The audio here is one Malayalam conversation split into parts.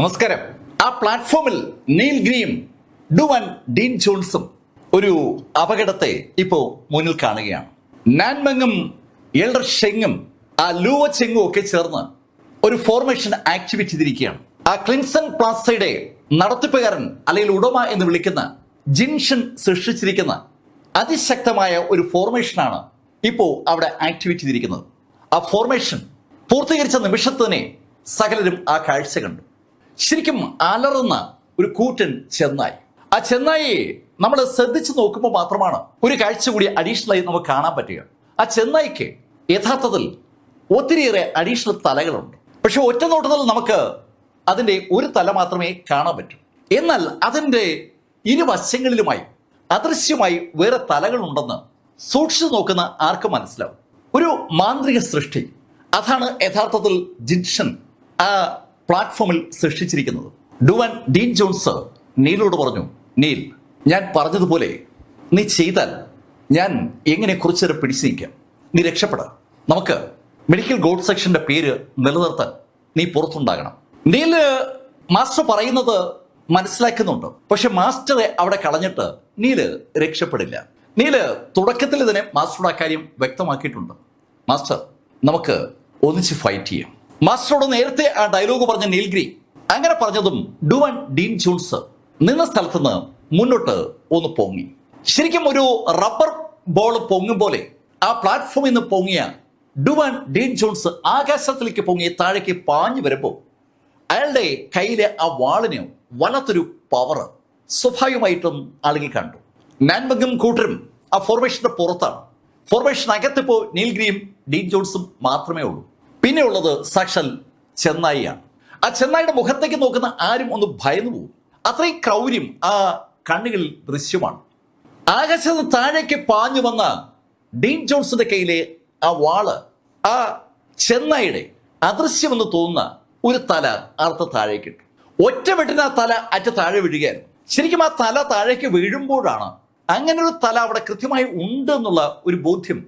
നമസ്കാരം. ആ പ്ലാറ്റ്ഫോമിൽ നീൽ ഗ്രീയും ഡുവാൻ ഡീൻ ജോൺസും ഒരു അപകടത്തെ ഇപ്പോ മുന്നിൽ കാണുകയാണ്. നാൻമെങ്ങും എൽഡർ ഷെങ്ങും ആ ലൂവ ചെങ്ങും ഒക്കെ ചേർന്ന് ഒരു ഫോർമേഷൻ ആക്ടിവേറ്റ് ചെയ്തിരിക്കുകയാണ്. ആ ക്ലിൻസൺ പ്ലാസയുടെ നടത്തിപ്പുകാരൻ അല്ലെങ്കിൽ ഉടമ എന്ന് വിളിക്കുന്ന ജിൻഷൻ സൃഷ്ടിച്ചിരിക്കുന്ന അതിശക്തമായ ഒരു ഫോർമേഷനാണ് ഇപ്പോൾ അവിടെ ആക്ടിവേറ്റ് ചെയ്തിരിക്കുന്നത്. ആ ഫോർമേഷൻ പൂർത്തീകരിച്ച നിമിഷത്തിനെ സകലരും ആ കാഴ്ച കണ്ടു. ശരിക്കും അലറുന്ന ഒരു കൂറ്റൻ ചെന്നായി. ആ ചെന്നായിയെ നമ്മൾ ശ്രദ്ധിച്ചു നോക്കുമ്പോൾ മാത്രമാണ് ഒരു കാഴ്ച കൂടി അഡീഷണലായി നമുക്ക് കാണാൻ പറ്റുക. ആ ചെന്നായിക്ക് യഥാർത്ഥത്തിൽ ഒത്തിരിയേറെ അഡീഷണൽ തലകളുണ്ട്. പക്ഷെ ഒറ്റ നോട്ടത്തിൽ നമുക്ക് അതിൻ്റെ ഒരു തല മാത്രമേ കാണാൻ പറ്റൂ. എന്നാൽ അതിൻ്റെ ഇരുവശങ്ങളിലുമായി അദൃശ്യമായി വേറെ തലകളുണ്ടെന്ന് സൂക്ഷിച്ചു നോക്കുന്ന ആർക്കും മനസ്സിലാവും. ഒരു മാന്ത്രിക സൃഷ്ടി. അതാണ് യഥാർത്ഥത്തിൽ ജിൻഷൻ ആ പ്ലാറ്റ്ഫോമിൽ സൃഷ്ടിച്ചിരിക്കുന്നത്. ഡുവാൻ ഡീൻ ജോൺസ് നീലോട് പറഞ്ഞു, നീൽ, ഞാൻ പറഞ്ഞതുപോലെ നീ ചെയ്താൽ ഞാൻ എങ്ങനെ കുറച്ചേരം പിടിച്ചു നീക്കാം. നീ രക്ഷപ്പെടാം. നമുക്ക് മെഡിക്കൽ ഗോഡ് സെക്ഷന്റെ പേര് നിലനിർത്താൻ നീ പുറത്തുണ്ടാകണം. നീല് മാസ്റ്റർ പറയുന്നത് മനസ്സിലാക്കുന്നുണ്ട്. പക്ഷെ മാസ്റ്ററെ അവിടെ കളഞ്ഞിട്ട് നീല് രക്ഷപ്പെടില്ല. നീല് തുടക്കത്തിൽ തന്നെ മാസ്റ്ററുടെ ആ കാര്യം വ്യക്തമാക്കിയിട്ടുണ്ട്. മാസ്റ്റർ, നമുക്ക് ഒന്നിച്ച് ഫൈറ്റ് ചെയ്യാം. മാസ്റ്ററോട് നേരത്തെ ആ ഡയലോഗ് പറഞ്ഞ നീൽ ഗ്രീ അങ്ങനെ പറഞ്ഞതും ഡുവാൻ ഡീൻ ജോൺസ് നിന്ന സ്ഥലത്ത് നിന്ന് മുന്നോട്ട് ഒന്ന് പൊങ്ങി. ശരിക്കും ഒരു റബ്ബർ ബോൾ പൊങ്ങും പോലെ ആ പ്ലാറ്റ്ഫോമിൽ നിന്ന് പൊങ്ങിയ ഡുവാൻ ഡീൻ ജോൺസ് ആകാശത്തിലേക്ക് പൊങ്ങി താഴേക്ക് പാഞ്ഞു വരുമ്പോൾ അയാളുടെ കയ്യിലെ ആ വാളിന് വല്ലാത്തൊരു പവർ സ്വാഭാവികമായിട്ടും ആളുകൾ കണ്ടു. നാൻമെങ്ങും കൂട്ടരും ആ ഫോർമേഷന്റെ പുറത്താണ്. ഫോർമേഷൻ അകത്തിപ്പോ നീൽ ഗ്രീയും ഡീൻ ജോൺസും മാത്രമേ ഉള്ളൂ. പിന്നെ ഉള്ളത് സാക്ഷാൽ ചെന്നായിയാണ്. ആ ചെന്നായിയുടെ മുഖത്തേക്ക് നോക്കുന്ന ആരും ഒന്ന് ഭയന്നു പോകും. അത്രയും ക്രൗര്യം ആ കണ്ണുകളിൽ ദൃശ്യമാണ്. ആകാശത്ത് താഴേക്ക് പാഞ്ഞു വന്ന ഡീൻ ജോൺസിന്റെ കയ്യിലെ ആ വാള് ആ ചെന്നായിയുടെ അദൃശ്യമെന്ന് തോന്നുന്ന ഒരു തല അർത്ഥ താഴേക്ക് ഇട്ടു. ഒറ്റ വെട്ടിന് ആ തല അറ്റ താഴെ വീഴുകയായിരുന്നു. ശരിക്കും ആ തല താഴേക്ക് വീഴുമ്പോഴാണ് അങ്ങനെ ഒരു തല അവിടെ കൃത്യമായി ഉണ്ട് എന്നുള്ള ഒരു ബോധ്യം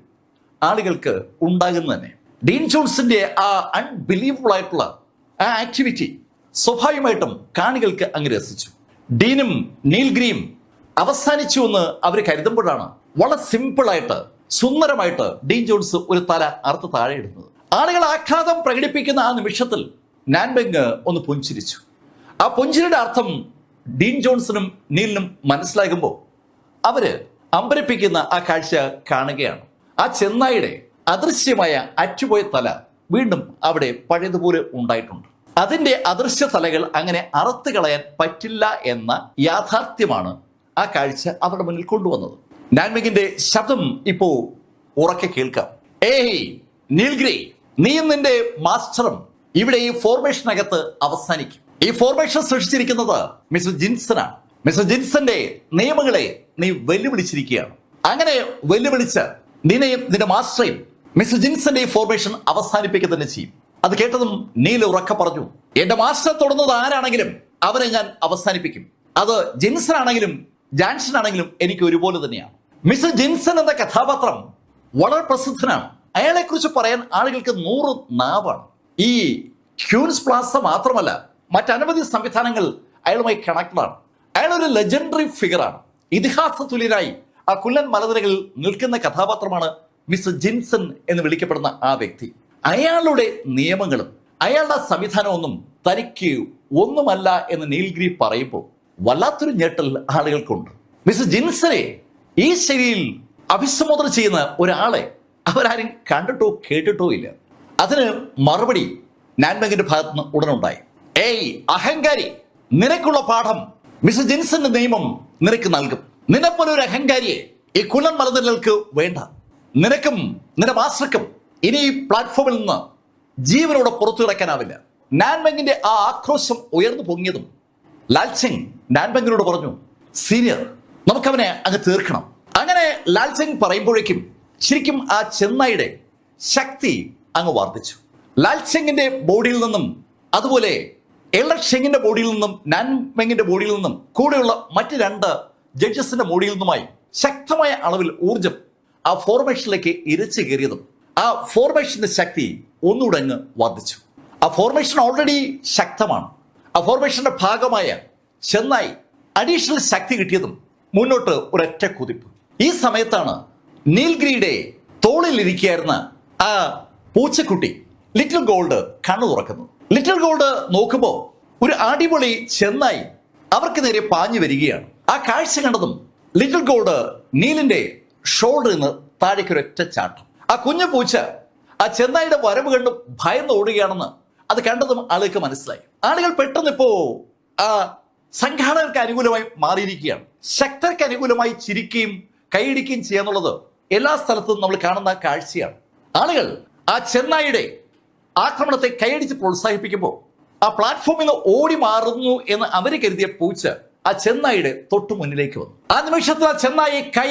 ആളുകൾക്ക് ഉണ്ടാകുന്നത് തന്നെ. ഡീൻ ജോൺസിന്റെ ആ അൺബിലീവബിൾ ആയിട്ടുള്ള ആ ആക്ടിവിറ്റി സ്വാഭാവികമായിട്ടും കാണികൾക്ക് അങ്ങ് രസിച്ചു. ഡീനും നീൽ ഗ്രീയും അവസാനിച്ചു എന്ന് അവർ കരുതുമ്പോഴാണ് വളരെ സിമ്പിളായിട്ട് സുന്ദരമായിട്ട് ഡീൻ ജോൺസ് ഒരു തല അറുത്ത് താഴെ ഇടുന്നത്. ആളുകൾ ആഘാതം പ്രകടിപ്പിക്കുന്ന ആ നിമിഷത്തിൽ നാൻമെങ് ഒന്ന് പുഞ്ചിരിച്ചു. ആ പുഞ്ചിരിയുടെ അർത്ഥം ഡീൻ ജോൺസിനും നീലിനും മനസ്സിലാകുമ്പോൾ അവര് അമ്പരപ്പിക്കുന്ന ആ കാഴ്ച കാണുകയാണ്. ആ ചെന്നായിയുടെ അദൃശ്യമായ അറ്റുപോയ തല വീണ്ടും അവിടെ പഴയതുപോലെ ഉണ്ടായിട്ടുണ്ട്. അതിന്റെ അദൃശ്യ തലകൾ അങ്ങനെ അറുത്ത് കളയാൻ പറ്റില്ല എന്ന യാഥാർത്ഥ്യമാണ് ആ കാഴ്ച അവരുടെ മുന്നിൽ കൊണ്ടുവന്നത്. നാൻമെങ്ങിന്റെ ശബ്ദം ഇപ്പോ ഉറക്കെ കേൾക്കാം. ഏയ് നീൽ ഗ്രേ, നീയും നിന്റെ മാസ്റ്ററും ഇവിടെ ഈ ഫോർമേഷനകത്ത് അവസാനിക്കും. ഈ ഫോർമേഷൻ സൃഷ്ടിച്ചിരിക്കുന്നത് മിസ്റ്റർ ജിൻസനാണ്. മിസ്റ്റർ ജിൻസന്റെ നിയമങ്ങളെ നീ വെല്ലുവിളിച്ചിരിക്കുകയാണ്. അങ്ങനെ വെല്ലുവിളിച്ച് നിന്നെയും നിന്റെ മാസ്റ്ററെയും മിസ്റ്റർ ജിൻസന്റെ ഈ ഫോർമേഷൻ അവസാനിപ്പിക്കുക തന്നെ ചെയ്യും. അത് കേട്ടതും നീൽ ഉറക്കെ പറഞ്ഞു, എന്റെ മാസ്റ്റർ തൊടുന്നത് ആരാണെങ്കിലും അവരെ ഞാൻ അവസാനിപ്പിക്കും. അത് ജിൻസൺ ആണെങ്കിലും ജാൻസൺ ആണെങ്കിലും എനിക്ക് ഒരുപോലെ തന്നെയാണ്. മിസ്റ്റർ ജിൻസൺ എന്ന കഥാപാത്രം വളരെ പ്രസിദ്ധനാണ്. അയാളെ കുറിച്ച് പറയാൻ ആളുകൾക്ക് 100 നാവാണ്. ഈ ക്യൂൻസ് പ്ലാസ മാത്രമല്ല, മറ്റനവധി സംവിധാനങ്ങൾ അയാളുമായി കണക്റ്റഡ് ആണ്. അയാൾ ഒരു ലെജൻഡറി ഫിഗറാണ്. ഇതിഹാസ തുല്യനായി ആ കുല്ലൻ മലനിരകളിൽ നിൽക്കുന്ന കഥാപാത്രമാണ് മിസ്റ്റർ ജിൻസൺ എന്ന് വിളിക്കപ്പെടുന്ന ആ വ്യക്തി. അയാളുടെ നിയമങ്ങളും അയാളുടെ സംവിധാനമൊന്നും തനിക്ക് ഒന്നുമല്ല എന്ന് നീൽ ഗ്രീ പറയുമ്പോൾ വല്ലാത്തൊരു ഞെട്ടൽ ആളുകൾക്കുണ്ട്. മിസ്റ്റർ ജിൻസനെ ഈ ശൈലിയിൽ അഭിസംബോധന ചെയ്യുന്ന ഒരാളെ അവരാരും കണ്ടിട്ടോ കേട്ടിട്ടോ ഇല്ല. അതിന് മറുപടി നാൻമെങ്ങിന്റെ ഭാഗത്ത് നിന്ന് ഉടനുണ്ടായി. ഏയ് അഹങ്കാരി, നിനക്കുള്ള പാഠം മിസ്റ്റർ ജിൻസന്റെ നിയമം നിനക്ക് നൽകും. നിന്നെപ്പോലെ ഒരു അഹങ്കാരിയെ ഈ കുലൻ മലനിരകൾക്ക് വേണ്ട. നിനക്കും നിന്റെ മാസ്റ്റർക്കും ഇനി ഈ പ്ലാറ്റ്ഫോമിൽ നിന്ന് ജീവനോടെ പുറത്തു കിടക്കാനാവില്ല. നാൻമെങ്ങിന്റെ ആ ആക്രോശം ഉയർന്നു പൊങ്ങിയതും ലാൽസിംഗ് നാൻമെങ്ങിനോട് പറഞ്ഞു, സീനിയർ, നമുക്കവനെ അങ്ങ് തീർക്കണം. അങ്ങനെ ലാൽസിംഗ് പറയുമ്പോഴേക്കും ശരിക്കും ആ ചെന്നായിയുടെ ശക്തി അങ്ങ് വർദ്ധിച്ചു. ലാൽസിംഗിന്റെ ബോഡിയിൽ നിന്നും അതുപോലെ എൽഡർ ഷെങ്ങിന്റെ ബോഡിയിൽ നിന്നും നാൻമെങ്ങിന്റെ ബോഡിയിൽ നിന്നും കൂടെയുള്ള മറ്റ് 2 ജഡ്ജസിന്റെ ബോഡിയിൽ നിന്നുമായി ശക്തമായ അളവിൽ ഊർജം ആ ഫോർമേഷനിലേക്ക് ഇരച്ചു കയറിയതും ആ ഫോർമേഷന്റെ ശക്തി ഒന്നുകൂടെ അങ്ങ് വർദ്ധിച്ചു. ആ ഫോർമേഷൻ ഓൾറെഡി ശക്തമാണ്. ആ ഫോർമേഷന്റെ ഭാഗമായ ചെന്നായി അഡീഷണൽ ശക്തി കിട്ടിയതും മുന്നോട്ട് ഒരൊറ്റ കുതിപ്പ്. ഈ സമയത്താണ് നീൽഗിരിയുടെ തോളിലിരിക്കുകയായിരുന്ന ആ പൂച്ചക്കുട്ടി ലിറ്റിൽ ഗോൾഡ് കണ്ണു തുറക്കുന്നത്. ലിറ്റിൽ ഗോൾഡ് നോക്കുമ്പോൾ ഒരു അടിപൊളി ചെന്നായി അവർക്ക് നേരെ പാഞ്ഞു വരികയാണ്. ആ കാഴ്ച കണ്ടതും ലിറ്റിൽ ഗോൾഡ് നീലിന്റെ ഷോൾഡറിൽ നിന്ന് താഴേക്ക് ഒരൊറ്റ ചാട്ടം. ആ കുഞ്ഞു പൂച്ച ആ ചെന്നായിയുടെ വരവ് കണ്ട് ഭയന്ന് ഓടുകയാണെന്ന് അത് കണ്ടതും ആളുകൾക്ക് മനസ്സിലായി. ആളുകൾ പെട്ടെന്ന് ഇപ്പോ ആ സംഘാടകർക്ക് അനുകൂലമായി മാറിയിരിക്കുകയാണ്. ശക്തർക്ക് അനുകൂലമായി ചിരിക്കുകയും കൈയടിക്കുകയും ചെയ്യാന്നുള്ളത് എല്ലാ സ്ഥലത്തും നമ്മൾ കാണുന്ന കാഴ്ചയാണ്. ആളുകൾ ആ ചെന്നായിയുടെ ആക്രമണത്തെ കൈയടിച്ച് പ്രോത്സാഹിപ്പിക്കുമ്പോൾ ആ പ്ലാറ്റ്ഫോമിൽ നിന്ന് ഓടി മാറുന്നു എന്ന് അവര് കരുതിയ പൂച്ച ആ ചെന്നായിയുടെ തൊട്ടു മുന്നിലേക്ക് വന്നു. ആ നിമിഷത്തിൽ ആ ചെന്നായി കൈ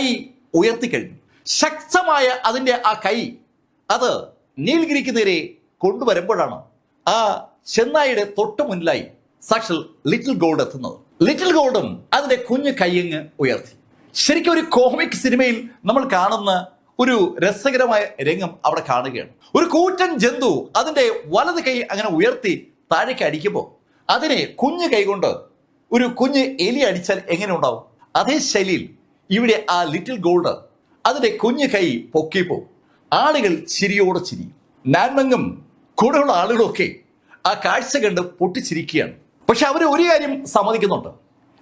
ഉയർത്തിക്കഴിഞ്ഞു. ശക്തമായ അതിന്റെ ആ കൈ അത് നീൽഗിരിക്ക് നേരെ കൊണ്ടുവരുമ്പോഴാണ് ആ ചെന്നായിയുടെ തൊട്ടു മുന്നിലായി സാക്ഷാൽ ലിറ്റിൽ ഗോൾഡ് എത്തുന്നത്. ലിറ്റിൽ ഗോൾഡും അതിന്റെ കുഞ്ഞു കൈയങ്ങ് ഉയർത്തി. ശരിക്കും ഒരു കോമിക് സിനിമയിൽ നമ്മൾ കാണുന്ന ഒരു രസകരമായ രംഗം അവിടെ കാണുകയാണ്. ഒരു കൂറ്റൻ ജന്തു അതിന്റെ വലത് കൈ അങ്ങനെ ഉയർത്തി താഴേക്ക് അടിക്കുമ്പോൾ അതിനെ കുഞ്ഞു കൈ കൊണ്ട് ഒരു കുഞ്ഞ് എലി അടിച്ചാൽ എങ്ങനെ ഉണ്ടാവും? അതേ ശൈലിയിൽ ഇവിടെ ആ ലിറ്റിൽ ഗോൾഡ് അതിന്റെ കുഞ്ഞു കൈ പൊക്കിയപ്പോൾ ആളുകൾ ചിരിയോടെ ചിരി. നാൻമങ്ങും കൂടെയുള്ള ആളുകളൊക്കെ ആ കാഴ്ച കണ്ട് പൊട്ടിച്ചിരിക്കുകയാണ്. പക്ഷെ അവർ ഒരു കാര്യം സമ്മതിക്കുന്നുണ്ട്,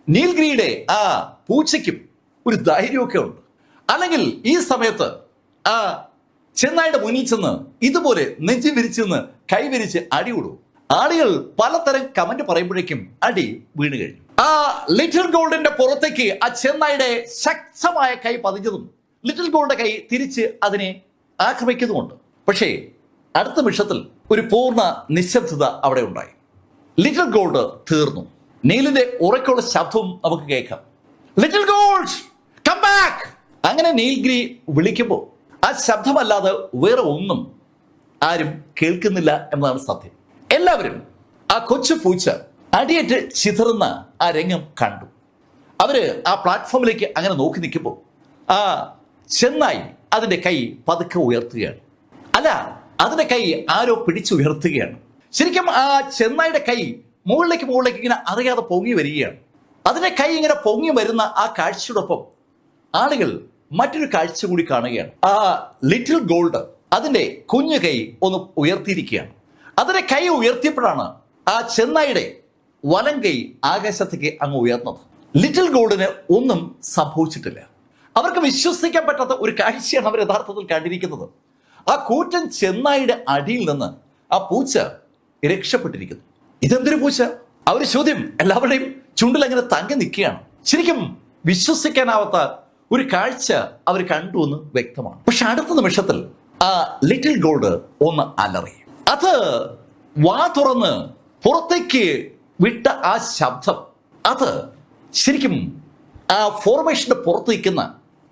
നീൽഗിരിയുടെ ആ പൂച്ചയ്ക്കും ഒരു ധൈര്യമൊക്കെ ഉണ്ട്. അല്ലെങ്കിൽ ഈ സമയത്ത് ആ ചെന്നായിയുടെ മുന്നിൽ ചെന്ന് ഇതുപോലെ നെഞ്ചി വിരിച്ചെന്ന് കൈവിരിച്ച് അടി കൊടുക്കും. ആളുകൾ പലതരം കമന്റ് പറയുമ്പോഴേക്കും അടി വീണ് കഴിഞ്ഞു. ആ ലിറ്റിൽ ഗോൾഡിന്റെ പുറത്തേക്ക് ആ ചെന്നായിയുടെ ശക്തമായ കൈ പതിഞ്ഞതും ലിറ്റിൽ ഗോൾഡിന്റെ കൈ തിരിച്ച് അതിനെ ആക്രമിക്കുന്നുമുണ്ട്. പക്ഷേ അടുത്ത നിമിഷത്തിൽ ഒരു പൂർണ്ണ നിശബ്ദത അവിടെ ഉണ്ടായി. ലിറ്റിൽ ഗോൾഡ് തീർന്നു. നീലിന്റെ ഉറക്കുള്ള ശബ്ദവും നമുക്ക് കേൾക്കാം. Little gold come back. അങ്ങനെ നീൽഗിരി വിളിക്കുമ്പോൾ ആ ശബ്ദമല്ലാതെ വേറെ ഒന്നും ആരും കേൾക്കുന്നില്ല എന്നതാണ് സത്യം. എല്ലാവരും ആ കൊച്ചു പൂച്ച അടിയേറ്റ് ചിതറുന്ന ആ രംഗം കണ്ടു. അവര് ആ പ്ലാറ്റ്ഫോമിലേക്ക് അങ്ങനെ നോക്കി നിൽക്കുമ്പോൾ ആ ചെന്നായി അതിന്റെ കൈ പതുക്കെ ഉയർത്തുകയാണ്. അല്ല, അതിന്റെ കൈ ആരോ പിടിച്ചുയർത്തുകയാണ്. ശരിക്കും ആ ചെന്നായിയുടെ കൈ മുകളിലേക്ക് ഇങ്ങനെ അറിയാതെ പൊങ്ങി വരികയാണ്. അതിന്റെ കൈ ഇങ്ങനെ പൊങ്ങി വരുന്ന ആ കാഴ്ചയോടൊപ്പം ആളുകൾ മറ്റൊരു കാഴ്ച കൂടി കാണുകയാണ്. ആ ലിറ്റിൽ ഗോൾഡ് അതിന്റെ കുഞ്ഞു കൈ ഒന്ന് ഉയർത്തിയിരിക്കുകയാണ്. അതിന്റെ കൈ ഉയർത്തിയപ്പോഴാണ് ആ ചെന്നായിയുടെ വലം കൈ ആകാശത്തേക്ക് അങ്ങ് ഉയർന്നത്. ലിറ്റിൽ ഗോൾഡിന് ഒന്നും സംഭവിച്ചിട്ടില്ല. അവർക്ക് വിശ്വസിക്കാൻ പറ്റാത്ത ഒരു കാഴ്ചയാണ് അവർ യഥാർത്ഥത്തിൽ കണ്ടിരിക്കുന്നത്. ആ കൂറ്റൻ ചെന്നായിയുടെ അടിയിൽ നിന്ന് ആ പൂച്ച രക്ഷപ്പെട്ടിരിക്കുന്നു. ഇതെന്തൊരു പൂച്ച? അവർ ചോദ്യം എല്ലാവരുടെയും ചുണ്ടിൽ അങ്ങനെ തങ്ങി നിൽക്കുകയാണ്. ശരിക്കും വിശ്വസിക്കാനാവാത്ത ഒരു കാഴ്ച അവർ കണ്ടു എന്ന് വ്യക്തമാണ്. പക്ഷെ അടുത്ത നിമിഷത്തിൽ ആ ലിറ്റിൽ ഗോൾഡ് ഒന്ന് അലറി. അത് വാ തുറന്ന് പുറത്തേക്ക് വിട്ട ആ ശബ്ദം അത് ശരിക്കും ആ ഫോർമേഷന്റെ പുറത്ത് നിൽക്കുന്ന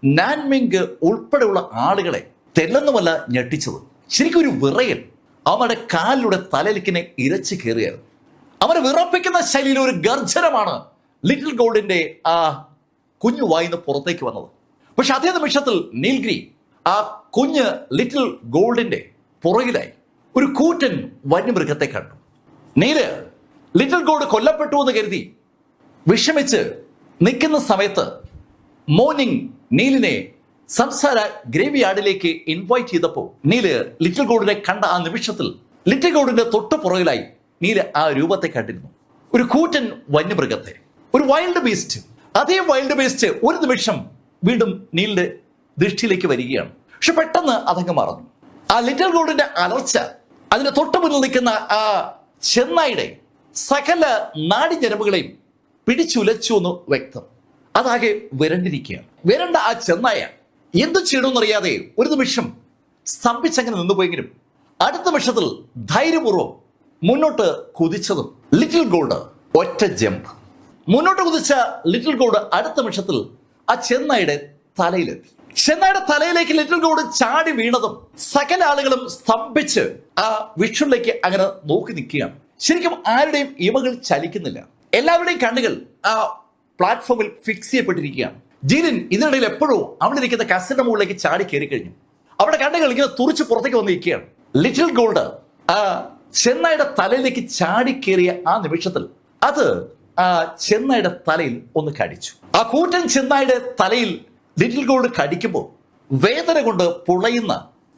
നാൻമിങ് ഉൾപ്പെടെയുള്ള ആളുകളെ തെല്ലെന്നുമല്ല ഞെട്ടിച്ചത്. ശരിക്കും ഒരു വിറയൽ അവരുടെ കാലിലൂടെ തലയിലേക്കിനെ ഇരച്ചു കയറിയായിരുന്നു. അവരെ വിറപ്പിക്കുന്ന ശൈലിയിൽ ഒരു ഗർജനമാണ് ലിറ്റിൽ ഗോൾഡിന്റെ ആ കുഞ്ഞു വായിന്ന് പുറത്തേക്ക് വന്നത്. പക്ഷെ അതേ നിമിഷത്തിൽ നീൽഗിരി ആ കുഞ്ഞ് ലിറ്റിൽ ഗോൾഡിന്റെ പുറകിലായി ഒരു കൂറ്റൻ വന്യമൃഗത്തെ കണ്ടു. നീല് ലിറ്റിൽ ഗോൾഡ് കൊല്ലപ്പെട്ടു എന്ന് കരുതി വിഷമിച്ച് നിൽക്കുന്ന സമയത്ത് മോർണിംഗ് നീലിനെ സംസാര ഗ്രേവി യാർഡിലേക്ക് ഇൻവൈറ്റ് ചെയ്തപ്പോൾ നീല് ലിറ്റിൽ ഗോൾഡിനെ കണ്ട ആ നിമിഷത്തിൽ ലിറ്റിൽ ഗോൾഡിന്റെ തൊട്ട് പുറകിലായി നീല് ആ രൂപത്തെ കണ്ടിരുന്നു. ഒരു കൂറ്റൻ വന്യമൃഗത്തെ, ഒരു വൈൽഡ് ബീസ്റ്റ്. അതേ വൈൽഡ് ബീസ്റ്റ് ഒരു നിമിഷം വീണ്ടും നീലിന്റെ ദൃഷ്ടിയിലേക്ക് വരികയാണ്. പക്ഷെ പെട്ടെന്ന് അതങ്ങ് മറന്നു. ആ ലിറ്റിൽ ഗോൾഡിന്റെ അലർച്ച അതിന്റെ തൊട്ട് മുന്നിൽ നിൽക്കുന്ന ആ ചെന്നായിയുടെ സകല നാടിഞരമ്പുകളെയും പിടിച്ചുലച്ചു എന്ന് വ്യക്തം. അതാകെ വിരണ്ടിരിക്കുകയാണ്. വിരണ്ട ആ ചെന്നായ എന്തു ചെയ്യണമെന്നറിയാതെ ഒരു നിമിഷം സ്തംഭിച്ചങ്ങനെ നിന്നുപോയെങ്കിലും അടുത്ത നിമിഷത്തിൽ ധൈര്യപൂർവ്വം മുന്നോട്ട് കുതിച്ചതും ലിറ്റിൽ ഗോൾഡ് ഒറ്റ ജമ്പ്. മുന്നോട്ട് കുതിച്ച ലിറ്റിൽ ഗോൾഡ് അടുത്ത നിമിഷത്തിൽ ആ ചെന്നായുടെ തലയിലെത്തി. ചെന്നായുടെ തലയിലേക്ക് ലിറ്റിൽ ഗോൾഡ് ചാടി വീണതും സകല ആളുകളും സ്തംഭിച്ച് ആ വിഷ്വലിലേക്ക് അങ്ങനെ നോക്കി നിൽക്കുകയാണ്. ശരിക്കും ആരുടെയും ഇമകൾ ചലിക്കുന്നില്ല. എല്ലാവരുടെയും കണ്ണുകൾ ആ പ്ലാറ്റ്ഫോമിൽ ഫിക്സ് ചെയ്യപ്പെട്ടിരിക്കുകയാണ്. ജീലിൻ ഇതിനിടയിൽ എപ്പോഴും അവിടെ ഇരിക്കുന്ന കസിന്റെ മുകളിലേക്ക് ചാടി കയറി കഴിഞ്ഞു. അവിടെ കണ്ണുകൾ ഇങ്ങനെ തുറിച്ച് പുറത്തേക്ക് വന്നിരിക്കുകയാണ്. ലിറ്റിൽ ഗോൾഡ് ആ ചെന്നായുടെ തലയിലേക്ക് ചാടി കയറിയ ആ നിമിഷത്തിൽ അത് ആ ചെന്നായുടെ തലയിൽ ഒന്ന് കടിച്ചു. ആ കൂറ്റൻ ചെന്നായുടെ തലയിൽ ലിറ്റിൽ ഗോൾഡ് കടിക്കുമ്പോൾ വേദന കൊണ്ട് പുളയുന്ന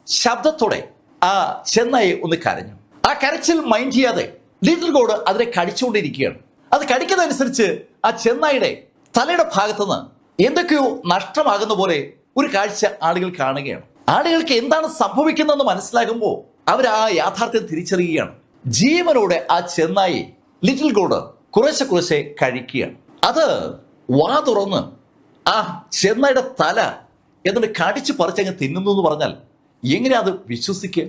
ശബ്ദത്തോടെ ആ ചെന്നായെ ഒന്ന് കരഞ്ഞു. ആ കരച്ചിൽ മൈൻഡ് ചെയ്യാതെ ലിറ്റിൽ ഗോൾഡ് അതിനെ കടിച്ചുകൊണ്ടിരിക്കുകയാണ്. അത് കടിക്കുന്നതനുസരിച്ച് ആ ചെന്നായുടെ തലയുടെ ഭാഗത്തുനിന്ന് എന്തൊക്കെയോ നഷ്ടമാകുന്ന പോലെ ഒരു കാഴ്ച ആളുകൾ കാണുകയാണ്. ആളുകൾക്ക് എന്താണ് സംഭവിക്കുന്നതെന്ന് മനസ്സിലാകുമ്പോൾ അവർ ആ യാഥാർത്ഥ്യം തിരിച്ചറിയുകയാണ്. ജീവനോടെ ആ ചെന്നായി ലിറ്റിൽ ഗോൾഡ് കുറേശ്ശെ കുറേശ്ശെ കഴിക്കുകയാണ്. അത് വാ തുറന്ന് ആ ചെന്നായുടെ തല എന്നിട്ട് കടിച്ചു പറിച്ചങ്ങ് തിന്നുന്നു എന്ന് പറഞ്ഞാൽ എങ്ങനെയാ അത് വിശ്വസിക്കുക?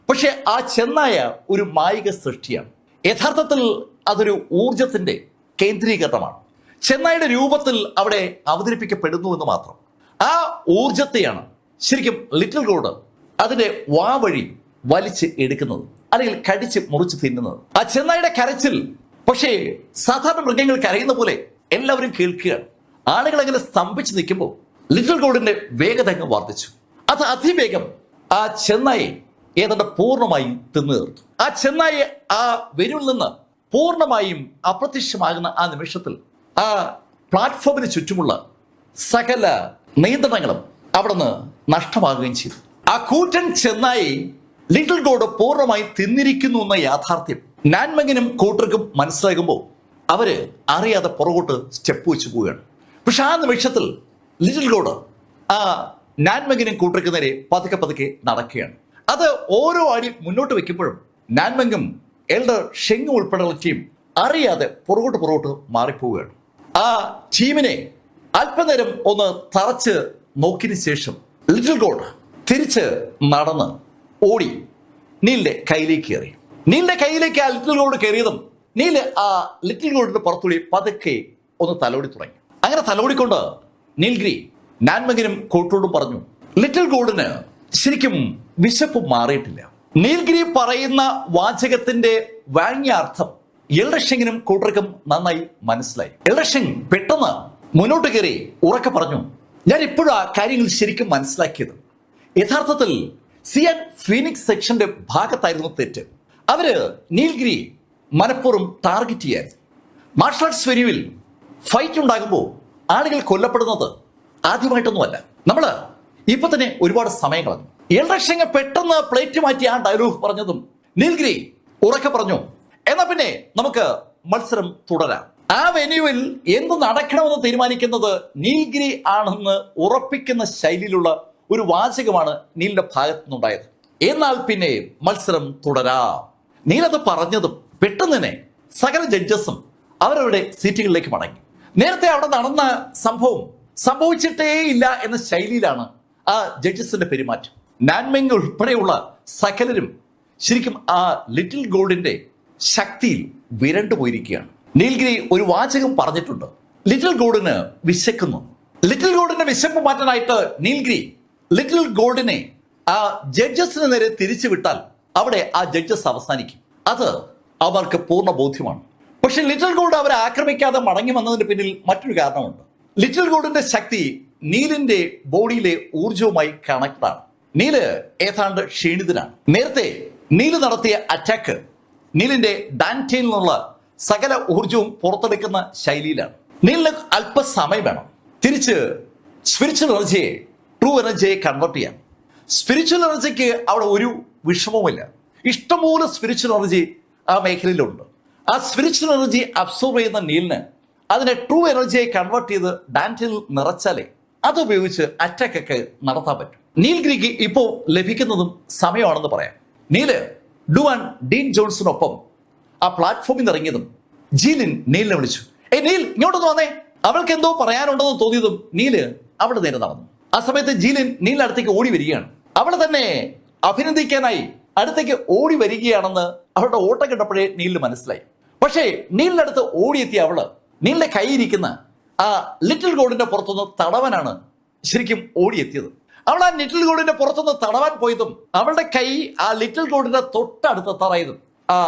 പക്ഷെ ആ ചെന്നായ ഒരു മായിക സൃഷ്ടിയാണ്. യഥാർത്ഥത്തിൽ അതൊരു ഊർജത്തിന്റെ കേന്ദ്രീകരണമാണ്. ചെന്നായുടെ രൂപത്തിൽ അവിടെ അവതരിപ്പിക്കപ്പെടുന്നു എന്ന് മാത്രം. ആ ഊർജത്തെയാണ് ശരിക്കും ലിറ്റിൽ ഗോൾഡ് അതിന്റെ വാ വഴി വലിച്ച് എടുക്കുന്നത്, അല്ലെങ്കിൽ കടിച്ച് മുറിച്ച് തിന്നുന്നത്. ആ ചെന്നായുടെ കരച്ചിൽ പക്ഷേ സാധാരണ മൃഗങ്ങൾ കരയുന്ന പോലെ എല്ലാവരും കേൾക്കുകയാണ്. ആളുകൾ അങ്ങനെ സ്തംഭിച്ച് നിൽക്കുമ്പോൾ ലിറ്റിൽ ഗോൾഡിന്റെ വേഗത അങ്ങ് വർദ്ധിച്ചു. അത് അതിവേഗം ആ ചെന്നായെ ഏതാണ്ട് പൂർണ്ണമായും തിന്നു തീർത്തു. ആ ചെന്നായെ ആ വെരുവിൽ നിന്ന് പൂർണ്ണമായും അപ്രത്യക്ഷമാകുന്ന ആ നിമിഷത്തിൽ ആ പ്ലാറ്റ്ഫോമിന് ചുറ്റുമുള്ള സകല നിയന്ത്രണങ്ങളും അവിടെ നിന്ന് നഷ്ടമാകുകയും ചെയ്തു. ആ കൂറ്റൻ ചെന്നായി ലിറ്റിൽ ഗോൾഡ് പൂർണ്ണമായി തിന്നിരിക്കുന്നു എന്ന യാഥാർത്ഥ്യം നാൻമെങ്ങിനും കൂട്ടർക്കും മനസ്സിലാകുമ്പോൾ അവര് അറിയാതെ പുറകോട്ട് സ്റ്റെപ്പ് വെച്ച് പോവുകയാണ്. പക്ഷെ ആ നിമിഷത്തിൽ ലിറ്റിൽ ഗോൾഡ് ആ നാൻമെങ്ങിനും കൂട്ടർക്ക് നേരെ പതുക്കെ പതുക്കെ നടക്കുകയാണ്. അത് ഓരോ അടി മുന്നോട്ട് വെക്കുമ്പോഴും നാൻമെങ്ങും എൽഡർ ഷെങ്ങും ഉൾപ്പെടെയുള്ള ടീം അറിയാതെ പുറകോട്ട് മാറിപ്പോവുകയാണ്. ആ ടീമിനെ അല്പനേരം ഒന്ന് തറച്ച് നോക്കിയതിനു ശേഷം ലിറ്റിൽ ഗോൾഡ് തിരിച്ച് നടന്ന് ഓടി നീലിന്റെ കയ്യിലേക്ക് കയറി. നീലിന്റെ കയ്യിലേക്ക് ആ ലിറ്റിൽ ഗോൾഡ് കയറിയതും നീല് ആ ലിറ്റിൽ ഗോൾഡിന്റെ പുറത്തുകൂടി പതുക്കെ ഒന്ന് തലോടി തുടങ്ങി. അങ്ങനെ തലോടിക്കൊണ്ട് നീൽഗിരി നാൻമെങ്ങിനും കൂട്ടരോടും പറഞ്ഞു, ലിറ്റിൽ ഗോൾഡിന് ശരിക്കും വിശപ്പ് മാറിയിട്ടില്ല. നീൽഗിരി പറയുന്ന വാചകത്തിന്റെ വാങ്യാർത്ഥം എൽഡർ ഷെങ്ങിനും കൂട്ടർക്കും നന്നായി മനസ്സിലായി. എൽഡർ ഷെങ് പെട്ടെന്ന് മുന്നോട്ട് കയറി ഉറക്കെ പറഞ്ഞു, ഞാൻ ഇപ്പോഴും ആ കാര്യങ്ങൾ ശരിക്കും മനസ്സിലാക്കിയത്. യഥാർത്ഥത്തിൽ സിയാൻ ഫീനിക്സ് സെക്ഷന്റെ ഭാഗത്തായിരുന്നു തെറ്റ്. അവര് നീൽഗിരി മനഃപൂർവ്വം ടാർഗറ്റ് ചെയ്യായിരുന്നു. മാർഷൽ ആർട്സ് വെന്യൂവിൽ ഫൈറ്റ് ഉണ്ടാകുമ്പോൾ ആളുകൾ കൊല്ലപ്പെടുന്നത് ആദ്യമായിട്ടൊന്നുമല്ല. നമ്മള് ഇപ്പൊ തന്നെ ഒരുപാട് സമയം കളഞ്ഞു. എൽഡർ ഷെങ് പെട്ടെന്ന് പ്ലേറ്റ് മാറ്റി ആ ഡയലോഗ് പറഞ്ഞതും നീൽഗിരി ഉറക്കെ പറഞ്ഞു, എന്നാ പിന്നെ നമുക്ക് മത്സരം തുടരാം. ആ വെന്യൂവിൽ എന്ത് നടക്കണമെന്ന് തീരുമാനിക്കുന്നത് നീൽഗിരി ആണെന്ന് ഉറപ്പിക്കുന്ന ശൈലിയിലുള്ള ഒരു വാചകമാണ് നീലിന്റെ ഭാഗത്തു നിന്നുണ്ടായത്. എന്നാൽ പിന്നെ മത്സരം തുടരാം. നീലത് പറഞ്ഞതും പെട്ടെന്ന് തന്നെ സകല ജഡ്ജസും അവരവരുടെ സീറ്റുകളിലേക്ക് മടങ്ങി. നേരത്തെ അവിടെ നടന്ന സംഭവം സംഭവിച്ചിട്ടേ ഇല്ല എന്ന ശൈലിയിലാണ് ആ ജഡ്ജസിന്റെ പെരുമാറ്റം. നാൻമെങ് ഉൾപ്പെടെയുള്ള സകലരും ശരിക്കും ആ ലിറ്റിൽ ഗോൾഡിന്റെ ശക്തിയിൽ വിരണ്ടു പോയിരിക്കുകയാണ്. നീൽഗിരി ഒരു വാചകം പറഞ്ഞിട്ടുണ്ട്, ലിറ്റിൽ ഗോൾഡിന് വിശക്കുന്നു. ലിറ്റിൽ ഗോൾഡിന്റെ വിശപ്പ് മാറ്റാനായിട്ട് നീൽഗിരി ലിറ്റിൽ ഗോൾഡിനെ ആ ജഡ്ജസിന് നേരെ തിരിച്ചു വിട്ടാൽ അവിടെ ആ ജഡ്ജസ് അവസാനിക്കും. അത് അവർക്ക് പൂർണ്ണ ബോധ്യമാണ്. പക്ഷെ ലിറ്റിൽ ഗോൾഡ് അവരെ ആക്രമിക്കാതെ മടങ്ങി വന്നതിന് പിന്നിൽ മറ്റൊരു കാരണമുണ്ട്. ലിറ്റിൽ ഗോൾഡിന്റെ ശക്തി നീലിന്റെ ബോഡിയിലെ ഊർജവുമായി കണക്റ്റഡ് ആണ്. നീല് ഏതാണ്ട് ക്ഷീണിതനാണ്. നേരത്തെ നീല് നടത്തിയ അറ്റാക്ക് നീലിന്റെ ഡാൻറ്റയിൽ നിന്നുള്ള സകല ഊർജവും പുറത്തെടുക്കുന്ന ശൈലിയിലാണ്. നീലിന് അല്പസമയം വേണം തിരിച്ച് സ്പിരിച്വൽ എനർജിയെ ട്രൂ എനർജിയെ കൺവേർട്ട് ചെയ്യാൻ. സ്പിരിച്വൽ എനർജിക്ക് അവിടെ ഒരു വിഷമവുമില്ല. ഇഷ്ടംപോലെ സ്പിരിച്വൽ എനർജി ആ മേഖലയിലുണ്ട്. ആ സ്പിരിച്വൽ എനർജി അബ്സോർവ് ചെയ്യുന്ന നീലിന് അതിനെ ട്രൂ എനർജിയെ കൺവേർട്ട് ചെയ്ത് ഡാൻറ്റിൽ നിറച്ചാലേ അതുപയോഗിച്ച് അറ്റാക്കൊക്കെ നടത്താൻ പറ്റും. നീൽഗിരിക്ക് ഇപ്പോൾ ലഭിക്കുന്നതും സമയമാണെന്ന് പറയാം. നീല് ഡുവാൻ ഡീൻ ജോൺസിനൊപ്പം ആ പ്ലാറ്റ്ഫോമിൽ നിന്ന് ഇറങ്ങിയതും ജീലിൻ നീലിനെ വിളിച്ചു, നീൽ ഇങ്ങോട്ടൊന്ന് വന്നേ. അവൾക്ക് എന്തോ പറയാനുണ്ടെന്ന് തോന്നിയതും നീല് അവിടെ നേരെ നടന്നു. ആ സമയത്ത് ജീലിൻ നീലിന്റെ അടുത്തേക്ക് ഓടി വരികയാണ്. അവളെ തന്നെ അഭിനന്ദിക്കാനായി അടുത്തേക്ക് ഓടി വരികയാണെന്ന് അവളുടെ ഓട്ടം കണ്ടപ്പോഴേ നീലിന് മനസ്സിലായി. പക്ഷേ നീലിന്റെ അടുത്ത് ഓടിയെത്തിയ അവള് നീലിന്റെ കൈയിരിക്കുന്ന ആ ലിറ്റിൽ ഗോൾഡിന്റെ പുറത്തുനിന്ന് തടവാനാണ് ശരിക്കും ഓടിയെത്തിയത്. അവൾ ആ ലിറ്റിൽ ഗോൾഡിന്റെ പുറത്തുനിന്ന് തടവാൻ പോയതും അവളുടെ കൈ ആ ലിറ്റിൽ ഗോൾഡിന്റെ തൊട്ടടുത്തെത്താറായതും ആ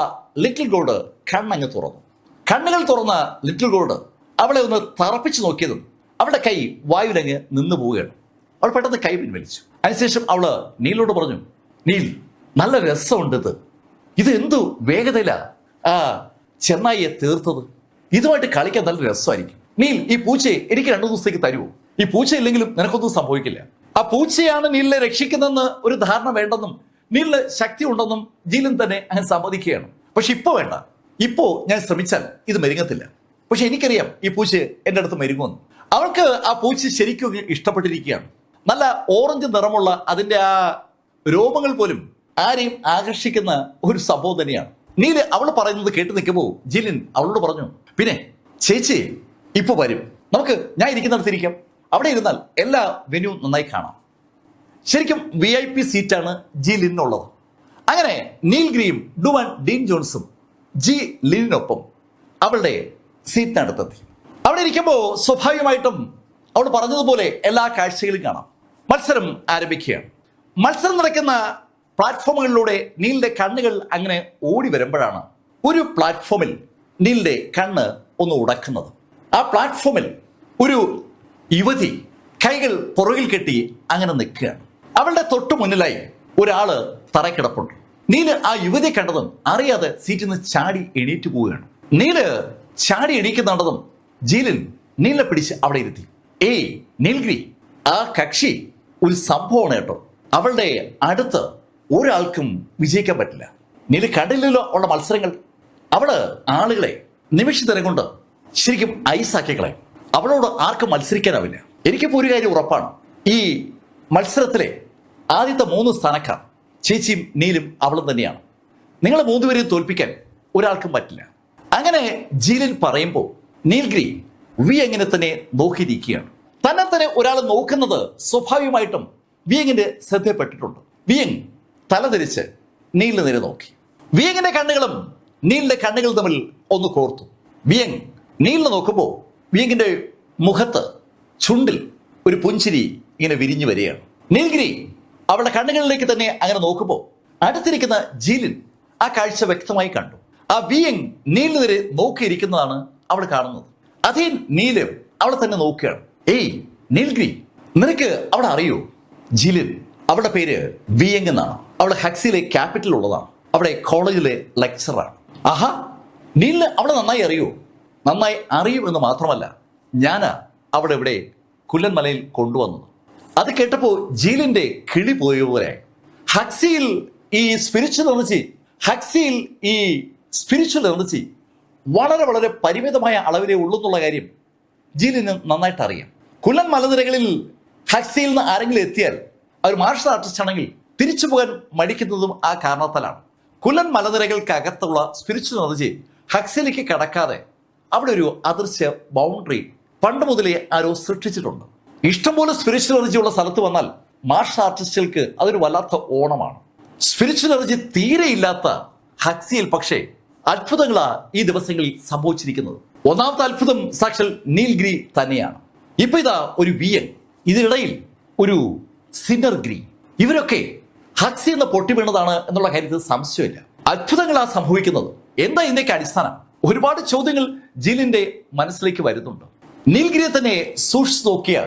ലിറ്റിൽ ഗോൾഡ് കണ്ണങ്ങ് തുറന്നു. കണ്ണുകൾ തുറന്ന ലിറ്റിൽ ഗോൾഡ് അവളെ ഒന്ന് തറപ്പിച്ചു നോക്കിയതും അവളുടെ കൈ വായുലങ്ങ് നിന്നു പോവുകയാണ്. അവൾ പെട്ടെന്ന് കൈ പിൻവലിച്ചു. അതിനുശേഷം അവള് നീലിനോട് പറഞ്ഞു, നീൽ നല്ല രസമുണ്ട്, ഇത് എന്തു വേഗതയില ആ ചെന്നായിയെ തീർത്തത്. ഇതുമായിട്ട് കളിക്കാൻ നല്ല രസമായിരിക്കും. നീൽ, ഈ പൂച്ചയെ എനിക്ക് 2 ദിവസത്തേക്ക് തരുമോ? ഈ പൂച്ച ഇല്ലെങ്കിലും നിനക്കൊന്നും സംഭവിക്കില്ല. ആ പൂച്ചയാണ് നീലിനെ രക്ഷിക്കുന്നതെന്ന് ഒരു ധാരണ വേണ്ടെന്നും നീലിന് ശക്തി ഉണ്ടെന്നും ജീലൻ തന്നെ അങ്ങനെ സമ്മതിക്കുകയാണ്. പക്ഷെ ഇപ്പൊ വേണ്ട, ഇപ്പോ ഞാൻ ശ്രമിച്ചാൽ ഇത് മെരുങ്ങത്തില്ല. പക്ഷെ എനിക്കറിയാം ഈ പൂച്ച എൻ്റെ അടുത്ത് മെരുങ്ങുമെന്ന്. അവൾക്ക് ആ പൂച്ച ശരിക്കും ഇഷ്ടപ്പെട്ടിരിക്കുകയാണ്. നല്ല ഓറഞ്ച് നിറമുള്ള അതിന്റെ ആ രോമങ്ങൾ പോലും ആരെയും ആകർഷിക്കുന്ന ഒരു സംഭവം തന്നെയാണ്. നീല് അവൾ പറയുന്നത് കേട്ട് നിൽക്കുമ്പോൾ ജിലിൻ അവളോട് പറഞ്ഞു, പിന്നെ ചേച്ചി ഇപ്പൊ വരും, നമുക്ക് ഞാൻ ഇരിക്കുന്നിടത്തിരിക്കാം, അവിടെ ഇരുന്നാൽ എല്ലാ വെന്യൂ നന്നായി കാണാം. ശരിക്കും VIP സീറ്റാണ് ജി ലിനുള്ളത്. അങ്ങനെ നീൽ ഗ്രീയും ഡുവാൻ ഡീൻ ജോൺസും ജി ലിനൊപ്പം അവളുടെ സീറ്റിനടുത്തെത്തി. അവിടെ ഇരിക്കുമ്പോൾ സ്വാഭാവികമായിട്ടും അവൾ പറഞ്ഞതുപോലെ എല്ലാ കാഴ്ചകളും കാണാം. മത്സരം ആരംഭിക്കുകയാണ്. മത്സരം നടക്കുന്ന പ്ലാറ്റ്ഫോമുകളിലൂടെ നീലിന്റെ കണ്ണുകൾ അങ്ങനെ ഓടി വരുമ്പോഴാണ് ഒരു പ്ലാറ്റ്ഫോമിൽ നീലിന്റെ കണ്ണ് ഒന്ന് ഉടക്കുന്നത്. ആ പ്ലാറ്റ്ഫോമിൽ ഒരു യുവതി കൈകൾ പുറകിൽ കെട്ടി അങ്ങനെ നിൽക്കുകയാണ്. അവളുടെ തൊട്ടു മുന്നിലായി ഒരാള് തറക്കിടപ്പുണ്ട്. നീല് ആ യുവതിയെ കണ്ടതും അറിയാതെ സീറ്റിൽ നിന്ന് ചാടി എണീറ്റ് പോവുകയാണ്. നീല് ചാടി എണീക്കുന്നുണ്ടതും ജീലൻ നീലിനെ പിടിച്ച് അവിടെ ഇരുത്തി. ഏയ് നീൽഗ്രി, ആ കക്ഷി ഒരു സംഭവമാണ് കേട്ടോ. അവളുടെ അടുത്ത് ഒരാൾക്കും വിജയിക്കാൻ പറ്റില്ല. നീല് കണ്ടില്ലല്ലോ ഉള്ള മത്സരങ്ങൾ. അവള് ആളുകളെ നിമിഷത്തിനെ കൊണ്ട് ശരിക്കും ഐസാക്കി കളയും. അവളോട് ആർക്കും മത്സരിക്കാനാവില്ല. എനിക്കിപ്പോൾ ഒരു കാര്യം ഉറപ്പാണ്, ഈ മത്സരത്തിലെ ആദ്യത്തെ 3 സ്ഥാനക്കാർ ചേച്ചിയും നീലും അവളും തന്നെയാണ്. നിങ്ങളെ 3 പേരെയും തോൽപ്പിക്കാൻ ഒരാൾക്കും പറ്റില്ല. അങ്ങനെ ജീലൻ പറയുമ്പോൾ നീൽഗ്രി വിയങ്ങിനെ തന്നെ നോക്കിയിരിക്കുകയാണ്. തന്നെ തന്നെ ഒരാൾ നോക്കുന്നത് സ്വാഭാവികമായിട്ടും വിയങ്ങിന്റെ ശ്രദ്ധയപ്പെട്ടിട്ടുണ്ട്. വിയങ് തലതിരിച്ച് നീലിന് നേരെ നോക്കി. വിയങ്ങിന്റെ കണ്ണുകളും നീലിന്റെ കണ്ണുകൾ തമ്മിൽ ഒന്ന് കോർത്തു. വിയങ് നീലിനെ നോക്കുമ്പോൾ വിയങ്ങിന്റെ മുഖത്ത് ചുണ്ടിൽ ഒരു പുഞ്ചിരി ഇങ്ങനെ വിരിഞ്ഞു വരികയാണ്. നീൽഗിരി അവളുടെ കണ്ണുകളിലേക്ക് തന്നെ അങ്ങനെ നോക്കുമ്പോൾ അടുത്തിരിക്കുന്ന ജീലിൻ ആ കാഴ്ച വ്യക്തമായി കണ്ടു. ആ വിയങ് നീലിന് നേരെ നോക്കിയിരിക്കുന്നതാണ് അവൾ കാണുന്നത്. അതേ നീല് അവളെ തന്നെ നോക്കുകയാണ്. ഏയ് നീൽഗിരി, നിനക്ക് അവളെ അറിയോ? ജീലിൻ, അവളുടെ പേര് വിയങ് എന്നാണ്. അവൾ ഹക്സിയിലെ ക്യാപിറ്റൽ ഉള്ളതാണ്. അവിടെ കോളേജിലെ ലെക്ചറാണ്. ആഹാ, നീലിന് അവളെ നന്നായി അറിയോ? നന്നായി അറിയും എന്ന് മാത്രമല്ല, ഞാനാ അവിടെ ഇവിടെ കുല്ലൻ മലയിൽ കൊണ്ടുവന്നത്. അത് കേട്ടപ്പോൾ ജീലിന്റെ കിളി പോയപോലെ. ഹക്സിയിൽ ഈ സ്പിരിച്വൽ എനർജി വളരെ വളരെ പരിമിതമായ അളവിലേ ഉള്ളെന്നുള്ള കാര്യം ജീലിന് നന്നായിട്ട് അറിയാം. കുല്ലൻ മലനിരകളിൽ ഹക്സിയിൽ നിന്ന് ആരെങ്കിലും എത്തിയാൽ അവർ മാർഷൽ ആർട്ടിസ്റ്റ് ആണെങ്കിൽ തിരിച്ചു പോകാൻ മടിക്കുന്നതും ആ കാരണത്താലാണ്. കുല്ലൻ മലനിരകൾക്കകത്തുള്ള സ്പിരിച്വൽ എനർജി ഹക്സിയിലേക്ക് കടക്കാതെ അവിടെ ഒരു അദൃശ്യ ബൗണ്ടറി പണ്ട് മുതലേ ആരോ സൃഷ്ടിച്ചിട്ടുണ്ട്. ഇഷ്ടംപോലെ സ്പിരിച്വൽ എനർജി ഉള്ള സ്ഥലത്ത് വന്നാൽ മാർഷൽ ആർട്ടിസ്റ്റുകൾക്ക് അതൊരു വല്ലാത്ത ഓണമാണ്. സ്പിരിച്വൽ എനർജി തീരെ ഇല്ലാത്ത ഹക്സിയിൽ പക്ഷേ അത്ഭുതങ്ങളാ ഈ ദിവസങ്ങളിൽ സംഭവിച്ചിരിക്കുന്നത്. ഒന്നാമത്തെ അത്ഭുതം സാക്ഷാൽ നീൽഗ്രി തന്നെയാണ്. ഇപ്പൊ ഇതാ ഒരു വിയൻ, ഇതിനിടയിൽ ഒരു സിനർഗ്രി, ഇവരൊക്കെ ഹക്സി എന്ന പൊട്ടി വീണതാണ് എന്നുള്ള കാര്യത്തിൽ സംശയമില്ല. അത്ഭുതങ്ങളാ സംഭവിക്കുന്നത്. എന്താ ഇതിന്റെയൊക്കെ അടിസ്ഥാനം? ഒരുപാട് ചോദ്യങ്ങൾ ജീലിന്റെ മനസ്സിലേക്ക് വരുന്നുണ്ട്. നീൽഗിരിയെ തന്നെ സൂക്ഷിച്ചു നോക്കിയ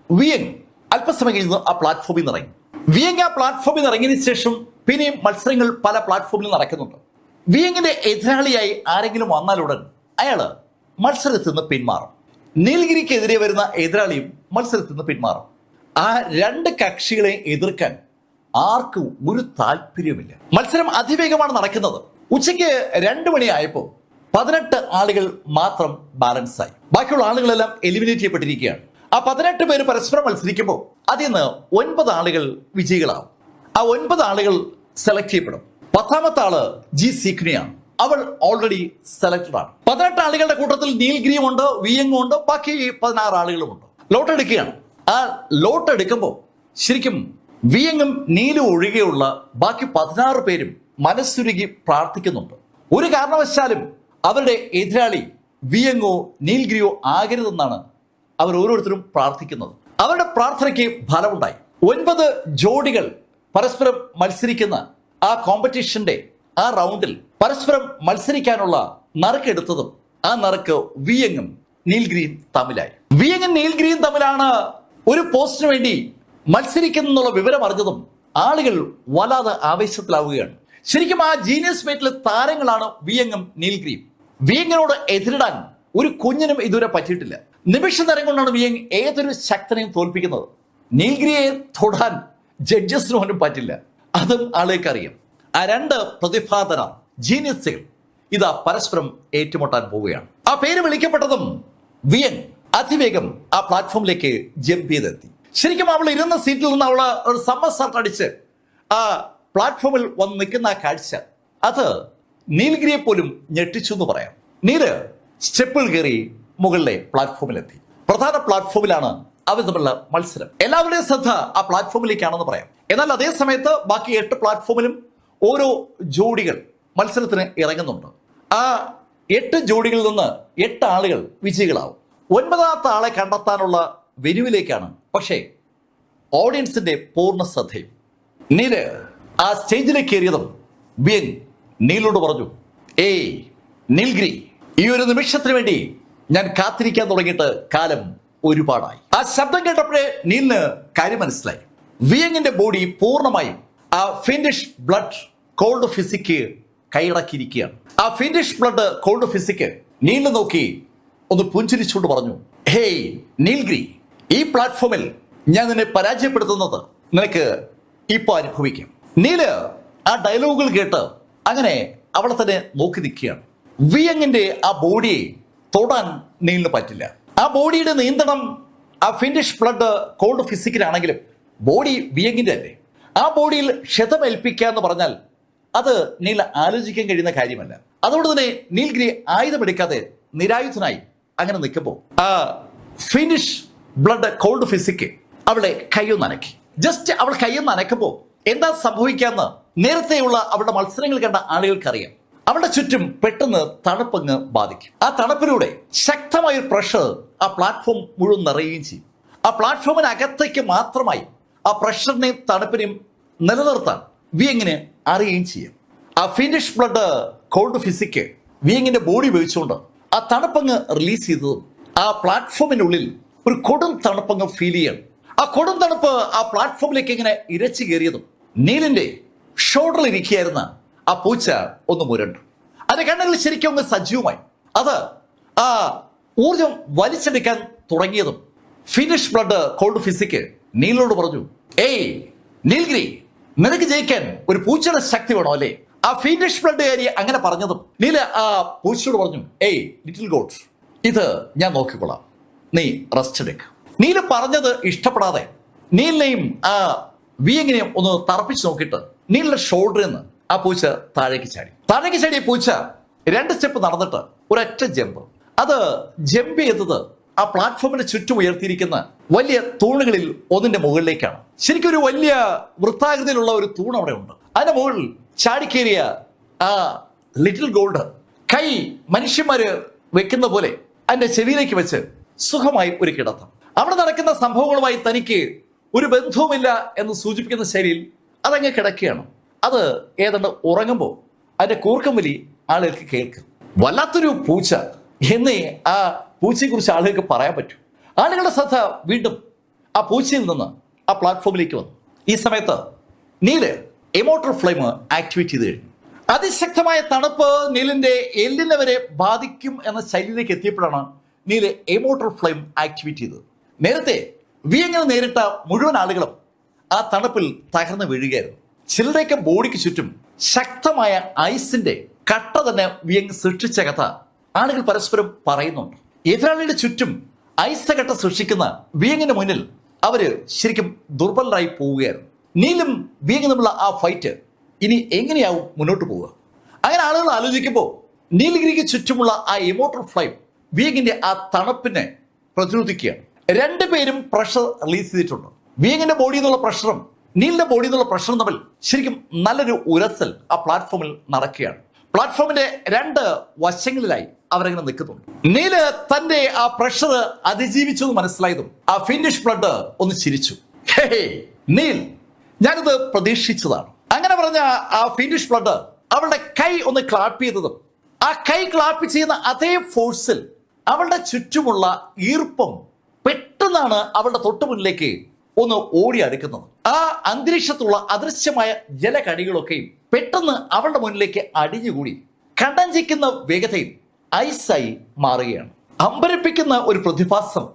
വിയങ് അല്പസമയം കഴിഞ്ഞ് ആ പ്ലാറ്റ്ഫോമിൽ നിന്ന് ഇറങ്ങി. വിയങ് ആ പ്ലാറ്റ്ഫോമിൽ നിന്ന് ഇറങ്ങിയതിനു ശേഷം പിന്നെയും മത്സരങ്ങൾ പല പ്ലാറ്റ്ഫോമിൽ നടക്കുന്നുണ്ട്. വിയങ്ങിന്റെ എതിരാളിയായി ആരെങ്കിലും വന്നാലുടൻ അയാള് മത്സരത്തിൽ നിന്ന് പിന്മാറും. നീൽഗിരിക്കെതിരെ വരുന്ന എതിരാളിയും മത്സരത്തിൽ നിന്ന് പിന്മാറും. ആ 2 കക്ഷികളെ എതിർക്കാൻ ആർക്കും ഒരു താല്പര്യവുമില്ല. മത്സരം അതിവേഗമാണ് നടക്കുന്നത്. ഉച്ചയ്ക്ക് 2 മണിയായപ്പോൾ 18 ആളുകൾ മാത്രം ബാലൻസായി. ബാക്കിയുള്ള ആളുകളെല്ലാം എലിമിനേറ്റ് ചെയ്യപ്പെട്ടിരിക്കുകയാണ്. ആ 18 പേര് പരസ്പരം മത്സരിക്കുമ്പോൾ അതിൽ നിന്ന് 9 ആളുകൾ വിജയികളാവും. ആ 9 ആളുകൾ സെലക്ട് ചെയ്യപ്പെടും. 10ാമത്തെ ആള് ജി സീക്നിയാണ്. അവൾ ഓൾറെഡി സെലക്ടഡ് ആണ്. 18 ആളുകളുടെ കൂട്ടത്തിൽ നീൽഗിരിയും ഉണ്ട്, വിയങ്ങും ഉണ്ട്, ബാക്കി 16 ആളുകളും ഉണ്ട്. ലോട്ട് എടുക്കുകയാണ്. ആ ലോട്ട് എടുക്കുമ്പോൾ ശരിക്കും വിയങ്ങും നീലും ഒഴികെയുള്ള ബാക്കി 16 പേരും മനസ്സുരുകി പ്രാർത്ഥിക്കുന്നുണ്ട്. ഒരു കാരണവശാലും അവരുടെ എതിരാളി വിയങ്ങോ നീൽഗിരിയോ ആകരുതെന്നാണ് അവർ ഓരോരുത്തരും പ്രാർത്ഥിക്കുന്നത്. അവരുടെ പ്രാർത്ഥനയ്ക്ക് ഫലമുണ്ടായി. 9 ജോഡികൾ പരസ്പരം മത്സരിക്കുന്ന ആ കോമ്പറ്റീഷന്റെ ആ റൗണ്ടിൽ പരസ്പരം മത്സരിക്കാനുള്ള നറുക്കെടുത്തതും ആ നറുക്ക് വിയങ്ങും നീൽഗിരിയും തമ്മിലായി. വിയങ്ങും നീൽഗിരിയും തമ്മിലാണ് ഒരു പോസ്റ്റിന് വേണ്ടി മത്സരിക്കുന്നുള്ള വിവരം അറിഞ്ഞതും ആളുകൾ വല്ലാതെ ആവേശത്തിലാവുകയാണ്. ശരിക്കും ആ ജീനിയസ് മീറ്റിലെ താരങ്ങളാണ് വിയങ്ങും നീൽഗിരിയും. വിയങ്ങിനോട് എതിരിടാൻ ഒരു കുഞ്ഞിനും ഇതുവരെ പറ്റിയിട്ടില്ല. നിമിഷ നേരം കൊണ്ടാണ് വിയങ് ഏതൊരു ശക്തനെയും തോൽപ്പിക്കുന്നത്. നീൽഗിരിയെ തൊടാൻ ജഡ്ജസിന് പോലും പറ്റില്ല. അതും ആളുകൾക്ക് അറിയാം. ആ രണ്ട് പ്രതിഭാതന ജീനിയസുകൾ ഇതാ പരസ്പരം ഏറ്റുമുട്ടാൻ പോവുകയാണ്. ആ പേര് വിളിക്കപ്പെട്ടതും വിയങ് അതിവേഗം ആ പ്ലാറ്റ്ഫോമിലേക്ക് ജമ്പ് ചെയ്തെത്തി. ശരിക്കും അവൾ ഇരുന്ന സീറ്റിൽ നിന്ന് അവള് ഒരു സമ്മർസോട്ട് അടിച്ച് ആ പ്ലാറ്റ്ഫോമിൽ വന്ന് നിൽക്കുന്ന ആ കാഴ്ച അത് നീൽഗിരിയെ പോലും ഞെട്ടിച്ചു എന്ന് പറയാം. നീല് സ്റ്റെപ്പുകൾ കയറി മുകളിലെ പ്ലാറ്റ്ഫോമിലെത്തി. പ്രധാന പ്ലാറ്റ്ഫോമിലാണ് അവർ തമ്മിലുള്ള മത്സരം. എല്ലാവരുടെയും ശ്രദ്ധ ആ പ്ലാറ്റ്ഫോമിലേക്കാണെന്ന് പറയാം. എന്നാൽ അതേ സമയത്ത് ബാക്കി 8 പ്ലാറ്റ്ഫോമിലും ഓരോ ജോഡികൾ മത്സരത്തിന് ഇറങ്ങുന്നുണ്ട്. ആ 8 ജോഡികളിൽ നിന്ന് 8 ആളുകൾ വിജയികളാവും. 9ാമത്തെ ആളെ കണ്ടെത്താനുള്ള വെനുവിലേക്കാണ് പക്ഷേ ഓഡിയൻസിന്റെ പൂർണ്ണ ശ്രദ്ധയും. നീല് ആ സ്റ്റേജിലേക്ക് കയറിയതും വിയങ് നീലോട് പറഞ്ഞു, ഏയ് നീൽഗിരി, ഈ ഒരു നിമിഷത്തിന് വേണ്ടി ഞാൻ കാത്തിരിക്കാൻ തുടങ്ങിയിട്ട് കാലം ഒരുപാടായി. ആ ശബ്ദം കേട്ടപ്പോഴേ നീലിന് കാര്യം മനസ്സിലായി. വിയങ്ങിന്റെ ബോഡി പൂർണ്ണമായും ആ ഫിനിഷ് ബ്ലഡ് കോൾഡ് ഫിസിക്ക് കൈയടക്കിയിരിക്കുകയാണ്. ആ ഫിനിഷ് ബ്ലഡ് കോൾഡ് ഫിസിക്ക് നീലിനെ നോക്കി ഒന്ന് പുഞ്ചിരിച്ചുകൊണ്ട് പറഞ്ഞു, ഹേയ് നീൽഗിരി, ഈ പ്ലാറ്റ്ഫോമിൽ ഞാൻ നിന്നെ പരാജയപ്പെടുത്തുന്നത് നിനക്ക് ഇപ്പൊ അനുഭവിക്കും. നീല് ആ ഡയലോഗുകൾ കേട്ട് അങ്ങനെ അവളെ തന്നെ നോക്കി നിൽക്കുകയാണ്. വിയങ്ങിന്റെ ആ ബോഡിയെ തൊടാൻ നീലിന് പറ്റില്ല. ആ ബോഡിയുടെ നിയന്ത്രണം ആ ഫിനിഷ് ബ്ലഡ് കോൾഡ് ഫിസിക്കിലാണെങ്കിലും ബോഡി വിയങ്ങിന്റെ അല്ലേ. ആ ബോഡിയിൽ ക്ഷതമേൽപ്പിക്കുക എന്ന് പറഞ്ഞാൽ അത് നീൽ ആലോചിക്കാൻ കഴിയുന്ന കാര്യമല്ല. അതുകൊണ്ട് തന്നെ നീൽഗിരി ആയുധമെടുക്കാതെ നിരായുധനായി അങ്ങനെ നിൽക്കുമ്പോൾ ആ ഫിനിഷ് ബ്ലഡ് കോൾഡ് ഫിസിക്ക് അവളെ കയ്യൊന്ന് അനക്കി. ജസ്റ്റ് അവൾ കയ്യൊന്ന് അനക്കുമ്പോൾ എന്താ സംഭവിക്കാന്ന് നേരത്തെയുള്ള അവളുടെ മത്സരങ്ങൾ കണ്ട ആളുകൾക്കറിയാം. അവളുടെ ചുറ്റും പെട്ടെന്ന് തണുപ്പങ്ങ് ബാധിക്കും. ആ തണുപ്പിലൂടെ ശക്തമായ ഒരു പ്രഷർ ആ പ്ലാറ്റ്ഫോം മുഴുവൻ നിറയുകയും ചെയ്യും. ആ പ്ലാറ്റ്ഫോമിനകത്തേക്ക് മാത്രമായി ആ പ്രഷറിനെയും തണുപ്പിനെയും നിലനിർത്താൻ വിയങ്ങിന് അറിയുകയും ചെയ്യും. ആ ഫിനിഷ് ബ്ലഡ് കോൾഡ് ഫിസിക്ക് വിയങ്ങിന്റെ ബോഡി ഉപയോഗിച്ചുകൊണ്ട് ആ തണുപ്പങ്ങ് റിലീസ് ചെയ്തതും ആ പ്ലാറ്റ്ഫോമിനുള്ളിൽ ഒരു കൊടും തണുപ്പങ്ങ് ഫീൽ ചെയ്യണം. ആ കൊടും തണുപ്പ് ആ പ്ലാറ്റ്ഫോമിലേക്ക് ഇങ്ങനെ ഇരച്ചു കയറിയതും നീലിന്റെ ഷോൾഡറിൽ ഇരിക്കുകയായിരുന്ന ആ പൂച്ച ഒന്ന് മുരണ്ടു. അതിന്റെ കണ്ണുകൾ ശരിക്കും ഒന്ന് സജീവമായി. അത് ആ ഊർജം വലിച്ചെടുക്കാൻ തുടങ്ങിയതും ഫിനിഷ് ബ്ലഡ് കോൾഡ് ഫിസിക്ക് നീലിനോട് പറഞ്ഞു, ഏയ് നീൽഗിരി, നിനക്ക് ജയിക്കാൻ ഒരു പൂച്ചയുടെ ശക്തി വേണോ അല്ലേ? ആ ഫിനിഷ് ബ്ലഡ് കാരി അങ്ങനെ പറഞ്ഞതും നീല ആ പൂച്ചയോട് പറഞ്ഞു, ഏയ് ലിറ്റിൽ ഗോഡ്, ഇത് ഞാൻ നോക്കിക്കൊള്ളാം, നീ റെസ്റ്റ് എടുക്ക. നീല പറഞ്ഞത് ഇഷ്ടപ്പെടാതെ നീലിനെയും ആ വിയങ്ങിനെയും ഒന്ന് തറപ്പിച്ച് നോക്കിയിട്ട് നീലിന്റെ ഷോൾഡറിൽ നിന്ന് ആ പൂച്ച താഴേക്ക് ചാടിയ പൂച്ച 2 സ്റ്റെപ്പ് നടന്നിട്ട് ഒരൊറ്റ ജമ്പ്. അത് ജമ്പ് ചെയ്തത് ആ പ്ലാറ്റ്ഫോമിന്റെ ചുറ്റും ഉയർത്തിയിരിക്കുന്ന വലിയ തൂണുകളിൽ ഒന്നിന്റെ മുകളിലേക്കാണ്. ശരിക്കും ഒരു വലിയ വൃത്താകൃതിയിലുള്ള ഒരു തൂൺ അവിടെ ഉണ്ട്. അതിന്റെ മുകളിൽ ചാടിക്കേറിയ ആ ലിറ്റിൽ ഗോൾഡ് കൈ മനുഷ്യന്മാര് വെക്കുന്ന പോലെ അതിന്റെ ചെവിയിലേക്ക് വെച്ച് സുഖമായി ഒരു കിടത്തം. അവിടെ നടക്കുന്ന സംഭവങ്ങളുമായി തനിക്ക് ഒരു ബന്ധവുമില്ല എന്ന് സൂചിപ്പിക്കുന്ന ശൈലിയിൽ അതങ്ങ് കിടക്കുകയാണ്. അത് ഏതാണ്ട് ഉറങ്ങുമ്പോൾ അതിന്റെ കൂർക്കം വലി ആളുകൾക്ക് കേൾക്കും. വല്ലാത്തൊരു പൂച്ച എന്നേ ആ പൂച്ചയെ കുറിച്ച് ആളുകൾക്ക് പറയാൻ പറ്റും. ആളുകളുടെ ശ്രദ്ധ വീണ്ടും ആ പൂച്ചയിൽ നിന്ന് ആ പ്ലാറ്റ്ഫോമിലേക്ക് വന്നു. ഈ സമയത്ത് നീല് ഇമോർട്ടൽ ഫ്ലെയിം ആക്ടിവേറ്റ് ചെയ്ത് കഴിഞ്ഞു. അതിശക്തമായ തണുപ്പ് നീലിന്റെ എല്ലിനെ വരെ ബാധിക്കും എന്ന ശൈലിയിലേക്ക് എത്തിയപ്പോഴാണ് നീല് ഇമോർട്ടൽ ഫ്ലെയിം ആക്ടിവേറ്റ് ചെയ്തത്. നേരത്തെ വിയങ്ങിന് നേരിട്ട മുഴുവൻ ആളുകളും ആ തണുപ്പിൽ തകർന്ന് വീഴുകയായിരുന്നു. ചിലരുടെയൊക്കെ ബോഡിക്ക് ചുറ്റും ശക്തമായ ഐസിന്റെ കട്ട തന്നെ വിയങ് സൃഷ്ടിച്ച കഥ ആളുകൾ പരസ്പരം പറയുന്നുണ്ട്. എതിരാളിയുടെ ചുറ്റും ഐസ് കട്ട സൃഷ്ടിക്കുന്ന വിയങ്ങിന് മുന്നിൽ അവര് ശരിക്കും ദുർബലരായി പോവുകയായിരുന്നു. നീലും വിയങ്ങും തമ്മിലുള്ള ആ ഫൈറ്റ് ഇനി എങ്ങനെയാവും മുന്നോട്ട് പോവുക? അങ്ങനെ ആളുകൾ ആലോചിക്കുമ്പോൾ നീലഗിരിക്ക് ചുറ്റുമുള്ള ആ ഇമോർട്ടൽ ഫ്ലെയിം വിയങ്ങിന്റെ ആ തണുപ്പിനെ പ്രതിരോധിക്കുകയാണ്. 2 പേരും പ്രഷർ റിലീസ് ചെയ്തിട്ടുണ്ട്. വിയങ്ങിന്റെ ബോഡിയിൽ നിന്നുള്ള പ്രഷറും നീലിന്റെ ബോഡിയിൽ നിന്നുള്ള പ്രഷറും തമ്മിൽ ശരിക്കും നല്ലൊരു ഉരസൽ ആ പ്ലാറ്റ്ഫോമിൽ നടക്കുകയാണ്. പ്ലാറ്റ്ഫോമിന്റെ 2 വശങ്ങളിലായി അവരങ്ങനെ നിൽക്കുന്നുണ്ട്. നീല് തന്റെ ആ പ്രഷർ അതിജീവിച്ചു എന്ന് മനസ്സിലായതും ആ ഫിനിഷ് ബ്ലഡ് ഒന്ന് ചിരിച്ചു. ഹേ നീൽ, ഞാനിത് പ്രതീക്ഷിച്ചതാണ്. അങ്ങനെ പറഞ്ഞ ആ ഫിനിഷ് ബ്ലഡ് അവളുടെ കൈ ഒന്ന് ക്ലാപ്പ് ചെയ്തതും ആ കൈ ക്ലാപ്പ് ചെയ്യുന്ന അതേ ഫോഴ്സിൽ അവളുടെ ചുറ്റുമുള്ള ഈർപ്പം പെട്ടെന്നാണ് അവളുടെ തൊട്ടുമുന്നിലേക്ക് ഒന്ന് ഓടി അടുക്കുന്നത്. ആ അന്തരീക്ഷത്തുള്ള അദൃശ്യമായ ജലകണികളൊക്കെയും പെട്ടെന്ന് അവളുടെ മുന്നിലേക്ക് അടിഞ്ഞുകൂടി കണ്ടഞ്ചിക്കുന്ന വേഗതയിൽ ഐസായി മാറുകയാണ്. അമ്പരപ്പിക്കുന്ന ഒരു പ്രതിഭാസം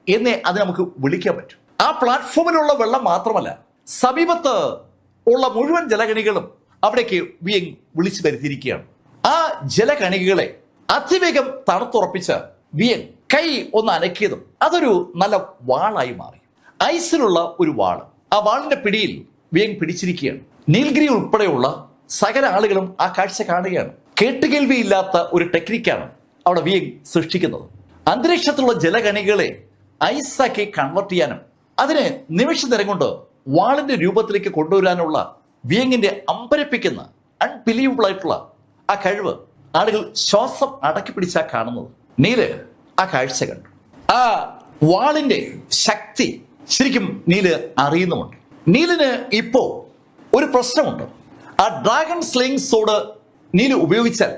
എന്നേ അത് നമുക്ക് വിളിക്കാൻ പറ്റും. ആ പ്ലാറ്റ്ഫോമിലുള്ള വെള്ളം മാത്രമല്ല, സമീപത്ത് ഉള്ള മുഴുവൻ ജലകണികളും അവിടേക്ക് വിയങ് വിളിച്ചു വരുത്തിയിരിക്കുകയാണ്. ആ ജലകണികകളെ അതിവേഗം തണുത്തുറപ്പിച്ച വിയങ് കൈ ഒന്ന് അനക്കിയതും അതൊരു നല്ല വാളായി മാറി. ഐസിലുള്ള ഒരു വാള്. ആ വാളിന്റെ പിടിയിൽ വിയങ് പിടിച്ചിരിക്കുകയാണ്. നീൽഗിരി ഉൾപ്പെടെയുള്ള സകല ആളുകളും ആ കാഴ്ച കാണുകയാണ്. കേട്ടുകേൾവിയില്ലാത്ത ഒരു ടെക്നിക്കാണ് അവിടെ വിയങ് സൃഷ്ടിക്കുന്നത്. അന്തരീക്ഷത്തിലുള്ള ജലകണികളെ ഐസാക്കി കൺവെർട്ട് ചെയ്യാനും അതിനെ നിമിഷ നേരം കൊണ്ട് വാളിന്റെ രൂപത്തിലേക്ക് കൊണ്ടുവരാനുള്ള വിയങ്ങിന്റെ അമ്പരപ്പിക്കുന്ന അൺബിലീവബിൾ ആയിട്ടുള്ള ആ കഴിവ് ആളുകൾ ശ്വാസം അടക്കി പിടിച്ചാ കാണുന്നത്. നീല് ആ കാഴ്ച കണ്ടു. ആ വാളിന്റെ ശക്തി ശരിക്കും നീല് അറിയുന്നുമുണ്ട്. നീലിന് ഇപ്പോ ഒരു പ്രശ്നമുണ്ട്. ആ ഡ്രാഗൺ സ്ലിംഗ് സോഡ് നീല് ഉപയോഗിച്ചാൽ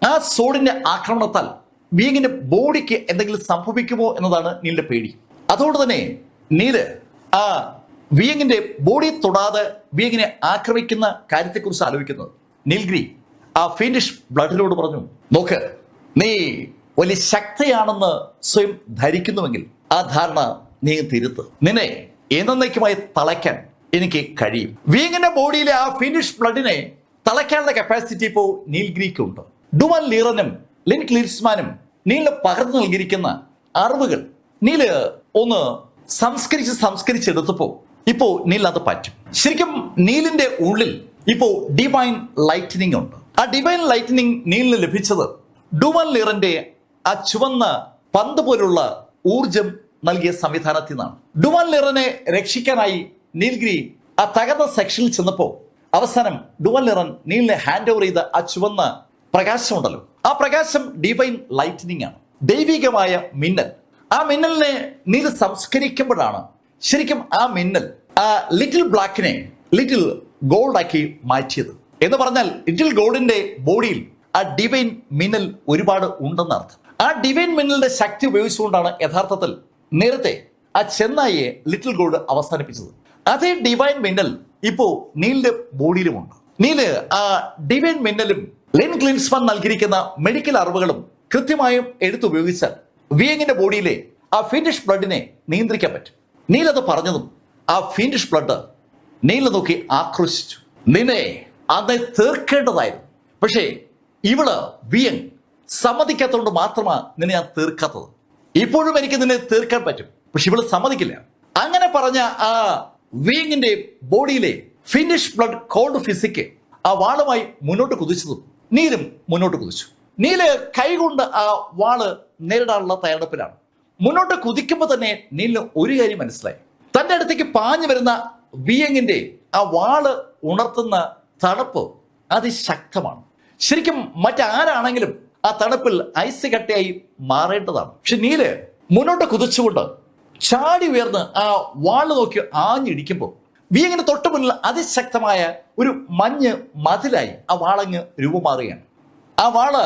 ആ സോഡിന്റെ ആക്രമണത്താൽ വിയങ്ങിന്റെ ബോഡിക്ക് എന്തെങ്കിലും സംഭവിക്കുമോ എന്നതാണ് നീലിന്റെ പേടി. അതുകൊണ്ട് തന്നെ നീല് ആ വിയങ്ങിന്റെ ബോഡി തൊടാതെ വിയങ്ങിനെ ആക്രമിക്കുന്ന കാര്യത്തെക്കുറിച്ച് ആലോചിക്കുന്നത്. നീൽഗിരി ആ ഫിനിഷ് ബ്ലഡിനോട് പറഞ്ഞു, നോക്ക്, നീ വലിയ ശക്തിയാണെന്ന് സ്വയം ധരിക്കുന്നുവെങ്കിൽ ആ ധാരണ നീ തിരുത്ത്. നിന്നെ എന്നേക്കുമായി തളയ്ക്കാൻ എനിക്ക് കഴിയും. വിയങ്ങിന്റെ ബോഡിയിലെ ആ ഫിനിഷ് ബ്ലഡിനെ തളയ്ക്കാനുള്ള കപ്പാസിറ്റി ഇപ്പോ നീൽഗിരിക്കുണ്ട്. ഡുവൻ ലീറനും ലിൻ ക്ലിൻസ്മാനും നീലിന് പകർന്നു നൽകിയിരിക്കുന്ന അറിവുകൾ നീല് ഒന്ന് സംസ്കരിച്ചെടുത്തപ്പോ ഇപ്പോ നീലിന് അത് പറ്റും. ശരിക്കും നീലിന്റെ ഉള്ളിൽ ഇപ്പോ ഡിവൈൻ ലൈറ്റനിങ് ഉണ്ട്. ആ ഡിവൈൻ ലൈറ്റനിങ് നീലിന് ലഭിച്ചത് ഡുവൻ ലീറന്റെ ആ ചുവന്ന പന്ത് പോലുള്ള ഊർജം നൽകിയ സംവിധാനത്തിൽ നിന്നാണ്. ഡുവൻ ലീറനെ രക്ഷിക്കാനായി നീൽഗിരി ആ തകർന്ന സെക്ഷനിൽ ചെന്നപ്പോ അവസാനം ഡുവൻ ലീറൻ നീലിനെ ഹാൻഡ് ഓവർ ചെയ്ത ആ ചുവന്ന പ്രകാശം ഉണ്ടല്ലോ, ആ പ്രകാശം ഡിവൈൻ ലൈറ്റനിങ് ആണ്, ദൈവികമായ മിന്നൽ. ആ മിന്നലിനെ നീല് സംസ്കരിക്കുമ്പോഴാണ് ശരിക്കും ആ മിന്നൽ ആ ലിറ്റിൽ ബ്ലാക്കിനെ ലിറ്റിൽ ഗോൾഡ് ആക്കി മാറ്റിയത്. എന്ന് പറഞ്ഞാൽ ലിറ്റിൽ ഗോൾഡിന്റെ ബോഡിയിൽ ആ ഡിവൈൻ മിന്നൽ ഒരുപാട് ഉണ്ടെന്ന് അർത്ഥം. ആ ഡിവൈൻ മിന്നലിന്റെ ശക്തി ഉപയോഗിച്ചുകൊണ്ടാണ് യഥാർത്ഥത്തിൽ നേരത്തെ ആ ചെന്നായിയെ ലിറ്റിൽ ഗോൾഡ് അവസാനിപ്പിച്ചത്. അതേ ഡിവൈൻ മിന്നൽ ഇപ്പോ നീലിന്റെ ബോഡിയിലുമുണ്ട്. നീല് ആ ഡിവൈൻ മിന്നലും ലിൻ ക്ലിൻസ്മാൻ നൽകിയിരിക്കുന്ന മെഡിക്കൽ അറിവുകളും കൃത്യമായും എടുത്തുപയോഗിച്ചാൽ വിയങ്ങിന്റെ ബോഡിയിലെ ആ ഫിനിഷ് ബ്ലഡിനെ നിയന്ത്രിക്കാൻ പറ്റും. നീലത് പറഞ്ഞതും ആ ഫിനിഷ് ബ്ലഡ് നീല നോക്കി ആക്രോശിച്ചു. നിന്നെ അന്ന് തീർക്കേണ്ടതായിരുന്നു, പക്ഷേ ഇവള് വിയങ് സമ്മതിക്കാത്തതുകൊണ്ട് മാത്രമാണ് നിന്നെ ഞാൻ തീർക്കാത്തത്. ഇപ്പോഴും എനിക്ക് നിന്നെ തീർക്കാൻ പറ്റും, പക്ഷെ ഇവള് സമ്മതിക്കില്ല. അങ്ങനെ പറഞ്ഞ ആ വിയങ്ങിന്റെ ബോഡിയിലെ ഫിനിഷ് ബ്ലഡ് കോൾഡ് ഫിസിക്ക് ആ വാളുമായി മുന്നോട്ട് കുതിച്ചതും നീലും മുന്നോട്ട് കുതിച്ചു. നീല് കൈകൊണ്ട് ആ വാള് നേരിടാനുള്ള തയ്യാറെടുപ്പിലാണ്. മുന്നോട്ട് കുതിക്കുമ്പോൾ തന്നെ നീലിന് ഒരു കാര്യം മനസ്സിലായി. തന്റെ അടുത്തേക്ക് പാഞ്ഞു വരുന്ന വിയങ്ങിന്റെ ആ വാള് ഉണർത്തുന്ന തണുപ്പ് അതിശക്തമാണ്. ശരിക്കും മറ്റാരാണെങ്കിലും ആ തണുപ്പിൽ ഐസ് കട്ടയായി മാറേണ്ടതാണ്. പക്ഷെ നീല് മുന്നോട്ട് കുതിച്ചുകൊണ്ട് ചാടി ഉയർന്ന് ആ വാള് നോക്കി ആഞ്ഞിടിക്കുമ്പോൾ വിയങ്ങിന് തൊട്ടു മുന്നിൽ അതിശക്തമായ ഒരു മഞ്ഞ് മതിലായി ആ വാളങ്ങ് രൂപമാറുകയാണ്. ആ വാള്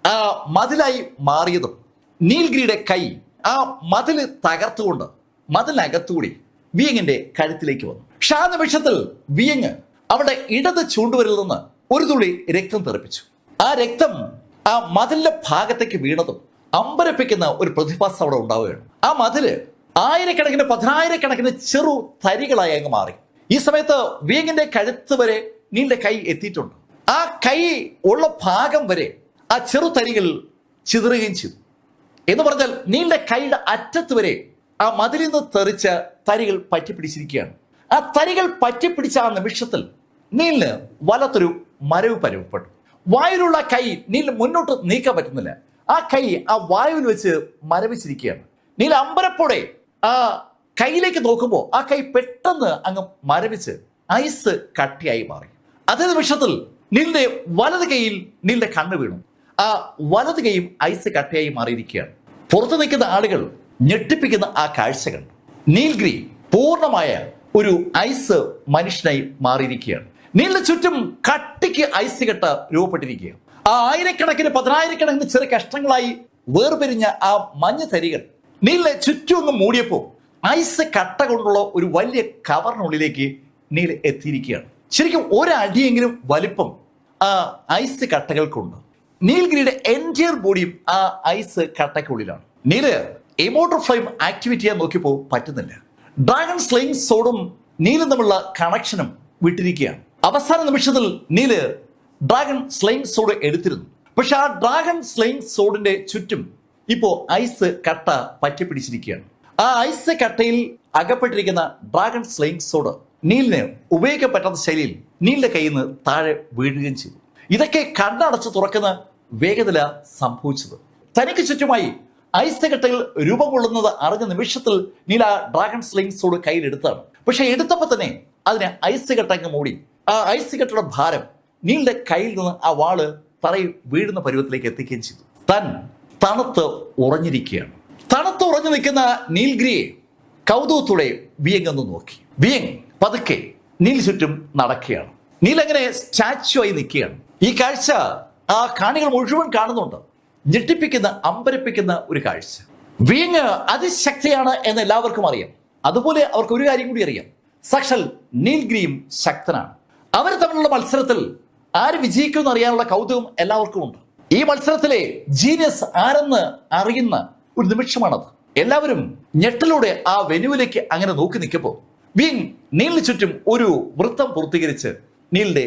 ആ മതിലായി മാറിയതും നീൽഗിരിയുടെ കൈ ആ മതില് തകർത്തുകൊണ്ട് മതിലിനകത്തുകൂടി വിയങ്ങിന്റെ കഴുത്തിലേക്ക് വന്നു. പക്ഷെ ആ നിമിഷത്തിൽ വിയങ് അവിടെ ഇടത് ചൂണ്ടുവരിൽ നിന്ന് ഒരു തുള്ളി രക്തം തെറിപ്പിച്ചു. ആ രക്തം ആ മതിലിന്റെ ഭാഗത്തേക്ക് വീണതും അമ്പരപ്പിക്കുന്ന ഒരു പ്രതിഭാസം അവിടെ ഉണ്ടാവുകയാണ്. ആ മതില് ആയിരക്കണക്കിന് പതിനായിരക്കണക്കിന് ചെറു തരികളായി അങ്ങ് മാറി. ഈ സമയത്ത് വിയങ്ങിന്റെ കഴുത്ത് വരെ നീലിന്റെ കൈ എത്തിയിട്ടുണ്ട്. ആ കൈ ഉള്ള ഭാഗം വരെ ആ ചെറു തരികൾ ചിതറുകയും ചെയ്തു. എന്ന് പറഞ്ഞാൽ നീലിന്റെ കൈയുടെ അറ്റത്ത് വരെ ആ മതിലിൽ നിന്ന് തെറിച്ച തരികൾ പറ്റിപ്പിടിച്ചിരിക്കുകയാണ്. ആ തരികൾ പറ്റിപ്പിടിച്ച ആ നിമിഷത്തിൽ നീലിന് വല്ലാത്തൊരു മരവ് പരവപ്പെട്ടു. വായുവിലുള്ള കൈ നീലിന് മുന്നോട്ട് നീക്കാൻ പറ്റുന്നില്ല. ആ കൈ ആ വായുവിൽ വെച്ച് മരവിച്ചിരിക്കുകയാണ്. നീൽ അമ്പരപ്പോടെ ആ കൈയിലേക്ക് നോക്കുമ്പോൾ ആ കൈ പെട്ടെന്ന് അങ്ങ് മരവിച്ച് ഐസ് കട്ടിയായി മാറി. അതേ നിമിഷത്തിൽ നീലിന്റെ വലത് കൈയിൽ നീലിന്റെ കണ്ണ് വീണു. ആ വലത് കൈയും ഐസ് കട്ടിയായി മാറിയിരിക്കുകയാണ്. പുറത്തു നിൽക്കുന്ന ആളുകൾ ഞെട്ടിപ്പിക്കുന്ന ആ കാഴ്ച കണ്ടു. നീൽഗിരി പൂർണ്ണമായ ഒരു ഐസ് മനുഷ്യനായി മാറിയിരിക്കുകയാണ്. നീലിന്റെ ചുറ്റും കട്ടിക്ക് ഐസ് കെട്ട രൂപപ്പെട്ടിരിക്കുകയാണ്. ആ ആയിരക്കണക്കിന് പതിനായിരക്കണക്കിന് ചെറിയ കഷ്ണങ്ങളായി വേർപിരിഞ്ഞ ആ മഞ്ഞ തരികൾ നീലിനെ ചുറ്റും ഒന്ന് മൂടിയപ്പോ ഐസ് കട്ട കൊണ്ടുള്ള ഒരു വലിയ കവറിനുള്ളിലേക്ക് നീൽ എത്തിയിരിക്കുകയാണ്. ശരിക്കും ഒരടിയെങ്കിലും വലിപ്പം ആ ഐസ് കട്ടകൾക്കുണ്ട്. നീൽഗിരിയുടെ എൻറ്റയർ ബോഡിയും ആ ഐസ് കട്ടയ്ക്കുള്ളിലാണ്. നീല് ഇമോർട്ടൽ ഫ്ലെയിം ആക്ടിവേറ്റ് ചെയ്യാൻ നോക്കിയപ്പോൾ പറ്റുന്നില്ല. ഡ്രാഗൺ സ്ലെയിങ് സോഡും നീലും തമ്മിലുള്ള കണക്ഷനും വിട്ടിരിക്കുകയാണ്. അവസാന നിമിഷത്തിൽ നീല് ഡ്രാഗൺ സ്ലെയിങ് സോഡ് എടുത്തിരുന്നു. പക്ഷെ ആ ഡ്രാഗൺ സ്ലെയിങ് സോഡിന്റെ ചുറ്റും ഇപ്പോ ഐസ് കട്ട പറ്റിപ്പിടിച്ചിരിക്കുകയാണ്. ആ ഐസ് കട്ടയിൽ അകപ്പെട്ടിരിക്കുന്ന ഡ്രാഗൺ സ്ലെയിങ് സോഡ് നീലിന് ഉപയോഗിക്കാൻ പറ്റാത്ത ശൈലിയിൽ നീലിന്റെ കയ്യിൽ നിന്ന് താഴെ വീഴുകയും ചെയ്തു. ഇതൊക്കെ കണ്ണടച്ച് തുറക്കുന്ന വേഗതയില സംഭവിച്ചത്. തനിക്ക് ചുറ്റുമായി ഐസ് കട്ടയിൽ രൂപം കൊള്ളുന്നത് അറിഞ്ഞ നിമിഷത്തിൽ നീല ഡ്രാഗൺ സ്ലെയിങ് സോഡ് കയ്യിലെടുത്താണ്. പക്ഷെ എടുത്തപ്പോൾ തന്നെ അതിനെ ഐസ് കട്ടങ്ങ് മൂടി. ആ ഐസ് കട്ടയുടെ ഭാരം നീലിന്റെ കയ്യിൽ നിന്ന് ആ വാള് തറയിൽ വീഴുന്ന പരുവത്തിലേക്ക് എത്തിക്കുകയും ചെയ്തു. താൻ തണുത്ത് ഉറഞ്ഞിരിക്കുകയാണ്. തണുത്ത് ഉറഞ്ഞു നിൽക്കുന്ന നീൽഗിരിയെ കൗതുകത്തോടെ വിയങ് ഒന്ന് നോക്കി. വിയങ് പതുക്കെ നീൽ ചുറ്റും നടക്കുകയാണ്. നീൽ അങ്ങനെ സ്റ്റാച്ചു ആയി നിൽക്കുകയാണ്. ഈ കാഴ്ച ആ കാണികൾ മുഴുവൻ കാണുന്നുണ്ട്. ഞെട്ടിപ്പിക്കുന്ന അമ്പരപ്പിക്കുന്ന ഒരു കാഴ്ച. വിയങ് അതിശക്തിയാണ് എന്ന് എല്ലാവർക്കും അറിയാം. അതുപോലെ അവർക്ക് ഒരു കാര്യം കൂടി അറിയാം, സാക്ഷാൽ നീൽഗിരിയും ശക്തനാണ്. അവർ തമ്മിലുള്ള മത്സരത്തിൽ ആര് വിജയിക്കുമെന്ന് അറിയാനുള്ള കൗതുകം എല്ലാവർക്കും ഉണ്ട്. ഈ മത്സരത്തിലെ ജീനിയസ് ആരെന്ന് അറിയുന്ന ഒരു നിമിഷമാണത്. എല്ലാവരും ഞെട്ടലോടെ ആ വെനുവിലേക്ക് അങ്ങനെ നോക്കി നിൽക്കുമ്പോൾ വിയങ് നീലിന് ചുറ്റും ഒരു വൃത്തം പൂർത്തീകരിച്ച് നീലിന്റെ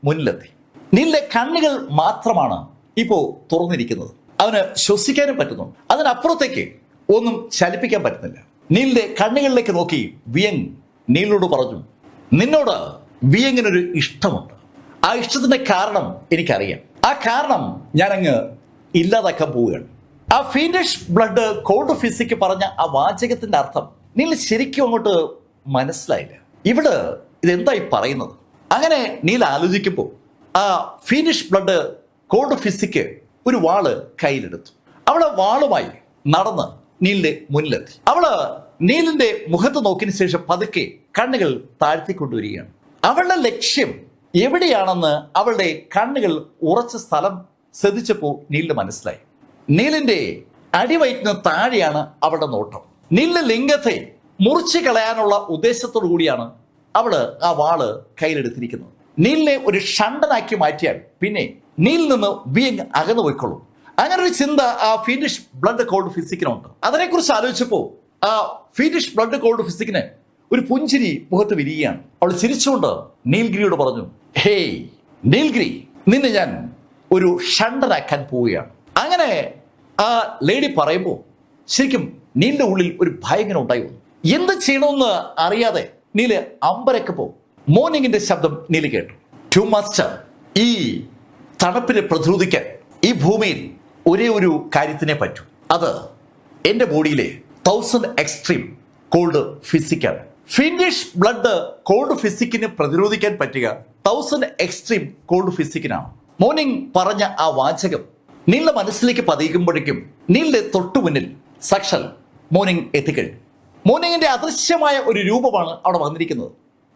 മുന്നിലെത്തി. നീലിന്റെ കണ്ണുകൾ മാത്രമാണ് ഇപ്പോ തുറന്നിരിക്കുന്നത്. അവന് ശ്വസിക്കാനും പറ്റുന്നു. അതിനപ്പുറത്തേക്ക് ഒന്നും ചലിപ്പിക്കാൻ പറ്റുന്നില്ല. നീലിന്റെ കണ്ണുകളിലേക്ക് നോക്കി വിയങ് നീലിനോട് പറഞ്ഞു, നിന്നോട് വിയങ്ങിനൊരു ഇഷ്ടമുണ്ട്. ആ ഇഷ്ടത്തിന്റെ കാരണം എനിക്കറിയാം. ആ കാരണം ഞാൻ അങ്ങ് ഇല്ലാതാക്കാൻ പോവുകയാണ്. ആ ഫീനിഷ് ബ്ലഡ് കോഡ് ഫിസിക്ക് പറഞ്ഞ ആ വാചകത്തിന്റെ അർത്ഥം നീൽ ശരിക്കും അങ്ങോട്ട് മനസ്സിലായില്ല. ഇവിടെ ഇതെന്തായി പറയുന്നത്? അങ്ങനെ നീൽ ആലോചിക്കുമ്പോൾ ആ ഫീനിഷ് ബ്ലഡ് കോഡ് ഫിസിക്ക് ഒരു വാള് കയ്യിലെടുത്തു. അവള് വാളുമായി നടന്ന് നീലിന്റെ മുന്നിലെത്തി. അവള് നീലിന്റെ മുഖത്ത് നോക്കിയതിനു ശേഷം പതുക്കെ കണ്ണുകൾ താഴ്ത്തിക്കൊണ്ടുവരികയാണ്. അവളുടെ ലക്ഷ്യം എവിടെയാണെന്ന് അവളുടെ കണ്ണുകൾ ഉറച്ച സ്ഥലം ശ്രദ്ധിച്ചപ്പോൾ നീലിന് മനസ്സിലായി. നീലിന്റെ അടിവയറ്റിന് താഴെയാണ് അവളുടെ നോട്ടം. നീലിന്റെ ലിംഗത്തെ മുറിച്ചു കളയാനുള്ള ഉദ്ദേശത്തോടു കൂടിയാണ് അവള് ആ വാള് കയ്യിലെടുത്തിരിക്കുന്നത്. നീലിനെ ഒരു ഷണ്ടനാക്കി മാറ്റിയാൽ പിന്നെ നീലിൽ നിന്ന് വിയങ് അകന്നു പോയിക്കൊള്ളും. അങ്ങനെ ഒരു ചിന്ത ആ ഫീനിഷ് ബ്ലഡ് കോഡ് ഫിസിക്കിനുണ്ട്. അതിനെക്കുറിച്ച് ആലോചിച്ചപ്പോൾ ആ ഫീനിഷ് ബ്ലഡ് കോഡ് ഫിസിക്കിന് ഒരു പുഞ്ചിരി മുഖത്ത് വിരിയുകയാണ്. അവൾ ചിരിച്ചുകൊണ്ട് നീൽഗിരിയോട് പറഞ്ഞു, ഹേയ് നീൽഗിരി, നിന്നെ ഞാൻ ഒരു ഷണ്ടനാക്കാൻ പോവുകയാണ്. അങ്ങനെ ആ ലേഡി പറയുമ്പോൾ ശരിക്കും നീലിന്റെ ഉള്ളിൽ ഒരു ഭയം ഇങ്ങനെ ഉണ്ടായി വന്നു. എന്ത് ചെയ്യണമെന്ന് അറിയാതെ നീല് അമ്പരക്കപ്പോ മോർണിംഗിന്റെ ശബ്ദം നീല് കേട്ടു. ടു മാസ്റ്റർ, ഈ തണുപ്പിനെ പ്രതിരോധിക്കാൻ ഈ ഭൂമിയിൽ ഒരേ ഒരു കാര്യത്തിനെ പറ്റൂ. അത് എന്റെ ബോഡിയിലെ 1000 എക്സ്ട്രീം കോൾഡ് ഫിസിക്കാണ്. ഫിനിഷ് ബ്ലഡ് കോൾഡ് ഫിസിക്കിന് പ്രതിരോധിക്കാൻ പറ്റുക 1000 എക്സ്ട്രീം കോൾഡ് ഫിസിക്കിനാണ്. മോർണിംഗ് പറഞ്ഞ ആ വാചകം നീലിന്റെ മനസ്സിലേക്ക് പതിക്കുമ്പോഴേക്കും നീലിന്റെ തൊട്ടു മുന്നിൽ സാക്ഷാൽ മോർണിംഗ് എത്തിക്കഴിഞ്ഞു. മോർണിംഗിന്റെ അദൃശ്യമായ ഒരു രൂപമാണ് അവിടെ വന്നിരിക്കുന്നത്.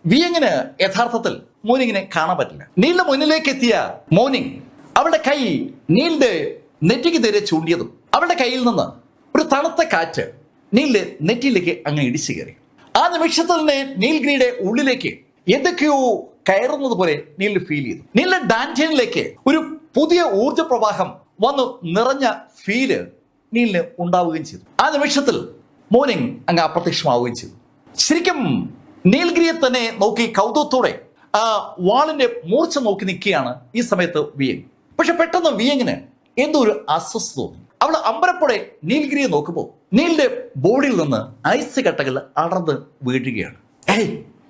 വിയങ്ങിന് യഥാർത്ഥത്തിൽ മോർണിംഗിനെ കാണാൻ പറ്റില്ല. നീലിന്റെ മുന്നിലേക്ക് എത്തിയ മോർണിംഗ് അവളുടെ കൈ നീലിന്റെ നെറ്റിക്ക് നേരെ ചൂണ്ടിയതും അവളുടെ കയ്യിൽ നിന്ന് ഒരു തണുത്ത കാറ്റ് നീലിന്റെ നെറ്റിയിലേക്ക് അങ്ങ് ഇടിച്ചു കയറി. ആ നിമിഷത്തിൽ തന്നെ നീൽഗിരിയുടെ ഉള്ളിലേക്ക് എന്തൊക്കെയോ കയറുന്നത് പോലെ നീലിന് ഫീൽ ചെയ്തു. നീലിന്റെ ഡാൻറ്റേനിലേക്ക് ഒരു പുതിയ ഊർജ പ്രവാഹം വന്നു നിറഞ്ഞ ഫീല് നീലിന് ഉണ്ടാവുകയും ചെയ്തു. ആ നിമിഷത്തിൽ മോർണിംഗ് അങ്ങ് അപ്രത്യക്ഷമാവുകയും ചെയ്തു. ശരിക്കും നീൽഗിരിയെ തന്നെ നോക്കി കൗതുകത്തോടെ ആ വാളിന്റെ മൂർച്ച നോക്കി നിൽക്കുകയാണ് ഈ സമയത്ത് വിയങ്. പക്ഷെ പെട്ടെന്ന് വിയങ്ങിന് എന്തോ ഒരു അസ്വസ്ഥത തോന്നി. അവൾ അമ്പരപ്പോടെ നീൽഗിരിയെ നോക്കുമ്പോൾ നീലിന്റെ ബോഡിയിൽ നിന്ന് ഐസ് കട്ടകൾ അടർന്ന് വീഴുകയാണ്. ഏയ്,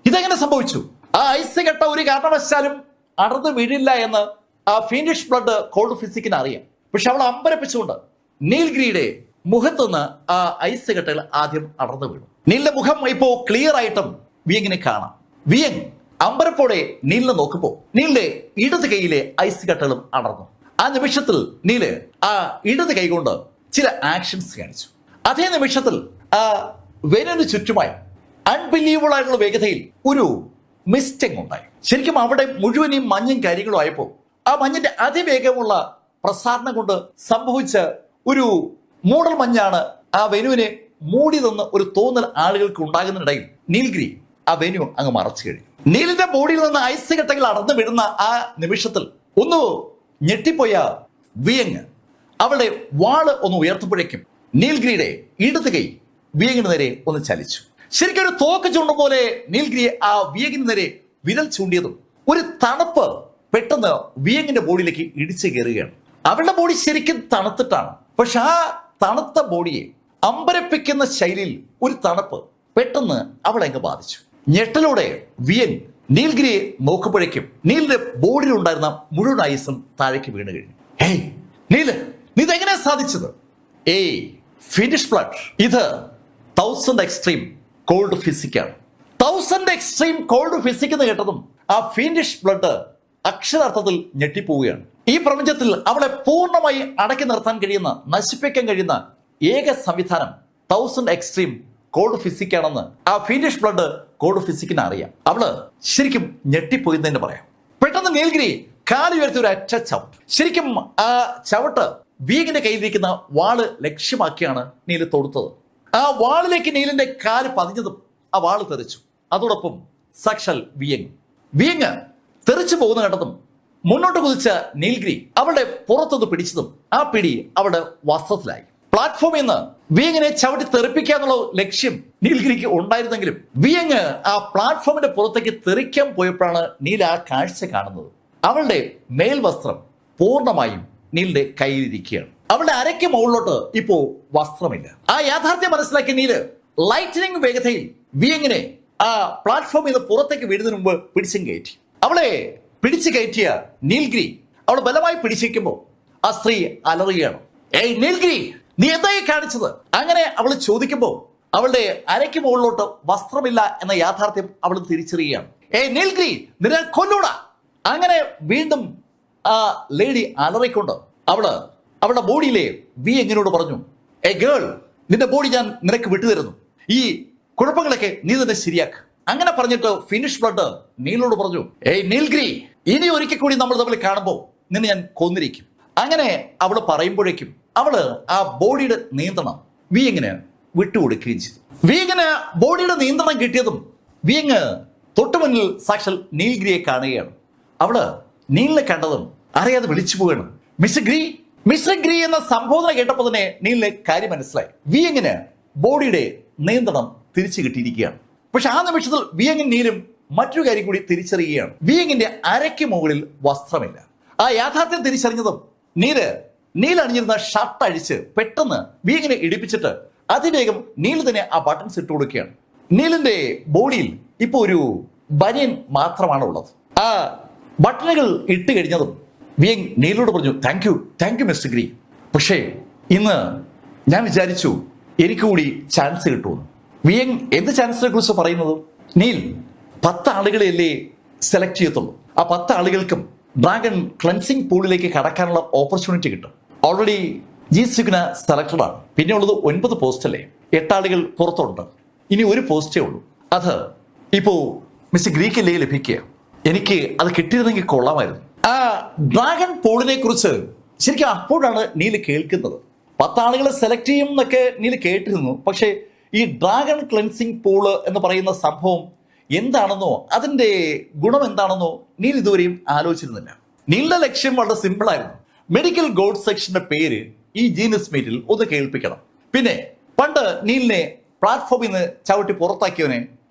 ഇതെങ്ങനെ സംഭവിച്ചു? ആ ഐസ് കട്ട ഒരു കാരണവശാലും അടർന്ന് വീഴില്ല എന്ന് ആ ഫിനിഷ് ബ്ലഡ് കോൾഡ് ഫിസിക്കിന് അറിയാം. പക്ഷെ അവൾ അമ്പരപ്പിച്ചുകൊണ്ട് നീൽഗിരിയുടെ മുഖത്തുനിന്ന് ആ ഐസ് കട്ടകൾ ആദ്യം അടർന്നു വീണു. നീലിന്റെ മുഖം ഇപ്പോ ക്ലിയർ ആയിട്ടും വിയങ്ങിനെ കാണാം. വിയങ് അമ്പരപ്പോടെ നീലിനെ നോക്കുമ്പോൾ നീലിന്റെ ഇടത് കൈയിലെ ഐസ് കട്ടകളും അടർന്നു. ആ നിമിഷത്തിൽ നീല് ആ ഇടത് കൈകൊണ്ട് ചില ആക്ഷൻസ് കാണിച്ചു. അതേ നിമിഷത്തിൽ ആ വെനുവിന് ചുറ്റുമായി അൺബിലീവബിൾ ആയിട്ടുള്ള വേഗതയിൽ ഒരു മിസ്റ്റേക്ക് ഉണ്ടായി. ശരിക്കും അവിടെ മുഴുവൻ ഈ മഞ്ഞും കാര്യങ്ങളും ആയപ്പോൾ ആ മഞ്ഞിന്റെ അതിവേഗമുള്ള പ്രസാരണം കൊണ്ട് സംഭവിച്ച ഒരു മൂടൽ മഞ്ഞാണ് ആ വെനുവിനെ മൂടിയതെന്ന് ഒരു തോന്നൽ ആളുകൾക്ക് ഉണ്ടാകുന്നതിനിടയിൽ നീൽഗിരി ആ വെനു അങ്ങ് മറച്ചു കഴിഞ്ഞു. നീലിന്റെ ബോഡിയിൽ നിന്ന് ഐസ് കട്ടകൾ അടർന്നു വീഴുന്ന ആ നിമിഷത്തിൽ ഒന്ന് ഞെട്ടിപ്പോയ വിയങ് അവളുടെ വാള് ഒന്ന് ഉയർത്തുമ്പോഴേക്കും നീൽഗിരിയുടെ ഇടത് കൈ വിയങ്ങിന് നേരെ ഒന്ന് ചലിച്ചു. ശരിക്കും ഒരു തോക്ക് ചൂണ്ടും പോലെ നീൽഗിരി ആ വിയങ്ങിന് നേരെ വിരൽ ചൂണ്ടിയതും ഒരു തണുപ്പ് പെട്ടെന്ന് വിയങ്ങിന്റെ ബോഡിയിലേക്ക് ഇടിച്ചു കയറുകയാണ്. അവളുടെ ബോഡി ശരിക്കും തണുത്തിട്ടാണ്, പക്ഷെ ആ തണുത്ത ബോഡിയെ അമ്പരപ്പിക്കുന്ന ശൈലിയിൽ ഒരു തണുപ്പ് പെട്ടെന്ന് അവളെ അങ്ങ് ബാധിച്ചു. ഞെട്ടലോടെ വിയങ് നീൽഗിരിയെ നോക്കുമ്പോഴേക്കും നീലിന്റെ ബോഡിയിൽ ഉണ്ടായിരുന്ന മുഴുവൻ ഐസും താഴേക്ക് വീണ് കഴിഞ്ഞു. ഹേയ് നീല്, നീ ഇതെങ്ങനെ സാധിച്ചത്? Finish blood. ഇത് 1000 എക്സ്ട്രീം കോൾഡ് ഫിസിക്കാണ്. 1000 എക്സ്ട്രീം കോൾഡ് ഫിസിക് എന്ന് കേട്ടതും ആ ഫിനിഷ് ബ്ലഡ് അക്ഷരാർത്ഥത്തിൽ ഞെട്ടിപ്പോവുകയാണ്. ഈ പ്രപഞ്ചത്തിൽ അവളെ പൂർണ്ണമായി അടക്കി നിർത്താൻ കഴിയുന്ന, നശിപ്പിക്കാൻ കഴിയുന്ന ഏക സംവിധാനം 1000 എക്സ്ട്രീം കോൾഡ് ഫിസിക് ആണെന്ന് ആ ഫിനിഷ് ബ്ലഡ് കോൾഡ് ഫിസിക്കിന് അറിയാം. അവള് ശരിക്കും ഞെട്ടിപ്പോയി എന്ന് തന്നെ പറയാം. പെട്ടെന്ന് നീൽഗിരി കാലി ഉയർത്തി ഒരു അറ്റ ചവിട്ട്. ശരിക്കും ആ ചവിട്ട് വിയങ്ങിന്റെ കയ്യിലിരിക്കുന്ന വാള് ലക്ഷ്യമാക്കിയാണ് നീല് തൊടുത്തത്. ആ വാളിലേക്ക് നീലിന്റെ കാല് പതിഞ്ഞതും ആ വാള് തെറിച്ചു. അതോടൊപ്പം സാക്ഷാൽ വിയങ് തെറിച്ചു പോകുന്ന കണ്ടതും മുന്നോട്ട് കുതിച്ച നീൽഗിരി അവളുടെ പുറത്തൊന്ന് പിടിച്ചതും ആ പിടി അവളുടെ വസ്ത്രത്തിലായി. പ്ലാറ്റ്ഫോമിൽ നിന്ന് വിയങ്ങിനെ ചവിട്ടി തെറിപ്പിക്കുക എന്നുള്ള ലക്ഷ്യം നീൽഗിരിക്ക് ഉണ്ടായിരുന്നെങ്കിലും വിയങ് ആ പ്ലാറ്റ്ഫോമിന്റെ പുറത്തേക്ക് തെറിക്കാൻ പോയപ്പോഴാണ് നീൽ ആ കാഴ്ച കാണുന്നത്. അവളുടെ മേൽവസ്ത്രം പൂർണ്ണമായും നീലിന്റെ കയ്യിലിരിക്കുകയാണ്. അവളുടെ അരയ്ക്ക് മുകളിലോട്ട് ഇപ്പോ വസ്ത്രമില്ല. ആ യാഥാർത്ഥ്യം മനസ്സിലാക്കിയ നീല് ലൈറ്റനിങ് വേഗതയിൽ വിയങ്ങിനെ ആ പ്ലാറ്റ്ഫോമിൽ നിന്ന് പുറത്തേക്ക് വീഴുന്നതിന് മുമ്പ് പിടിച്ചും കയറ്റി. അവളെ പിടിച്ചു കയറ്റിയ നീൽഗിരി അവൾ ബലമായി പിടിച്ചിരിക്കുമ്പോൾ ആ സ്ത്രീ അലറുകയാണ്. നീൽഗിരി, നീ എന്തായി കാണിച്ചത്? അങ്ങനെ അവൾ ചോദിക്കുമ്പോൾ അവളുടെ അരയ്ക്ക് മുകളിലോട്ട് വസ്ത്രമില്ല എന്ന യാഥാർത്ഥ്യം അവൾ തിരിച്ചറിയുകയാണ്. നീൽഗിരി, നിന്നെ കൊല്ലൂടാ. അങ്ങനെ വീണ്ടും ആ ലേഡി അലറിക്കൊണ്ട് അവളുടെ ബോഡിയിലെ വിയങ്ങിനോട് പറഞ്ഞു, ഗേൾ, നിന്റെ ബോഡി ഞാൻ നിനക്ക് വിട്ടുതരുന്നു. ഈ കുഴപ്പങ്ങളൊക്കെ നീ തന്നെ ശരിയാക്ക്. അങ്ങനെ പറഞ്ഞിട്ട് ഫിനിഷ് ബ്ലഡ് നീലോട് പറഞ്ഞു, നീൽഗിരി, ഇനി ഒരിക്കൽ കൂടി നമ്മൾ തമ്മിൽ കാണുമ്പോൾ നിന്നെ ഞാൻ കൊന്നിരിക്കും. അങ്ങനെ അവള് പറയുമ്പോഴേക്കും അവള് ആ ബോഡിയുടെ നിയന്ത്രണം വിയങ്ങിന് വിട്ടുകൊടുക്കുകയും ചെയ്തു. വിയങ്ങിന് ബോഡിയുടെ നിയന്ത്രണം കിട്ടിയതും വിയങ് തൊട്ടുമുന്നിൽ സാക്ഷാൽ നീൽഗിരിയെ കാണുകയാണ്. അവള് നീലിനെ കണ്ടതും അറിയാതെ വിളിച്ചു പോവുകയാണ്, മിസ്റ്റർ ഗ്രീ എന്ന സംബോധന കേട്ടപ്പോൾ തന്നെ നീലിനെ കാര്യം മനസ്സിലായി. വിയങ്ങിന് ബോഡിയുടെ നിയന്ത്രണം തിരിച്ചു കിട്ടിയിരിക്കുകയാണ്. പക്ഷെ ആ നിമിഷത്തിൽ വിയങ്ങും നീലും മറ്റൊരു കാര്യം കൂടി തിരിച്ചറിയുകയാണ്. വിയങ്ങിന്റെ അരയ്ക്ക് മുകളിൽ വസ്ത്രമില്ല. ആ യാഥാർത്ഥ്യം തിരിച്ചറിഞ്ഞതും നീല അണിഞ്ഞിരുന്ന ഷർട്ട് അഴിച്ച് പെട്ടെന്ന് വിയങ്ങിനെ ഇടിപ്പിച്ചിട്ട് അതിവേഗം നീല് തന്നെ ആ ബട്ടൺസ് ഇട്ട് കൊടുക്കുകയാണ്. നീലിന്റെ ബോഡിയിൽ ഇപ്പൊ ഒരു ബനിയൻ മാത്രമാണ് ഉള്ളത്. ആ ബട്ടണുകൾ ഇട്ട് കഴിഞ്ഞതും വിയങ് നീലോട് പറഞ്ഞു, താങ്ക് യു മിസ്റ്റർ ഗ്രീ. പക്ഷേ ഇന്ന് ഞാൻ വിചാരിച്ചു എനിക്ക് കൂടി ചാൻസ് കിട്ടുമെന്ന്. വിയങ് എന്ത് ചാൻസിനെ കുറിച്ച് പറയുന്നത്? നീൽ 10 ആളുകളെയല്ലേ സെലക്ട് ചെയ്യത്തുള്ളൂ. ആ 10 ആളുകൾക്കും ഡ്രാഗൺ ക്ലൻസിംഗ് പൂളിലേക്ക് കടക്കാനുള്ള ഓപ്പർച്യൂണിറ്റി കിട്ടും. ഓൾറെഡി സുഗ്ന സെലക്ടഡ് ആണ്. പിന്നെ ഉള്ളത് 9 പോസ്റ്റ് അല്ലേ. 8 ആളുകൾ പുറത്തുണ്ട്. ഇനി ഒരു പോസ്റ്റേ ഉള്ളൂ. അത് ഇപ്പോ മിസ്റ്റർ ഗ്രീക്കല്ലേ ലഭിക്കുക. എനിക്ക് അത് കിട്ടിയിരുന്നെങ്കിൽ കൊള്ളാമായിരുന്നു. ആ ഡ്രാഗൺ പൂളിനെ കുറിച്ച് ശരിക്കും അപ്പോഴാണ് നീല് കേൾക്കുന്നത്. 10 ആളുകളെ സെലക്ട് ചെയ്യും എന്നൊക്കെ നീല് കേട്ടിരുന്നു. പക്ഷേ ഈ ഡ്രാഗൺ ക്ലെൻസിംഗ് പൂള് എന്ന് പറയുന്ന സംഭവം എന്താണെന്നോ അതിന്റെ ഗുണം എന്താണെന്നോ നീൽ ഇതുവരെയും ആലോചിച്ചിരുന്നില്ല. നീലിന്റെ ലക്ഷ്യം വളരെ സിമ്പിൾ ആയിരുന്നു. മെഡിക്കൽ ഗോഡ് സെക്ഷന്റെ പേര് ഈ ജീനസ് മീറ്റിൽ ഒന്ന് കേൾപ്പിക്കണം. പിന്നെ പണ്ട് നീലിനെ പ്ലാറ്റ്ഫോമിൽ നിന്ന് ചവിട്ടി പുറത്താക്കിയവനെ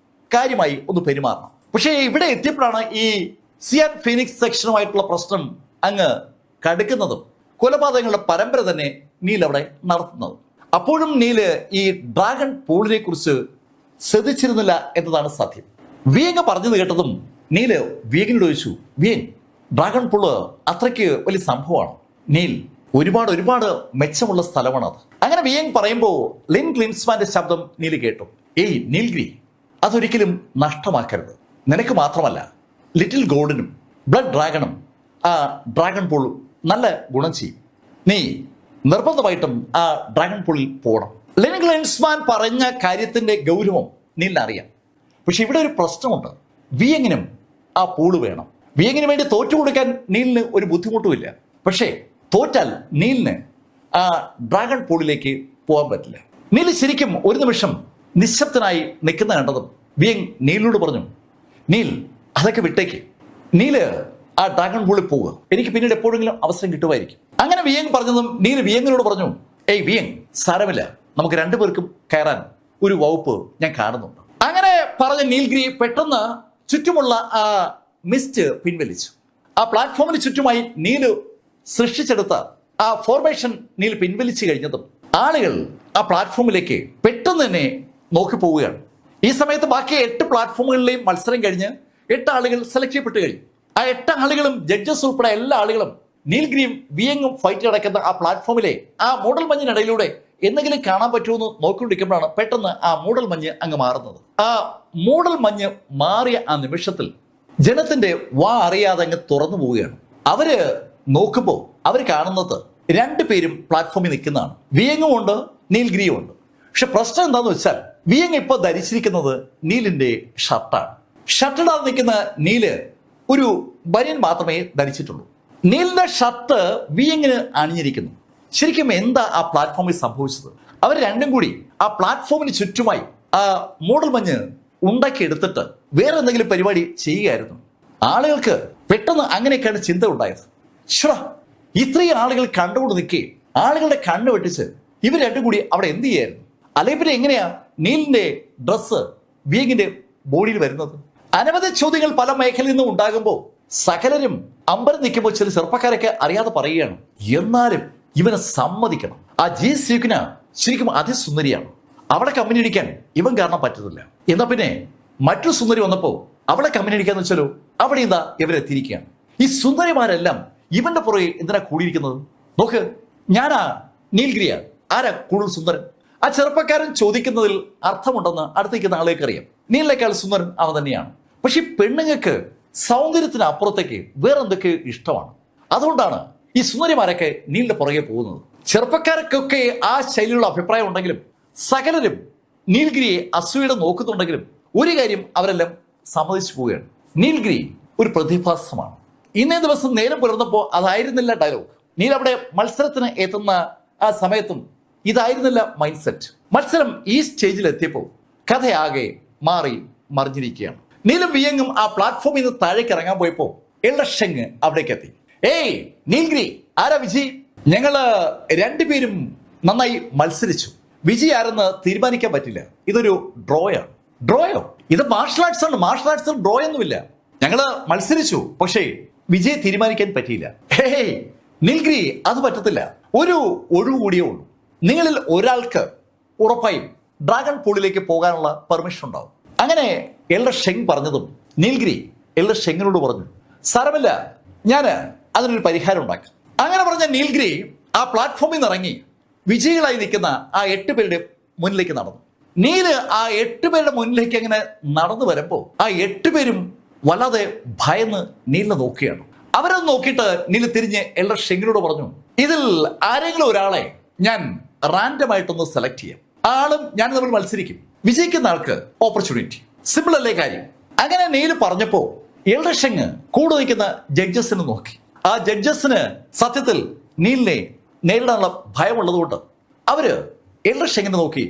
കാര്യമായി ഒന്ന് പെരുമാറണം. പക്ഷേ ഇവിടെ എത്തിയപ്പോഴാണ് ഈ സിയാൻ ഫീനിക്സ് സെക്ഷനുമായിട്ടുള്ള പ്രശ്നം അങ്ങ് കടുക്കുന്നതും കൊലപാതകങ്ങളുടെ പരമ്പര തന്നെ നീൽ അവിടെ നടത്തുന്നതും. അപ്പോഴും നീല് ഈ ഡ്രാഗൺ പൂളിനെ കുറിച്ച് ശ്രദ്ധിച്ചിരുന്നില്ല എന്നതാണ് സത്യം. വിയങ് പറഞ്ഞത് കേട്ടതും നീല് വിയങ്ങിനോട് ചോദിച്ചു, വിയങ്, ഡ്രാഗൺ പൂള് അത്രയ്ക്ക് വലിയ സംഭവമാണ്. നീൽ, ഒരുപാട് മെച്ചമുള്ള സ്ഥലമാണ് അത്. അങ്ങനെ വിയങ് പറയുമ്പോൾ ലിൻ ഗ്ലിൻസ്മാന്റെ ശബ്ദം നീല് കേട്ടു. നീൽഗിരി, അതൊരിക്കലും നഷ്ടമാക്കരുത്. നിനക്ക് മാത്രമല്ല, ലിറ്റിൽ ഗോഡിനും ബ്ലഡ് ഡ്രാഗണും ആ ഡ്രാഗൺ പൂൾ നല്ല ഗുണം ചെയ്യും. നീ നിർബന്ധമായിട്ടും ആ ഡ്രാഗൺ പൂളിൽ പോകണം. ലിൻ ഗ്ലിൻസ്മാൻ പറഞ്ഞ കാര്യത്തിന്റെ ഗൗരവം നീലിന് അറിയാം. പക്ഷെ ഇവിടെ ഒരു പ്രശ്നമുണ്ട്. വിയങ്ങിനും ആ പൂള് വേണം. വിയങ്ങിന് വേണ്ടി തോറ്റു കൊടുക്കാൻ നീലിന് ഒരു ബുദ്ധിമുട്ടുമില്ല. പക്ഷേ തോറ്റാൽ നീലിന് ആ ഡ്രാഗൺ പൂളിലേക്ക് പോകാൻ പറ്റില്ല. നീല് ശരിക്കും ഒരു നിമിഷം നിശബ്ദനായി നിൽക്കുന്ന കണ്ടതും വിയങ് നീലിനോട് പറഞ്ഞു, നീൽ, അതൊക്കെ വിട്ടേക്ക്. നീല് ആ ഡ്രാഗൺ ബോളിൽ പോവുക, എനിക്ക് പിന്നീട് എപ്പോഴെങ്കിലും അവസരം കിട്ടുമായിരിക്കും. അങ്ങനെ വിയങ് പറഞ്ഞതും നീൽ വിയങ്ങിനോട് പറഞ്ഞു, ഏയ് വിയങ്, സാരമില്ല, നമുക്ക് രണ്ടുപേർക്കും കയറാൻ ഒരു വകുപ്പ് ഞാൻ കാണുന്നുണ്ട്. അങ്ങനെ പറഞ്ഞ നീൽഗിരി പെട്ടെന്ന് ചുറ്റുമുള്ള ആ മിസ്റ്റ് പിൻവലിച്ചു. ആ പ്ലാറ്റ്ഫോമിന് ചുറ്റുമായി നീല് സൃഷ്ടിച്ചെടുത്ത ആ ഫോർമേഷൻ നീൽ പിൻവലിച്ചു കഴിഞ്ഞതും ആളുകൾ ആ പ്ലാറ്റ്ഫോമിലേക്ക് പെട്ടെന്ന് തന്നെ നോക്കി പോവുകയാണ്. ഈ സമയത്ത് ബാക്കി 8 പ്ലാറ്റ്ഫോമുകളിലെയും മത്സരം കഴിഞ്ഞ് 8 ആളുകൾ സെലക്ട് ചെയ്യപ്പെട്ട് കഴിഞ്ഞു. ആ 8 ആളുകളും ജഡ്ജസ് ഉൾപ്പെടെ എല്ലാ ആളുകളും നീൽഗിരിയും വിയങ്ങും ഫൈറ്റ് നടക്കുന്ന ആ പ്ലാറ്റ്ഫോമിലെ ആ മൂടൽ മഞ്ഞിനിടയിലൂടെ എന്തെങ്കിലും കാണാൻ പറ്റുമെന്ന് നോക്കിക്കൊണ്ടിരിക്കുമ്പോഴാണ് പെട്ടെന്ന് ആ മൂടൽ മഞ്ഞ് അങ്ങ് മാറുന്നത്. ആ മൂടൽ മഞ്ഞ് മാറിയ ആ നിമിഷത്തിൽ ജനത്തിന്റെ വാ അറിയാതെ അങ്ങ് തുറന്നു പോവുകയാണ്. അവര് നോക്കുമ്പോൾ അവർ കാണുന്നത് 2 പേരും പ്ലാറ്റ്ഫോമിൽ നിൽക്കുന്നതാണ്. വിയങ്ങും ഉണ്ട്, നീൽഗിരിയും ഉണ്ട്. പക്ഷെ പ്രശ്നം എന്താന്ന് വെച്ചാൽ വിയങ് ഇപ്പൊ ധരിച്ചിരിക്കുന്നത് നീലിന്റെ ഷർട്ടാണ്. ഷർട്ടിടാതെ നിൽക്കുന്ന നീല് ഒരു ബനിയൻ മാത്രമേ ധരിച്ചിട്ടുള്ളൂ. നീലിന്റെ ഷർട്ട് വിയങ്ങിന് അണിഞ്ഞിരിക്കുന്നു. ശരിക്കും എന്താ ആ പ്ലാറ്റ്ഫോമിൽ സംഭവിച്ചത്? അവർ രണ്ടും കൂടി ആ പ്ലാറ്റ്ഫോമിന് ചുറ്റുമായി ആ മൂടൽ മഞ്ഞ് ഉണ്ടാക്കി എടുത്തിട്ട് വേറെ എന്തെങ്കിലും പരിപാടി ചെയ്യുകയായിരുന്നു. ആളുകൾക്ക് പെട്ടെന്ന് അങ്ങനെയൊക്കെയാണ് ചിന്ത ഉണ്ടായത്. ഇത്രയും ആളുകൾ കണ്ടുകൊണ്ട് നിൽക്കുകയും ആളുകളുടെ കണ്ണ് വെട്ടിച്ച് ഇവർ രണ്ടും കൂടി അവിടെ എന്ത് ചെയ്യായിരുന്നു? അല്ലെങ്കിൽ പിന്നെ എങ്ങനെയാ നീലിന്റെ ഡ്രസ്സ് വിയങ്ങിന്റെ ബോഡിയിൽ വരുന്നത്? അനവധി ചോദ്യങ്ങൾ പല മേഖലയിൽ നിന്നും ഉണ്ടാകുമ്പോൾ സകലരും അമ്പരം നിൽക്കുമ്പോൾ ചില ചെറുപ്പക്കാരൊക്കെ അറിയാതെ പറയുകയാണ്, എന്നാലും ഇവനെ സമ്മതിക്കണം. ആ ജി സ്യൂക്കിന ശരിക്കും അതിസുന്ദരിയാണ്. അവളെ കമ്പനി അടിക്കാൻ ഇവൻ കാരണം പറ്റുന്നില്ല. എന്നാ പിന്നെ മറ്റൊരു സുന്ദരി വന്നപ്പോ അവളെ കമ്പനി അടിക്കാന്ന് വെച്ചാലോ, അവിടെ എന്താ ഇവരെത്തിയിരിക്കുകയാണ്. ഈ സുന്ദരിമാരെല്ലാം ഇവന്റെ പുറകെ എന്തിനാ കൂടിയിരിക്കുന്നത്? നോക്ക്, ഞാനാ നീൽഗിരിയ, ആരാ കൂടുതൽ സുന്ദരൻ? ആ ചെറുപ്പക്കാരൻ ചോദിക്കുന്നതിൽ അർത്ഥമുണ്ടെന്ന് അടുത്തേക്കുന്ന ആളേക്ക് അറിയാം. നീലിനേക്കാൾ സുന്ദരൻ അവൻ തന്നെയാണ്. പക്ഷെ ഈ പെണ്ണുങ്ങൾക്ക് സൗന്ദര്യത്തിന് അപ്പുറത്തേക്ക് വേറെ എന്തൊക്കെ ഇഷ്ടമാണ്. അതുകൊണ്ടാണ് ഈ സുന്ദരിമാരൊക്കെ നീലിന്റെ പുറകെ പോകുന്നത്. ചെറുപ്പക്കാർക്കൊക്കെ ആ ശൈലിയുള്ള അഭിപ്രായം ഉണ്ടെങ്കിലും സകലരും നീൽഗിരിയെ അസൂയയുടെ നോക്കുന്നുണ്ടെങ്കിലും ഒരു കാര്യം അവരെല്ലാം സമ്മതിച്ചു പോവുകയാണ്, നീൽഗിരി ഒരു പ്രതിഭാസമാണ്. ഇന്നേ ദിവസം നേരം പുലർന്നപ്പോൾ അതായിരുന്നില്ല ഡയലോഗ്. നീൽ അവിടെ മത്സരത്തിന് എത്തുന്ന ആ സമയത്തും ഇതായിരുന്നില്ല മൈൻഡ് സെറ്റ്. മത്സരം ഈ സ്റ്റേജിൽ എത്തിയപ്പോൾ കഥയാകെ മാറി മറിഞ്ഞിരിക്കുകയാണ്. നീലും വിയങ്ങും ആ പ്ലാറ്റ്ഫോമിൽ നിന്ന് താഴേക്ക് ഇറങ്ങാൻ പോയപ്പോൾ എൽഡർ ഷെങ് അവിടേക്ക് എത്തി. ഏയ് നീൽഗിരി, ആരാ വിജയ്? ഞങ്ങള് 2 പേരും നന്നായി മത്സരിച്ചു. വിജയ് ആരെന്ന് തീരുമാനിക്കാൻ പറ്റില്ല. ഇതൊരു ഡ്രോയാണ്. ഡ്രോയോ? ഇത് മാർഷൽ ആർട്സ് ആണ്. മാർഷൽ ആർട്സിൽ ഡ്രോ ഒന്നുമില്ല. ഞങ്ങള് മത്സരിച്ചു, പക്ഷേ വിജയ് തീരുമാനിക്കാൻ പറ്റിയില്ല. ഹേ നീൽഗിരി, അത് പറ്റത്തില്ല. ഒരു ഒഴിവ് കൂടിയേ ഉള്ളൂ. നിങ്ങളിൽ ഒരാൾക്ക് ഉറപ്പായും ഡ്രാഗൺ പൂളിലേക്ക് പോകാനുള്ള പെർമിഷൻ ഉണ്ടാവും. അങ്ങനെ എൽഡർ ഷെങ് പറഞ്ഞതും നീൽഗിരി എൽഡർ ഷെങ്ങിനോട് പറഞ്ഞു, സാരമില്ല, ഞാൻ അതിനൊരു പരിഹാരം ഉണ്ടാക്കാം. അങ്ങനെ പറഞ്ഞ നീൽഗിരി ആ പ്ലാറ്റ്ഫോമിൽ നിന്ന് ഇറങ്ങി വിജയികളായി നിൽക്കുന്ന ആ 8 പേരുടെ മുന്നിലേക്ക് നടന്നു. നീല് ആ 8 പേരുടെ മുന്നിലേക്ക് അങ്ങനെ നടന്നു വരുമ്പോൾ ആ 8 പേരും വല്ലാതെ ഭയന്ന് നീലിനെ നോക്കുകയാണ്. അവരത് നോക്കിയിട്ട് നീല് തിരിഞ്ഞ് എൽഡർ ഷെങ്ങിനോട് പറഞ്ഞു, ഇതിൽ ആരെങ്കിലും ഒരാളെ ഞാൻ റാൻഡം ആയിട്ടൊന്ന് സെലക്ട് ചെയ്യാം. ആളും ഞാൻ തമ്മിൽ മത്സരിക്കും. വിജയിക്കുന്ന ആൾക്ക് ഓപ്പർച്യൂണിറ്റി. സിമ്പിൾ അല്ലേ കാര്യം? അങ്ങനെ നീല് പറഞ്ഞപ്പോ എൽഡർ ഷെങ് കൂടെ നിൽക്കുന്ന ജഡ്ജസിനെ നോക്കി. ആ ജഡ്ജസിന് സത്യത്തിൽ നീലിനെ നേരിടാനുള്ള ഭയമുള്ളതുകൊണ്ട് അവര് എൽഡർ ഷെങ്ങിനെ നോക്കി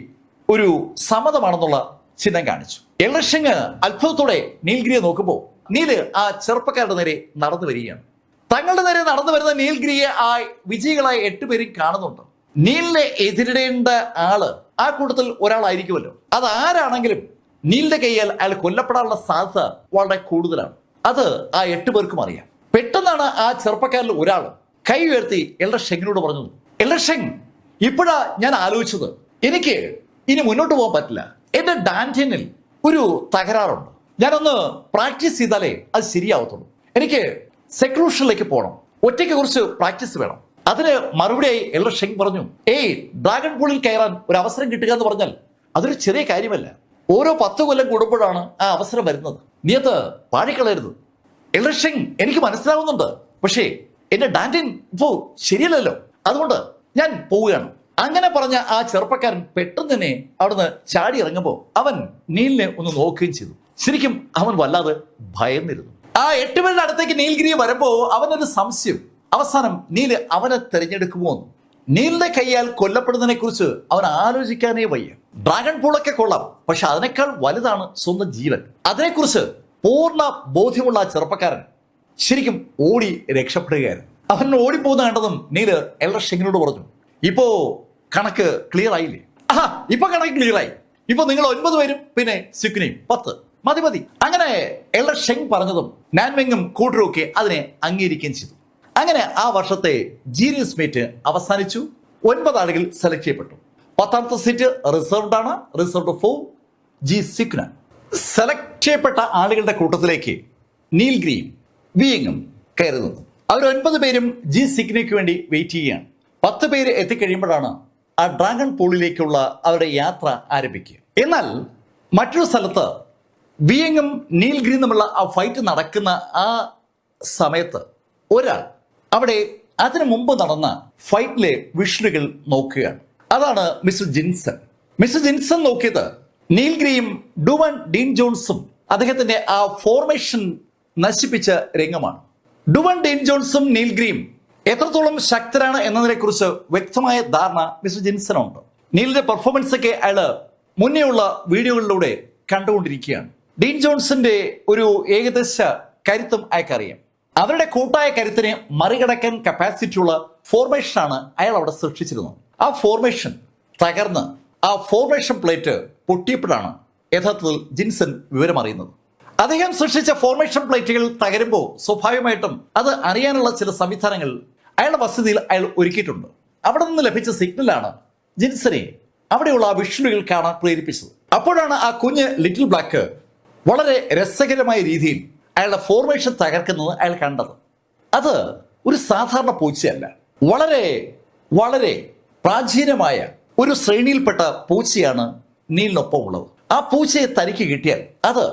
ഒരു സമ്മതമാണെന്നുള്ള ചിഹ്നം കാണിച്ചു. എൽഡർ ഷെങ് അത്ഭുതത്തോടെ നീൽഗിരിയെ നോക്കുമ്പോൾ നീല് ആ ചെറുപ്പക്കാരുടെ നേരെ നടന്നു വരികയാണ്. തങ്ങളുടെ നേരെ നടന്നു വരുന്ന നീൽഗിരിയെ ആ വിജയികളായ 8 പേരും കാണുന്നുണ്ട്. നീലിനെ എതിരിടേണ്ട ആള് ആ കൂട്ടത്തിൽ ഒരാളായിരിക്കുമല്ലോ. അത് ആരാണെങ്കിലും നീലിന്റെ കയ്യാൽ അയാൾ കൊല്ലപ്പെടാനുള്ള സാധ്യത വളരെ കൂടുതലാണ്. അത് ആ 8 പേർക്കും അറിയാം. പെട്ടെന്നാണ് ആ ചെറുപ്പക്കാരിൽ ഒരാൾ കൈ ഉയർത്തി എൽഡർ ഷെങ്ങിനോട് പറഞ്ഞു, എൽഡർ ഷെങ്, ഇപ്പോഴാ ഞാൻ ആലോചിച്ചത്, എനിക്ക് ഇനി മുന്നോട്ട് പോകാൻ പറ്റില്ല. എന്റെ ഡാൻറ്റനിൽ ഒരു തകരാറുണ്ട്. ഞാനൊന്ന് പ്രാക്ടീസ് ചെയ്താലേ അത് ശരിയാവത്തുള്ളൂ. എനിക്ക് സെക്ലൂഷനിലേക്ക് പോകണം. ഒറ്റയ്ക്ക് കുറച്ച് പ്രാക്ടീസ് വേണം. അതിന് മറുപടിയായി എൽഡർ ഷെങ് പറഞ്ഞു, ഏയ് ഡ്രാഗൺ പൂളിൽ കയറാൻ ഒരു അവസരം കിട്ടുക എന്ന് പറഞ്ഞാൽ അതൊരു ചെറിയ കാര്യമല്ല. ഓരോ 10 കൊല്ലം കൂടുമ്പോഴാണ് ആ അവസരം വരുന്നത്. നീ അത് പാഴിക്കളയരുത്. എൽഡർ ഷെങ്, എനിക്ക് മനസ്സിലാവുന്നുണ്ട്, പക്ഷേ എന്റെ ഡാൻറ്റൻ ഇപ്പോ ശരിയല്ലല്ലോ, അതുകൊണ്ട് ഞാൻ പോവുകയാണ്. അങ്ങനെ പറഞ്ഞ ആ ചെറുപ്പക്കാരൻ പെട്ടെന്ന് തന്നെ അവിടുന്ന് ചാടി ഇറങ്ങുമ്പോൾ അവൻ നീലിനെ ഒന്ന് നോക്കുകയും ചെയ്തു. ശരിക്കും അവൻ വല്ലാതെ ഭയന്നിരുന്നു. ആ 8 പേരുടെ അടുത്തേക്ക് നീൽഗിരി വരുമ്പോ അവനൊരു സംശയം. അവസാനം നീല് അവനെ തിരഞ്ഞെടുക്കുമോ എന്ന്. നീലിന്റെ കൈയാൽ കൊല്ലപ്പെടുന്നതിനെ കുറിച്ച് അവൻ ആലോചിക്കാനേ വയ്യ. ഡ്രാഗൺ പൂളൊക്കെ കൊള്ളാം, പക്ഷെ അതിനേക്കാൾ വലുതാണ് സ്വന്തം ജീവൻ. അതിനെക്കുറിച്ച് പൂർണ്ണ ബോധ്യമുള്ള ആ ചെറുപ്പക്കാരൻ ശരിക്കും ഓടി രക്ഷപ്പെടുകയായിരുന്നു. അവൻ ഓടിപ്പോകുന്ന കണ്ടതും നീല് എൽഡർ ഷെങ്ങിനോട് പറഞ്ഞു, ഇപ്പോ കണക്ക് ക്ലിയർ ആയില്ലേ? ഇപ്പൊ കണക്ക് ക്ലിയർ ആയി. ഇപ്പൊ നിങ്ങൾ 9 പേരും പിന്നെ സിക്നയും 10 മതി. അങ്ങനെ എൽഡർ ഷെങ് പറഞ്ഞതും നാൻമെങ്ങും കൂട്ടരൊക്കെ അതിനെ അംഗീകരിക്കുകയും ചെയ്തു. അങ്ങനെ ആ വർഷത്തെ ജീനിയസ് മീറ്റ് അവസാനിച്ചു. 9 ആളുകൾ സെലക്ട് ചെയ്യപ്പെട്ടു. 10ാമത്തെ സീറ്റ് റിസർവ്ഡ് ആണ്, റിസർവ്ഡ് ഫോർ ജി സിക്ന. സെലക്ട് ചെയ്യപ്പെട്ട ആളുകളുടെ കൂട്ടത്തിലേക്ക് നീൽ ഗ്രീം വിയങ്ങും കയറി നിന്നു. അവർ 9 പേരും ജി സിഗ്നയ്ക്ക് വേണ്ടി വെയിറ്റ് ചെയ്യുകയാണ്. 10 പേര് എത്തിക്കഴിയുമ്പോഴാണ് ആ ഡ്രാഗൺ പൂളിലേക്കുള്ള അവരുടെ യാത്ര ആരംഭിക്കുക. എന്നാൽ മറ്റൊരു സ്ഥലത്ത് വിയങ്ങും നീൽ ഗ്രീം തമ്മിലുള്ള ആ ഫൈറ്റ് നടക്കുന്ന ആ സമയത്ത് ഒരാൾ അവിടെ അതിനു മുമ്പ് നടന്ന ഫൈറ്റിലെ വിഷ്വലുകൾ നോക്കുകയാണ്. അതാണ് മിസ്റ്റർ ജിൻസൺ. മിസ്റ്റർ ജിൻസൺ നോക്കിയത് നീൽ ഗ്രീം ഡുവൻ ഡീൻ ജോൺസും അദ്ദേഹത്തിന്റെ ആ ഫോർമേഷൻ നശിപ്പിച്ച രംഗമാണ്. ഡുവൻ ഡീൻ ജോൺസും നീൽ ഗ്രീം എത്രത്തോളം ശക്തരാണ് എന്നതിനെ കുറിച്ച് വ്യക്തമായ ധാരണ മിസ്റ്റർ ജിൻസനുണ്ട്. നീലിന്റെ പെർഫോമൻസ് ഒക്കെ അയാള് മുന്നേയുള്ള വീഡിയോകളിലൂടെ കണ്ടുകൊണ്ടിരിക്കുകയാണ്. ഡീൻ ജോൺസിന്റെ ഒരു ഏകദേശ കരുത്തും അയാൾക്കറിയാം. അവരുടെ കൂട്ടായ കരുത്തിനെ മറികടക്കാൻ കപ്പാസിറ്റിയുള്ള ഫോർമേഷനാണ് അയാൾ അവിടെ സൃഷ്ടിച്ചിരുന്നത്. ആ ഫോർമേഷൻ തകർന്ന് ആ ഫോർമേഷൻ പ്ലേറ്റ് പൊട്ടിയപ്പോഴാണ് യഥാർത്ഥത്തിൽ ജിൻസൺ വിവരമറിയുന്നത്. അദ്ദേഹം സൃഷ്ടിച്ച ഫോർമേഷൻ പ്ലേറ്റുകൾ തകരുമ്പോൾ സ്വാഭാവികമായിട്ടും അത് അറിയാനുള്ള ചില സംവിധാനങ്ങൾ അയാളുടെ വസതിയിൽ അയാൾ ഒരുക്കിയിട്ടുണ്ട്. അവിടെ നിന്ന് ലഭിച്ച സിഗ്നലാണ് ജിൻസനെ അവിടെയുള്ള ആ വിഷ്വലുകൾ കാണാൻ പ്രേരിപ്പിച്ചത്. അപ്പോഴാണ് ആ കുഞ്ഞ് ലിറ്റിൽ ബ്ലാക്ക് വളരെ രസകരമായ രീതിയിൽ അയാളുടെ ഫോർമേഷൻ തകർക്കുന്നത് അയാൾ കണ്ടത്. അത് ഒരു സാധാരണ പൂച്ചയല്ല, വളരെ വളരെ പ്രാചീനമായ ഒരു ശ്രേണിയിൽപ്പെട്ട പൂച്ചയാണ് നീലിനൊപ്പം ഉള്ളത്. ആ പൂച്ചയെ തനിക്ക് കിട്ടിയാൽ അത്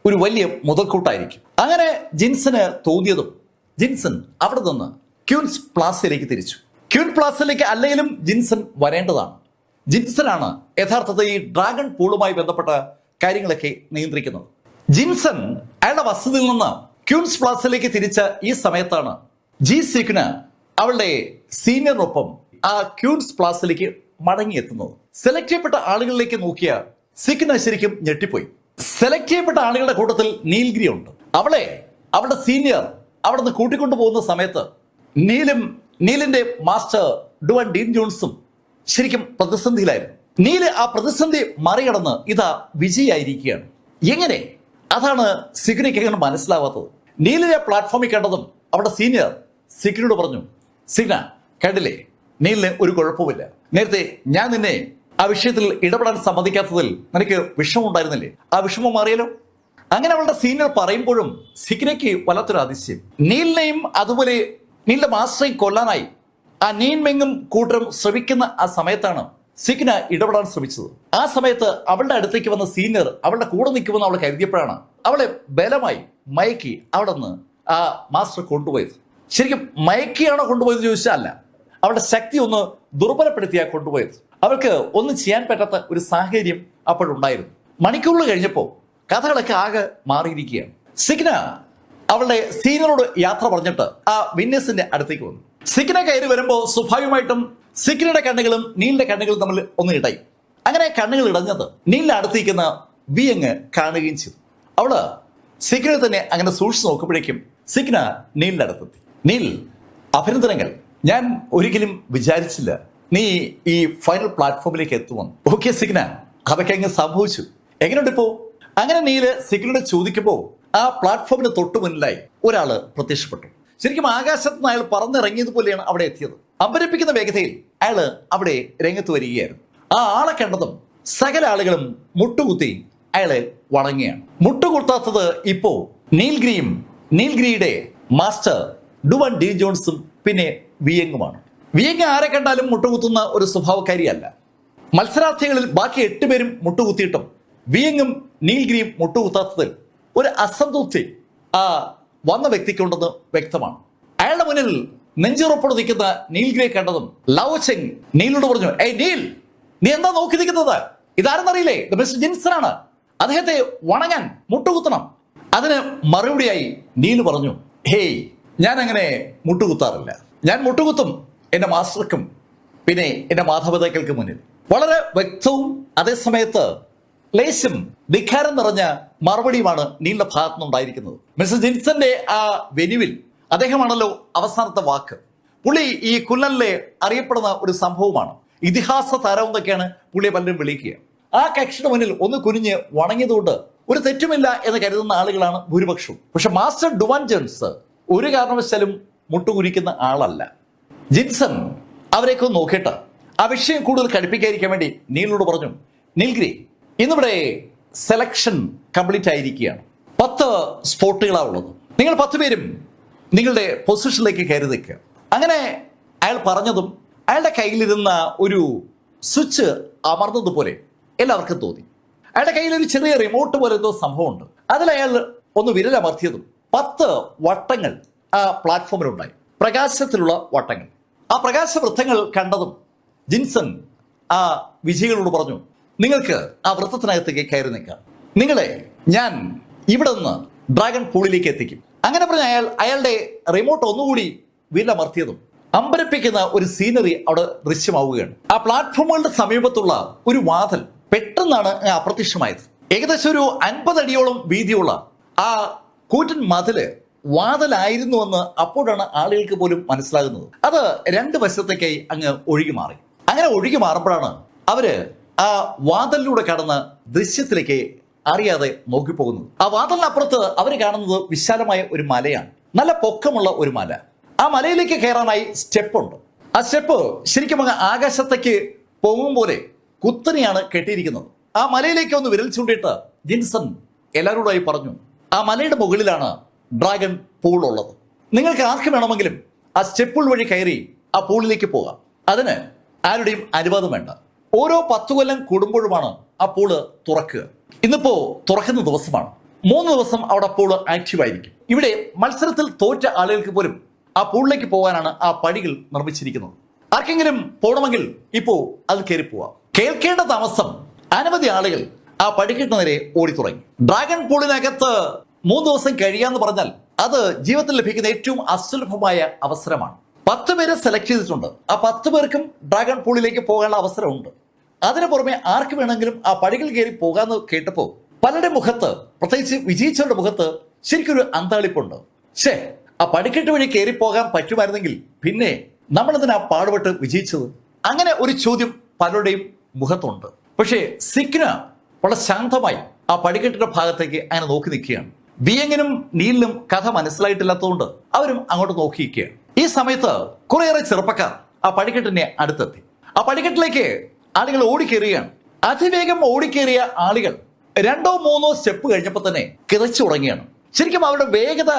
ഒരു വലിയ മുതൽക്കൂട്ടായിരിക്കും. അങ്ങനെ ജിൻസന് തോന്നിയതും ജിൻസൺ അവിടെ നിന്ന് ക്യൂൻസ് പ്ലാസയിലേക്ക് തിരിച്ചു. ക്യൂൻ പ്ലാസയിലേക്ക് അല്ലെങ്കിലും ജിൻസൺ വരേണ്ടതാണ്. ജിൻസനാണ് യഥാർത്ഥത്തിൽ ഈ ഡ്രാഗൺ പൂളുമായി ബന്ധപ്പെട്ട കാര്യങ്ങളൊക്കെ നിയന്ത്രിക്കുന്നത്. ജിൻസൺ അയാളുടെ വസതിയിൽ നിന്ന് ക്യൂൻസ് പ്ലാസയിലേക്ക് തിരിച്ച ഈ സമയത്താണ് ജി സിക്ന അവളുടെ സീനിയറിനൊപ്പം ആ ക്യൂൻസ് പ്ലാസയിലേക്ക് മടങ്ങിയെത്തുന്നത്. സെലക്ട് ചെയ്യപ്പെട്ട ആളുകളിലേക്ക് നോക്കിയ സിക്ന ശരിക്കും ഞെട്ടിപ്പോയി. സെലക്ട് ചെയ്യപ്പെട്ട ആളുകളുടെ കൂട്ടത്തിൽ നീൽഗിരി ഉണ്ട്. അവളുടെ സീനിയർ അവിടെ നിന്ന് കൂട്ടിക്കൊണ്ടു പോകുന്ന സമയത്ത് നീലിന്റെ മാസ്റ്റർ ഡുവൻ ഡീൻ ജോൺസും ശരിക്കും പ്രതിസന്ധിയിലായിരുന്നു. നീല് ആ പ്രതിസന്ധി മറികടന്ന് ഇതാ വിജയായിരിക്കുകയാണ്. എങ്ങനെ? അതാണ് സിഗ്നയ്ക്ക് അങ്ങനെ മനസ്സിലാവാത്തത്. നീലിനെ പ്ലാറ്റ്ഫോമിൽ കണ്ടതും അവിടെ സീനിയർ സിഗ്നോട് പറഞ്ഞു, സിഗ്ന കണ്ടില്ലേ, നീലിന് ഒരു കുഴപ്പമില്ല. നേരത്തെ ഞാൻ നിന്നെ ആ വിഷയത്തിൽ ഇടപെടാൻ സമ്മതിക്കാത്തതിൽ നിനക്ക് വിഷമം ഉണ്ടായിരുന്നില്ലേ? ആ വിഷമം മാറിയല്ലോ. അങ്ങനെ അവളുടെ സീനിയർ പറയുമ്പോഴും സിഗ്നയ്ക്ക് വല്ലാത്തൊരു അതിശയം. നീലിനെയും അതുപോലെ നീലിന്റെ മാസ്റ്ററെയും കൊല്ലാനായി ആ നീൻമെങ്ങും കൂട്ടരും ശ്രമിക്കുന്ന ആ സമയത്താണ് സിഗ്ന ഇടപെടാൻ ശ്രമിച്ചത്. ആ സമയത്ത് അവളുടെ അടുത്തേക്ക് വന്ന സീനിയർ അവളുടെ കൂടെ നിൽക്കുമെന്ന് അവൾ കരുതിയപ്പോഴാണ് അവളെ ബലമായി മയക്കി അവിടെ നിന്ന് ആ മാസ്റ്റർ കൊണ്ടുപോയത്. ശരിക്കും മയക്കിയാണോ കൊണ്ടുപോയത് ചോദിച്ചാൽ അല്ല, അവളുടെ ശക്തി ഒന്ന് ദുർബലപ്പെടുത്തിയാണ് കൊണ്ടുപോയത്. അവൾക്ക് ഒന്നും ചെയ്യാൻ പറ്റാത്ത ഒരു സാഹചര്യം അപ്പോഴുണ്ടായിരുന്നു. മണിക്കൂറുകൾ കഴിഞ്ഞപ്പോൾ കഥകളൊക്കെ ആകെ മാറിയിരിക്കുകയാണ്. സിഗ്ന അവളുടെ സീനിയറോട് യാത്ര പറഞ്ഞിട്ട് ആ വിന്നേഴ്സിന്റെ അടുത്തേക്ക് വന്നു. സിഗ്ന കയറി വരുമ്പോൾ സ്വാഭാവികമായിട്ടും സിഗ്നയുടെ കണ്ണുകളും നീലിന്റെ കണ്ണുകളും തമ്മിൽ ഒന്ന് ഇടയും. അങ്ങനെ കണ്ണുകൾ ഇടഞ്ഞത് നീലിന്റെ അടുത്തേക്കുന്ന വിയങ്ങ് കാണുകയും ചെയ്തു. അവള് സിഗ്നയെ തന്നെ അങ്ങനെ സൂക്ഷിച്ച് നോക്കുമ്പോഴേക്കും സിഗ്ന നീലിന്റെ അടുത്തെത്തി. നീൽ, അഭിനന്ദനങ്ങൾ. ഞാൻ ഒരിക്കലും വിചാരിച്ചില്ല നീ ഈ ഫൈനൽ പ്ലാറ്റ്ഫോമിലേക്ക് എത്തുമെന്ന്. ഓക്കെ സിഗ്ന, അതൊക്കെ അങ്ങ് സംഭവിച്ചു. എങ്ങനെയുണ്ട് ഇപ്പോ? അങ്ങനെ നീല് സിഗ്നയോട് ചോദിക്കുമ്പോൾ ആ പ്ലാറ്റ്ഫോമിന് തൊട്ടു മുന്നിലായി ഒരാള് പ്രത്യക്ഷപ്പെട്ടു. ശരിക്കും ആകാശത്ത് നിന്ന് അയാൾ പറന്നിറങ്ങിയതുപോലെയാണ് അവിടെ എത്തിയത്. അമ്പരപ്പിക്കുന്ന വേഗതയിൽ അയാള് അവിടെ രംഗത്ത് വരികയായിരുന്നു. ആ ആളെ കണ്ടതും സകല ആളുകളും മുട്ടുകുത്തി അയാളെ വണങ്ങുകയാണ്. മുട്ടുകുത്താത്തത് ഇപ്പോ നീൽഗ്രിയുടെ മാസ്റ്റർ ഡുവൻ ഡി ജോൺസും പിന്നെ വിയങ്ങുമാണ്. വിയങ് ആരെ കണ്ടാലും മുട്ടുകുത്തുന്ന ഒരു സ്വഭാവക്കാരിയല്ല. മത്സരാർത്ഥികളിൽ ബാക്കി 8 പേരും മുട്ടുകുത്തിയിട്ടും വിയങ്ങും നീൽഗ്രിയും മുട്ടുകുത്താത്തതിൽ ഒരു അസംതൃപ്തി ആ വന്ന വ്യക്തിക്കുണ്ടെന്ന് വ്യക്തമാണ്. അയാളുടെ മുന്നിൽ നെഞ്ചുറപ്പോട് നിൽക്കുന്ന നീൽഗ്രിയെ കണ്ടതും ലവ് ചെങ് നീലിനോട് പറഞ്ഞു, ഏയ് നീൽ, നീ എന്താ നോക്കി നിൽക്കുന്നത്? ഇതാരെന്നറിയില്ലേ? ഇത് മിസ്റ്റർ ജിൻസനാണ്. അദ്ദേഹത്തെ വണങ്ങാൻ മുട്ടുകുത്തണം. അതിന് മറുപടിയായി നീൽ പറഞ്ഞു, ഹേയ്, ഞാൻ അങ്ങനെ മുട്ടുകുത്താറില്ല. ഞാൻ മുട്ടുകുത്തും എന്റെ മാസ്റ്റർക്കും പിന്നെ എന്റെ മാതാപിതാക്കൾക്ക് മുന്നിൽ. വളരെ വ്യക്തവും അതേസമയത്ത് ലേശം ധിക്കാരം നിറഞ്ഞ മറുപടിയുമാണ് നീലിന്റെ ഭാഗത്തു നിന്നുണ്ടായിരിക്കുന്നത്. മിസ്റ്റർ ജിൻസന്റെ ആ വെനുവിൽ അദ്ദേഹമാണല്ലോ അവസാനത്തെ വാക്ക്. പുള്ളി ഈ കുല്ലനിലെ അറിയപ്പെടുന്ന ഒരു സംഭവമാണ്. ഇതിഹാസ താരം എന്നൊക്കെയാണ് പുള്ളിയെ പലരും വിളിക്കുക. ആ കക്ഷിയുടെ മുന്നിൽ ഒന്ന് കുനിഞ്ഞ് വണങ്ങിയതുകൊണ്ട് ഒരു തെറ്റുമില്ല എന്ന് കരുതുന്ന ആളുകളാണ് ഭൂരിപക്ഷവും. പക്ഷെ മാസ്റ്റർ ഡുവാൻ ജോൺസ് ഒരു കാരണവശാലും മുട്ടുകുരിക്കുന്ന ആളല്ല. ജിൻസൺ അവരെയൊക്കെ നോക്കിയിട്ട് ആ വിഷയം കൂടുതൽ കടുപ്പിക്കാതിരിക്കാൻ വേണ്ടി നീലിനോട് പറഞ്ഞു, നീൽഗിരി ഇന്നിവിടെ സെലക്ഷൻ കംപ്ലീറ്റ് ആയിരിക്കുകയാണ്. 10 സ്പോട്ടുകളാണ് ഉള്ളത്. നിങ്ങൾ 10 പേരും നിങ്ങളുടെ പൊസിഷനിലേക്ക് കയറി നിൽക്കുക. അങ്ങനെ അയാൾ പറഞ്ഞതും അയാളുടെ കയ്യിലിരുന്ന ഒരു സ്വിച്ച് അമർന്നതുപോലെ എല്ലാവർക്കും തോന്നി. അയാളുടെ കയ്യിൽ ഒരു ചെറിയ റിമോട്ട് പോലെ എന്തോ സംഭവമുണ്ട്. അതിൽ അയാൾ ഒന്ന് വിരലമർത്തിയതും 10 വട്ടങ്ങൾ ആ പ്ലാറ്റ്ഫോമിലുണ്ടായി, പ്രകാശത്തിലുള്ള വട്ടങ്ങൾ. ആ പ്രകാശവൃത്തങ്ങൾ കണ്ടതും ജിൻസൺ ആ വിജയികളോട് പറഞ്ഞു, നിങ്ങൾക്ക് ആ വൃത്തത്തിനകത്തേക്ക് കയറി നിൽക്കാം. നിങ്ങളെ ഞാൻ ഇവിടെ നിന്ന് ഡ്രാഗൺ പൂളിലേക്ക് എത്തിക്കും. അങ്ങനെ പറഞ്ഞ അയാളുടെ റിമോട്ട് ഒന്നുകൂടി വിരലമർത്തിയതും അമ്പരപ്പിക്കുന്ന ഒരു സീനറി അവിടെ ദൃശ്യമാവുകയാണ്. ആ പ്ലാറ്റ്ഫോമുകളുടെ സമീപത്തുള്ള ഒരു വാതിൽ പെട്ടെന്നാണ് അപ്രത്യക്ഷമായത്. ഏകദേശം ഒരു 50 അടിയോളം വീതിയുള്ള ആ കൂറ്റൻ മതില് വാതിലായിരുന്നുവെന്ന് അപ്പോഴാണ് ആളുകൾക്ക് പോലും മനസ്സിലാകുന്നത്. അത് 2 വശത്തേക്കായി അങ്ങ് ഒഴുകി മാറി. അങ്ങനെ ഒഴുകി മാറുമ്പോഴാണ് അവര് ആ വാതിലിലൂടെ കടന്ന് ദൃശ്യത്തിലേക്ക് അറിയാതെ നോക്കിപ്പോകുന്നത്. ആ വാതിലിനപ്പുറത്ത് അവർ കാണുന്നത് വിശാലമായ ഒരു മലയാണ്, നല്ല പൊക്കമുള്ള ഒരു മല. ആ മലയിലേക്ക് കയറാനായി സ്റ്റെപ്പുണ്ട്. ആ സ്റ്റെപ്പ് ശരിക്കും അങ്ങ് ആകാശത്തേക്ക് പോകും പോലെ കുത്തനെയാണ് കെട്ടിയിരിക്കുന്നത്. ആ മലയിലേക്ക് ഒന്ന് വിരൽ ചൂണ്ടിയിട്ട് ജിൻസൺ എല്ലാവരോടായി പറഞ്ഞു, ആ മലയുടെ മുകളിലാണ് ഡ്രാഗൺ പൂൾ ഉള്ളത്. നിങ്ങൾക്ക് ആർക്ക് വേണമെങ്കിലും ആ സ്റ്റെപ്പുകൾ വഴി കയറി ആ പൂളിലേക്ക് പോകാം. അതിന് ആരുടെയും അനുവാദം വേണ്ട. ഓരോ 10 കൊല്ലം കൂടുമ്പോഴുമാണ് ആ പൂള് തുറക്കുക. ഇന്നിപ്പോ തുറക്കുന്ന ദിവസമാണ്. 3 ദിവസം അവിടെ പൂള് ആക്റ്റീവ് ആയിരിക്കും. ഇവിടെ മത്സരത്തിൽ തോറ്റ ആളുകൾക്ക് പോലും ആ പൂളിലേക്ക് പോകാനാണ് ആ പടികൾ നിർമ്മിച്ചിരിക്കുന്നത്. ആർക്കെങ്കിലും പോകണമെങ്കിൽ ഇപ്പോ അത് കയറി പോവാം. കേൾക്കേണ്ട താമസം അനവധി ആളുകൾ ആ പടിക്കെട്ട് നേരെ ഓടി തുടങ്ങി. ഡ്രാഗൺ പൂളിനകത്ത് 3 ദിവസം കഴിയാന്ന് പറഞ്ഞാൽ അത് ജീവിതത്തിൽ ലഭിക്കുന്ന ഏറ്റവും അസുലഭമായ അവസരമാണ്. 10 പേരെ സെലക്ട് ചെയ്തിട്ടുണ്ട്. ആ 10 പേർക്കും ഡ്രാഗൺ പൂളിലേക്ക് പോകാനുള്ള അവസരമുണ്ട്. അതിന് പുറമെ ആർക്ക് വേണമെങ്കിലും ആ പടികൾ കയറി പോകാന്ന് കേട്ടപ്പോൾ പലരുടെ മുഖത്ത്, പ്രത്യേകിച്ച് വിജയിച്ചവരുടെ മുഖത്ത് ശരിക്കൊരു അന്താളിപ്പുണ്ട്. ശേ, ആ പടിക്കെട്ട് വഴി കയറി പോകാൻ പറ്റുമായിരുന്നെങ്കിൽ പിന്നെ നമ്മളെന്തിനാ പാടുപെട്ട് വിജയിച്ചത്? അങ്ങനെ ഒരു ചോദ്യം പലരുടെയും മുഖത്തുണ്ട്. പക്ഷേ സിക്ന വളരെ ശാന്തമായി ആ പടിക്കെട്ടിന്റെ ഭാഗത്തേക്ക് അങ്ങനെ നോക്കി നിൽക്കുകയാണ്. വിയങ്ങിനും നീലിനും കഥ മനസ്സിലായിട്ടില്ലാത്തതുകൊണ്ട് അവരും അങ്ങോട്ട് നോക്കിയിരിക്കുകയാണ്. ഈ സമയത്ത് കുറേയേറെ ചെറുപ്പക്കാർ ആ പടിക്കെട്ടിനെ അടുത്തെത്തി. ആ പടിക്കെട്ടിലേക്ക് ആളുകൾ ഓടിക്കേറുകയാണ്. അതിവേഗം ഓടിക്കേറിയ ആളുകൾ 2ഓ 3ഓ സ്റ്റെപ്പ് കഴിഞ്ഞപ്പോൾ തന്നെ കിതച്ചു തുടങ്ങിയാണ്. ശരിക്കും അവരുടെ വേഗത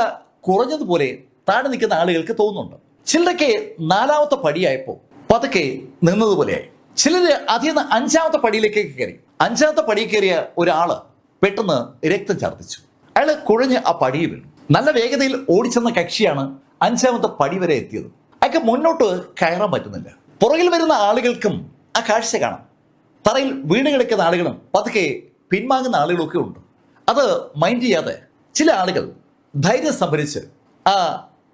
കുറഞ്ഞതുപോലെ താഴെ നിൽക്കുന്ന ആളുകൾക്ക് തോന്നുന്നുണ്ട്. ചിലരൊക്കെ 4ാമത്തെ പടിയായപ്പോൾ പതുക്കെ നിന്നതുപോലെയായി. ചിലര് അതിൽ നിന്ന് 5ാമത്തെ പടിയിലേക്ക് കയറി. 5ാമത്തെ പടി കയറിയ ഒരാള് പെട്ടെന്ന് രക്തം ഛർദ്ദിച്ചു. അയാൾ കുഴഞ്ഞ് ആ പടിയിൽ വീണു. നല്ല വേഗതയിൽ ഓടിച്ചെന്ന കക്ഷിയാണ് 5ാമത്തെ പടി വരെ എത്തിയത്. അയാൾക്ക് മുന്നോട്ട് കയറാൻ പറ്റുന്നില്ല. പുറകിൽ വരുന്ന ആളുകൾക്കും ആ കാഴ്ച കാണാം. തറയിൽ വീണ് കിടക്കുന്ന ആളുകളും പതുക്കെ പിൻവാങ്ങുന്ന ആളുകളൊക്കെ ഉണ്ട്. അത് മൈൻഡ് ചെയ്യാതെ ചില ആളുകൾ ധൈര്യം സംഭരിച്ച് ആ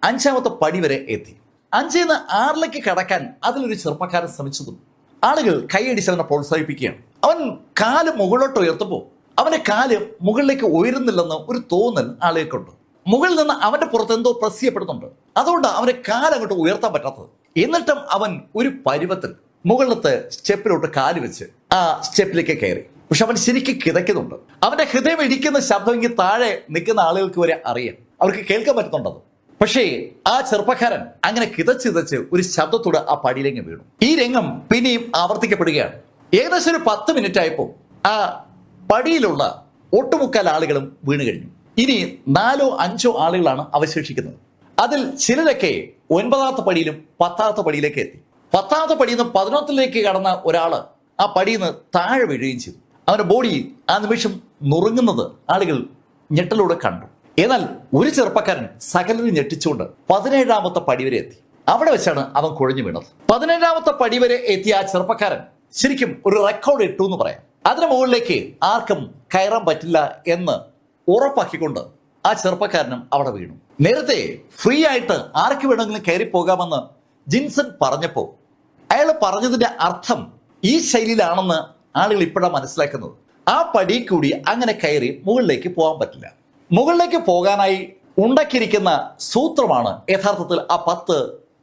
5ാമത്തെ പടി വരെ എത്തി. 5ൽ നിന്ന് 6ലേക്ക് കടക്കാൻ അതിലൊരു ചെറുപ്പക്കാരൻ ശ്രമിച്ചതും ആളുകൾ കൈയടിച്ച് അവനെ പ്രോത്സാഹിപ്പിക്കുകയാണ്. അവൻ കാല് മുകളിലോട്ട് ഉയർത്തുമ്പോൾ അവന്റെ കാല് മുകളിലേക്ക് ഉയരുന്നില്ലെന്ന് ഒരു തോന്നൽ ആളുകൾക്കുണ്ട്. മുകളിൽ നിന്ന് അവന്റെ പുറത്ത് എന്തോ പ്രസ് ചെയ്യപ്പെടുന്നുണ്ട്. അതുകൊണ്ട് അവന്റെ കാലങ്ങോട്ട് ഉയർത്താൻ പറ്റാത്തത്. എന്നിട്ടും അവൻ ഒരു പരുവത്തിൽ മുകളിലത്തെ സ്റ്റെപ്പിലോട്ട് കാല് വെച്ച് ആ സ്റ്റെപ്പിലേക്ക് കയറി. പക്ഷെ അവൻ ശരിക്കും കിതയ്ക്കുന്നുണ്ട്. അവന്റെ ഹൃദയം ഇടിക്കുന്ന ശബ്ദമെങ്കിൽ താഴെ നിൽക്കുന്ന ആളുകൾക്ക് വരെ അറിയാം, അവർക്ക് കേൾക്കാൻ പറ്റുന്നുണ്ടത്. പക്ഷേ ആ ചെറുപ്പക്കാരൻ അങ്ങനെ കിതച്ച് ഒരു ശബ്ദത്തോട് ആ പടിയിലേക്ക് വീണു. ഈ രംഗം പിന്നെയും ആവർത്തിക്കപ്പെടുകയാണ്. ഏകദേശം ഒരു 10 മിനിറ്റ് ആയപ്പോൾ ആ പടിയിലുള്ള ഒട്ടുമുക്കാൽ ആളുകളും വീണ് കഴിഞ്ഞു. ഇനി 4ഓ 5ഓ ആളുകളാണ് അവശേഷിക്കുന്നത്. അതിൽ ചിലരൊക്കെ 9ാമത്തെ പടിയിലും 10ാമത്തെ പടിയിലേക്ക് എത്തി. 10ാമത്തെ പടിയിൽ നിന്ന് 11ലേക്ക് കടന്ന ഒരാള് ആ പടിയിൽ നിന്ന് താഴെ വീഴുകയും ചെയ്തു. അവന്റെ ബോഡി ആ നിമിഷം നുറുങ്ങുന്നത് ആളുകൾ ഞെട്ടലോടെ കണ്ടു. എന്നാൽ ഒരു ചെറുപ്പക്കാരൻ സകലരും ഞെട്ടിച്ചുകൊണ്ട് 17ാമത്തെ പടി വരെ എത്തി. അവിടെ വെച്ചാണ് അവൻ കുഴഞ്ഞു വീണത്. 17ാമത്തെ പടി വരെ എത്തിയ ആ ചെറുപ്പക്കാരൻ ശരിക്കും ഒരു റെക്കോർഡ് ഇട്ടു എന്ന് പറയാം. അതിന് മുകളിലേക്ക് ആർക്കും കയറാൻ പറ്റില്ല എന്ന് ഉറപ്പാക്കിക്കൊണ്ട് ആ ചെറുപ്പക്കാരനും അവിടെ വീണു. നേരത്തെ ഫ്രീ ആയിട്ട് ആർക്ക് വേണമെങ്കിലും കയറി പോകാമെന്ന് ജിൻസൺ പറഞ്ഞപ്പോൾ അയാൾ പറഞ്ഞതിന്റെ അർത്ഥം ഈ ശൈലിയിലാണെന്ന് ആളുകൾ ഇപ്പോഴാണ് മനസ്സിലാക്കുന്നത്. ആ പടി കൂടി അങ്ങനെ കയറി മുകളിലേക്ക് പോകാൻ പറ്റില്ല. മുകളിലേക്ക് പോകാനായി ഉണ്ടാക്കിയിരിക്കുന്ന സൂത്രമാണ് യഥാർത്ഥത്തിൽ ആ 10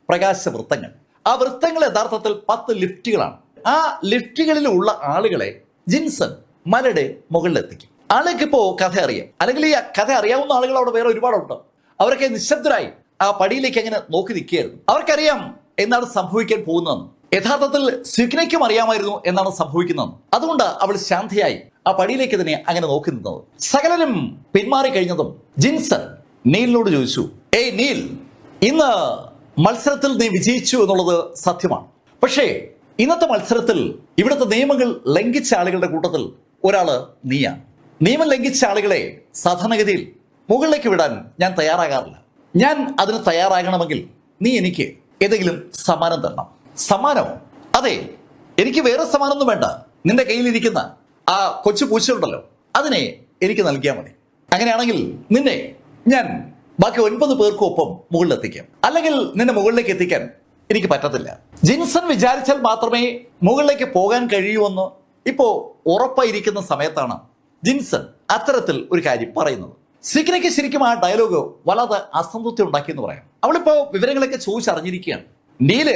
പ്രകാശവൃത്തങ്ങൾ. ആ വൃത്തങ്ങൾ യഥാർത്ഥത്തിൽ 10 ലിഫ്റ്റുകളാണ്. ആ ലിഫ്റ്റുകളിലുള്ള ആളുകളെ ജിൻസൺ മലയുടെ മുകളിലെത്തിക്കും. ആളുകൾക്ക് ഇപ്പോ കഥ അറിയാം, അല്ലെങ്കിൽ ഈ കഥ അറിയാവുന്ന ആളുകൾ അവിടെ വേറെ ഒരുപാടുണ്ട്. അവരൊക്കെ നിശബ്ദരായി ആ പടിയിലേക്ക് അങ്ങനെ നോക്കി നിൽക്കുകയായിരുന്നു. അവർക്കറിയാം എന്താണ് സംഭവിക്കാൻ പോകുന്നതെന്ന്. യഥാർത്ഥത്തിൽ സിഗ്നയ്ക്കും അറിയാമായിരുന്നു എന്നാണ് സംഭവിക്കുന്നതെന്ന്. അതുകൊണ്ട് അവൾ ശാന്തയായി ആ പടിയിലേക്ക് തന്നെ അങ്ങനെ നോക്കി നിന്നത്. സകലരും പിന്മാറി കഴിഞ്ഞതും ജിൻസൺ നീലിനോട് ചോദിച്ചു, ഏയ് നീൽ, ഇന്ന് മത്സരത്തിൽ നീ വിജയിച്ചു എന്നുള്ളത് സത്യമാണ്. പക്ഷേ ഇന്നത്തെ മത്സരത്തിൽ ഇവിടുത്തെ നിയമങ്ങൾ ലംഘിച്ച ആളുകളുടെ കൂട്ടത്തിൽ ഒരാള് നീയാണ്. നിയമം ലംഘിച്ച ആളുകളെ സാധാരണഗതിയിൽ മുകളിലേക്ക് വിടാൻ ഞാൻ തയ്യാറാകാറില്ല. ഞാൻ അതിന് തയ്യാറാകണമെങ്കിൽ നീ എനിക്ക് ഏതെങ്കിലും സമ്മാനം തരണം. സമ്മാനമോ? അതെ, എനിക്ക് വേറെ സമ്മാനമൊന്നും വേണ്ട. നിന്റെ കയ്യിലിരിക്കുന്ന ആ കൊച്ചു പൂച്ചയുണ്ടല്ലോ, അതിനെ എനിക്ക് നൽകിയാൽ മതി. അങ്ങനെയാണെങ്കിൽ നിന്നെ ഞാൻ ബാക്കി 9 പേർക്കൊപ്പം മുകളിലെത്തിക്കാം. അല്ലെങ്കിൽ നിന്നെ മുകളിലേക്ക് എത്തിക്കാൻ എനിക്ക് പറ്റത്തില്ല. ജിൻസൺ വിചാരിച്ചാൽ മാത്രമേ മുകളിലേക്ക് പോകാൻ കഴിയൂവെന്ന് ഇപ്പോ ഉറപ്പായിരിക്കുന്ന സമയത്താണ് ജിൻസൺ അത്തരത്തിൽ ഒരു കാര്യം പറയുന്നത്. സിഗ്നയ്ക്ക് ശരിക്കും ആ ഡയലോഗ് വല്ലാതെ അസംതൃപ്തി ഉണ്ടാക്കിയെന്ന് പറയാം. അവളിപ്പോ വിവരങ്ങളൊക്കെ ചോദിച്ചറിഞ്ഞിരിക്കുകയാണ്. നീല്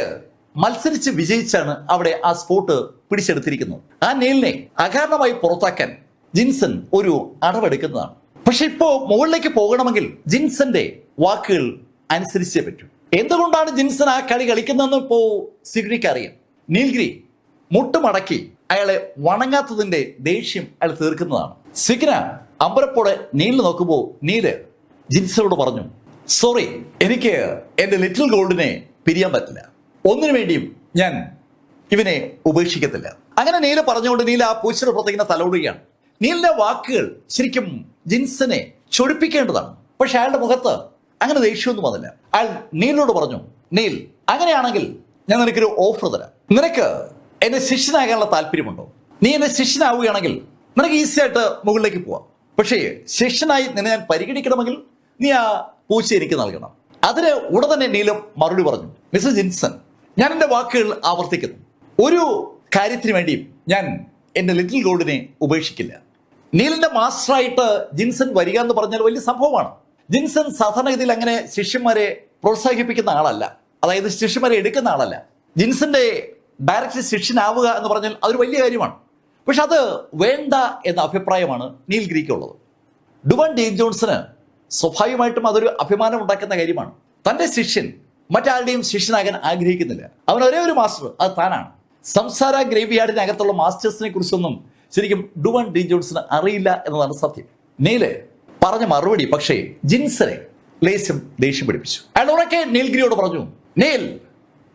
മത്സരിച്ച് വിജയിച്ചാണ് അവിടെ ആ സ്പോട്ട് പിടിച്ചെടുത്തിരിക്കുന്നത്. ആ നീലിനെ അകാരണമായി പുറത്താക്കാൻ ജിൻസൺ ഒരു അടവെടുക്കുന്നതാണ്. പക്ഷെ ഇപ്പോ മുകളിലേക്ക് പോകണമെങ്കിൽ ജിൻസന്റെ വാക്കുകൾ അനുസരിച്ചേ പറ്റൂ. എന്തുകൊണ്ടാണ് ജിൻസൺ ആ കളി കളിക്കുന്നതെന്ന് ഇപ്പോ സിഗ്നയ്ക്ക് അറിയാം. നീൽഗിരി മുട്ടുമടക്കി അയാളെ വണങ്ങാത്തതിന്റെ ദേഷ്യം അയാൾ തീർക്കുന്നതാണ്. സിഗ്ന അമ്പരപ്പോടെ നീലിന് നോക്കുമ്പോൾ നീല് ജിൻസനോട് പറഞ്ഞു, സോറി, എനിക്ക് എന്റെ ലിറ്റിൽ ഗോൾഡിനെ പിരിയാൻ പറ്റില്ല. ഒന്നിനു വേണ്ടിയും ഞാൻ ഇവനെ ഉപേക്ഷിക്കത്തില്ല. അങ്ങനെ നീല് പറഞ്ഞുകൊണ്ട് നീല ആ പൂച്ചയുടെ പുറത്തേക്ക് തലോടുകയാണ്. നീലിന്റെ വാക്കുകൾ ശരിക്കും ജിൻസനെ ചൊടിപ്പിക്കേണ്ടതാണ്. പക്ഷെ അയാളുടെ മുഖത്ത് അങ്ങനെ ദേഷ്യമൊന്നും വന്നില്ല. അയാൾ നീലിനോട് പറഞ്ഞു, നീൽ, അങ്ങനെയാണെങ്കിൽ ഞാൻ നിനക്കൊരു ഓഫർ തരാം. നിനക്ക് എന്റെ ശിഷ്യനാകാനുള്ള താല്പര്യമുണ്ടോ? നീ എന്റെ ശിഷ്യനാവുകയാണെങ്കിൽ നിനക്ക് ഈസി ആയിട്ട് മുകളിലേക്ക് പോവാം. പക്ഷേ ശിഷ്യനായി നിന്നെ ഞാൻ പരിഗണിക്കണമെങ്കിൽ നീ ആ പൂച്ച എനിക്ക് നൽകണം. അതിന് ഉടൻ തന്നെ നീലം മറുപടി പറഞ്ഞു, മിസ്റ്റർ ജിൻസൺ, ഞാൻ എൻ്റെ വാക്കുകൾ ആവർത്തിക്കുന്നു. ഒരു കാര്യത്തിന് വേണ്ടിയും ഞാൻ എൻ്റെ ലിറ്റിൽ ഗോൾഡിനെ ഉപേക്ഷിക്കില്ല. നീലിന്റെ മാസ്റ്ററായിട്ട് ജിൻസൺ വരിക എന്ന് പറഞ്ഞാൽ വലിയ സംഭവമാണ്. ജിൻസൺ സാധാരണഗതിയിൽ അങ്ങനെ ശിഷ്യന്മാരെ പ്രോത്സാഹിപ്പിക്കുന്ന ആളല്ല, അതായത് ശിഷ്യന്മാരെ എടുക്കുന്ന ആളല്ല. ജിൻസന്റെ ഡയറക്റ്റ് ശിഷ്യനാവുക എന്ന് പറഞ്ഞാൽ അതൊരു വലിയ കാര്യമാണ്. പക്ഷെ അത് വേണ്ട എന്ന അഭിപ്രായമാണ് നീൽഗിരിക്കുള്ളത്. ഡുവാൻ ഡീൻ ജോൺസന് സ്വാഭാവികമായിട്ടും അതൊരു അഭിമാനം ഉണ്ടാക്കുന്ന കാര്യമാണ്. തന്റെ ശിഷ്യൻ മറ്റാരുടെയും ശിഷ്യനാകാൻ ആഗ്രഹിക്കുന്നില്ല. അവൻ ഒരേ ഒരു മാസ്റ്റർ, അത് താനാണ്. സംസാര ഗ്രേവ് യാർഡിനകത്തുള്ള മാസ്റ്റേഴ്സിനെ കുറിച്ചൊന്നും ശരിക്കും ഡുവാൻ ഡീൻ ജോൺസന് അറിയില്ല എന്നതാണ് സത്യം. നീല് പറഞ്ഞ മറുപടി പക്ഷേ ജിൻസനെ ലേശം ദേഷ്യം പിടിപ്പിച്ചു. അയാൾ ഉറക്കെ നീൽഗിരിയോട് പറഞ്ഞു, നീൽ,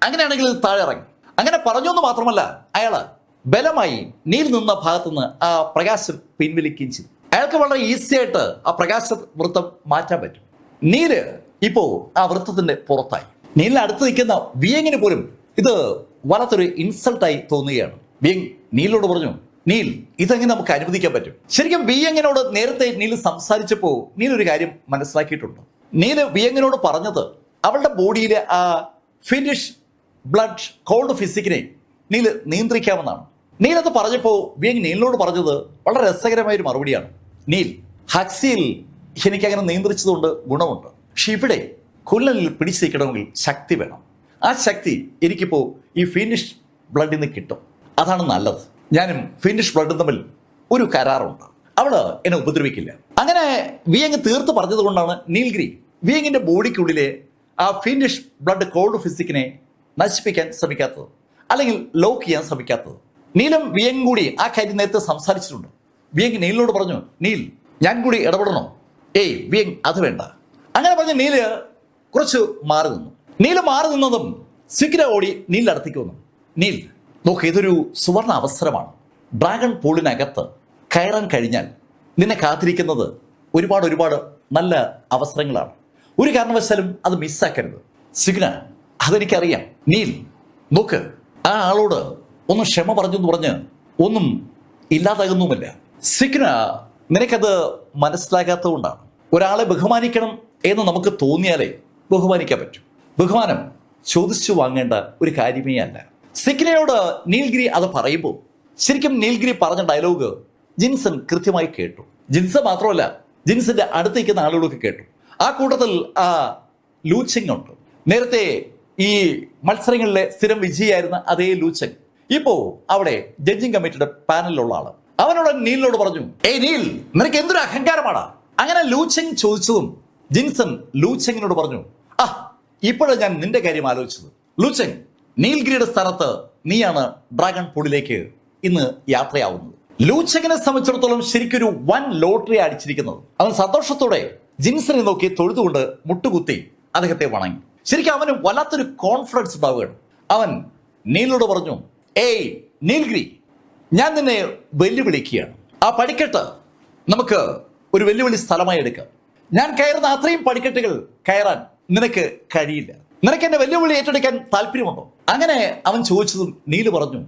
അങ്ങനെയാണെങ്കിൽ താഴെ ഇറങ്ങി. അങ്ങനെ പറഞ്ഞു എന്ന് മാത്രമല്ല, അയാള് ബലമായി നീൽ നിന്ന ഭാഗത്തുനിന്ന് ആ പ്രകാശം പിൻവലിക്കുകയും ചെയ്തു. അയാൾക്ക് വളരെ ഈസി ആയിട്ട് ആ പ്രകാശ വൃത്തം മാറ്റാൻ പറ്റും. നീല് ഇപ്പോ ആ വൃത്തത്തിന്റെ പുറത്തായി. നീലിന് അടുത്ത് നിൽക്കുന്ന വിയങ്ങിന് പോലും ഇത് വല്ലാത്തൊരു ഇൻസൾട്ടായി തോന്നുകയാണ്. വിയങ് നീലിനോട് പറഞ്ഞു, നീൽ, ഇതെങ്ങനെ നമുക്ക് അനുവദിക്കാൻ പറ്റും? ശരിക്കും വിയങ്ങിനോട് നേരത്തെ നീൽ സംസാരിച്ചപ്പോൾ നീൽ ഒരു കാര്യം മനസ്സിലാക്കിയിട്ടുണ്ട്. നീല് വിയങ്ങിനോട് പറഞ്ഞത് അവളുടെ ബോഡിയിലെ ആ ഫിനിഷ് ബ്ലഡ് കോൾഡ് ഫിസിക്കിനെ നീല് നിയന്ത്രിക്കാമെന്നാണ്. നീൽ അത് പറഞ്ഞപ്പോൾ വിയങ് നീലിനോട് പറഞ്ഞത് വളരെ രസകരമായ ഒരു മറുപടിയാണ്. നീൽ, ഹക്സിയിൽ എനിക്കങ്ങനെ നിയന്ത്രിച്ചതുകൊണ്ട് ഗുണമുണ്ട്. പക്ഷെ ഇവിടെ കുല്ലനിൽ പിടിച്ചു നിൽക്കണമെങ്കിൽ ശക്തി വേണം. ആ ശക്തി എനിക്കിപ്പോൾ ഈ ഫിനിഷ് ബ്ലഡിൽ നിന്ന് കിട്ടും. അതാണ് നല്ലത്. ഞാനും ഫിനിഷ് ബ്ലഡും തമ്മിൽ ഒരു കരാറുണ്ട്. അവള് എന്നെ ഉപദ്രവിക്കില്ല. അങ്ങനെ വിയങ് തീർത്ത് പറഞ്ഞത് കൊണ്ടാണ് നീൽഗിരി വിയങ്ങിന്റെ ബോഡിക്കുള്ളിലെ ആ ഫിനിഷ് ബ്ലഡ് കോൾഡ് ഫിസിക്കിനെ നശിപ്പിക്കാൻ ശ്രമിക്കാത്തത്, അല്ലെങ്കിൽ ലോക്ക് ചെയ്യാൻ ശ്രമിക്കാത്തത്. നീലും വിയങ് കൂടി ആ കാര്യം നേരത്തെ സംസാരിച്ചിട്ടുണ്ട്. വിയങ് നീലിനോട് പറഞ്ഞു, നീൽ, ഞാൻ കൂടി ഇടപെടണോ? ഏയ് വിയങ്, അത് വേണ്ട. അങ്ങനെ പറഞ്ഞ് നീല് കുറച്ച് മാറി നിന്നു. നീല് മാറി നിന്നതും സിഗ്ന ഓടി നീലിന്റെ അടുത്തേക്ക് വന്നു. നീൽ, നോക്ക്, ഇതൊരു സുവർണ അവസരമാണ്. ഡ്രാഗൺ പൂളിനകത്ത് കയറാൻ കഴിഞ്ഞാൽ നിന്നെ കാത്തിരിക്കുന്നത് ഒരുപാട് നല്ല അവസരങ്ങളാണ്. ഒരു കാരണവശാലും അത് മിസ്സാക്കരുത്. സിഗ്ന, അതെനിക്കറിയാം. നീൽ, നോക്ക്, ആ ആളോട് ഒന്ന് ക്ഷമ പറഞ്ഞെന്ന് പറഞ്ഞ് ഒന്നും ഇല്ലാതാകുന്നുമില്ല. സിഗ്ന, നിനക്കത് മനസ്സിലാകാത്തത് കൊണ്ടാണ്. ഒരാളെ ബഹുമാനിക്കണം എന്ന് നമുക്ക് തോന്നിയാലേ ബഹുമാനിക്കാൻ പറ്റൂ. ബഹുമാനം ചോദിച്ചു വാങ്ങേണ്ട ഒരു കാര്യമേ അല്ല. സിഗ്നയോട് നീൽഗിരി അത് പറയുമ്പോൾ ശരിക്കും നീൽഗിരി പറഞ്ഞ ഡയലോഗ് ജിൻസൺ കൃത്യമായി കേട്ടു. ജിൻസൺ മാത്രമല്ല, ജിൻസന്റെ അടുത്തേക്കുന്ന ആളുകളൊക്കെ കേട്ടു. ആ കൂട്ടത്തിൽ ലൂച്ചെങ് ഉണ്ട്. നേരത്തെ ഈ മത്സരങ്ങളിലെ സ്ഥിരം വിജയിയായിരുന്ന അതേ ലൂച്ചെങ് ഇപ്പോ അവിടെ ജഡ്ജിങ് കമ്മിറ്റിയുടെ പാനലിലുള്ള ആള്. അവനോട് നീലിനോട് പറഞ്ഞു, ഏയ് നീൽ, നിനക്ക് എന്തൊരു അഹങ്കാരമാടാ. അങ്ങനെ ലൂച്ചെങ് ചോദിച്ചതും ജിൻസൺ ലൂച്ചെങ്ങിനോട് പറഞ്ഞു, ഇപ്പോഴാണ് ഞാൻ നിന്റെ കാര്യം ആലോചിച്ചത്. ലൂച്ചെങ്, നീൽഗിരിയുടെ സ്ഥാനത്ത് നീയാണ് ഡ്രാഗൺ പൂളിലേക്ക് ഇന്ന് യാത്രയാവുന്നത്. ലൂച്ചെങ്ങിനെ സംബന്ധിച്ചിടത്തോളം ശരിക്കൊരു വൻ ലോട്ടറി അടിച്ചിരിക്കുന്നത്. അവൻ സന്തോഷത്തോടെ ജിൻസനെ നോക്കി തൊഴുതുകൊണ്ട് മുട്ടുകുത്തി അദ്ദേഹത്തെ വണങ്ങി. ശരിക്കും അവന് വല്ലാത്തൊരു കോൺഫിഡൻസ് ഉണ്ടാവുകയാണ്. അവൻ നീലിനോട് പറഞ്ഞു, ഏയ് നീൽഗിരി, ഞാൻ നിന്നെ വെല്ലുവിളിക്കുകയാണ്. ആ പടിക്കെട്ട് നമുക്ക് ഒരു വെല്ലുവിളി സ്ഥലമായി എടുക്കാം. ഞാൻ കയറുന്ന അത്രയും പടിക്കെട്ടുകൾ കയറാൻ നിനക്ക് കഴിയില്ല. നിനക്ക് എന്നെ വെല്ലുവിളി ഏറ്റെടുക്കാൻ താല്പര്യമുണ്ടോ? അങ്ങനെ അവൻ ചോദിച്ചതും നീല് പറഞ്ഞു,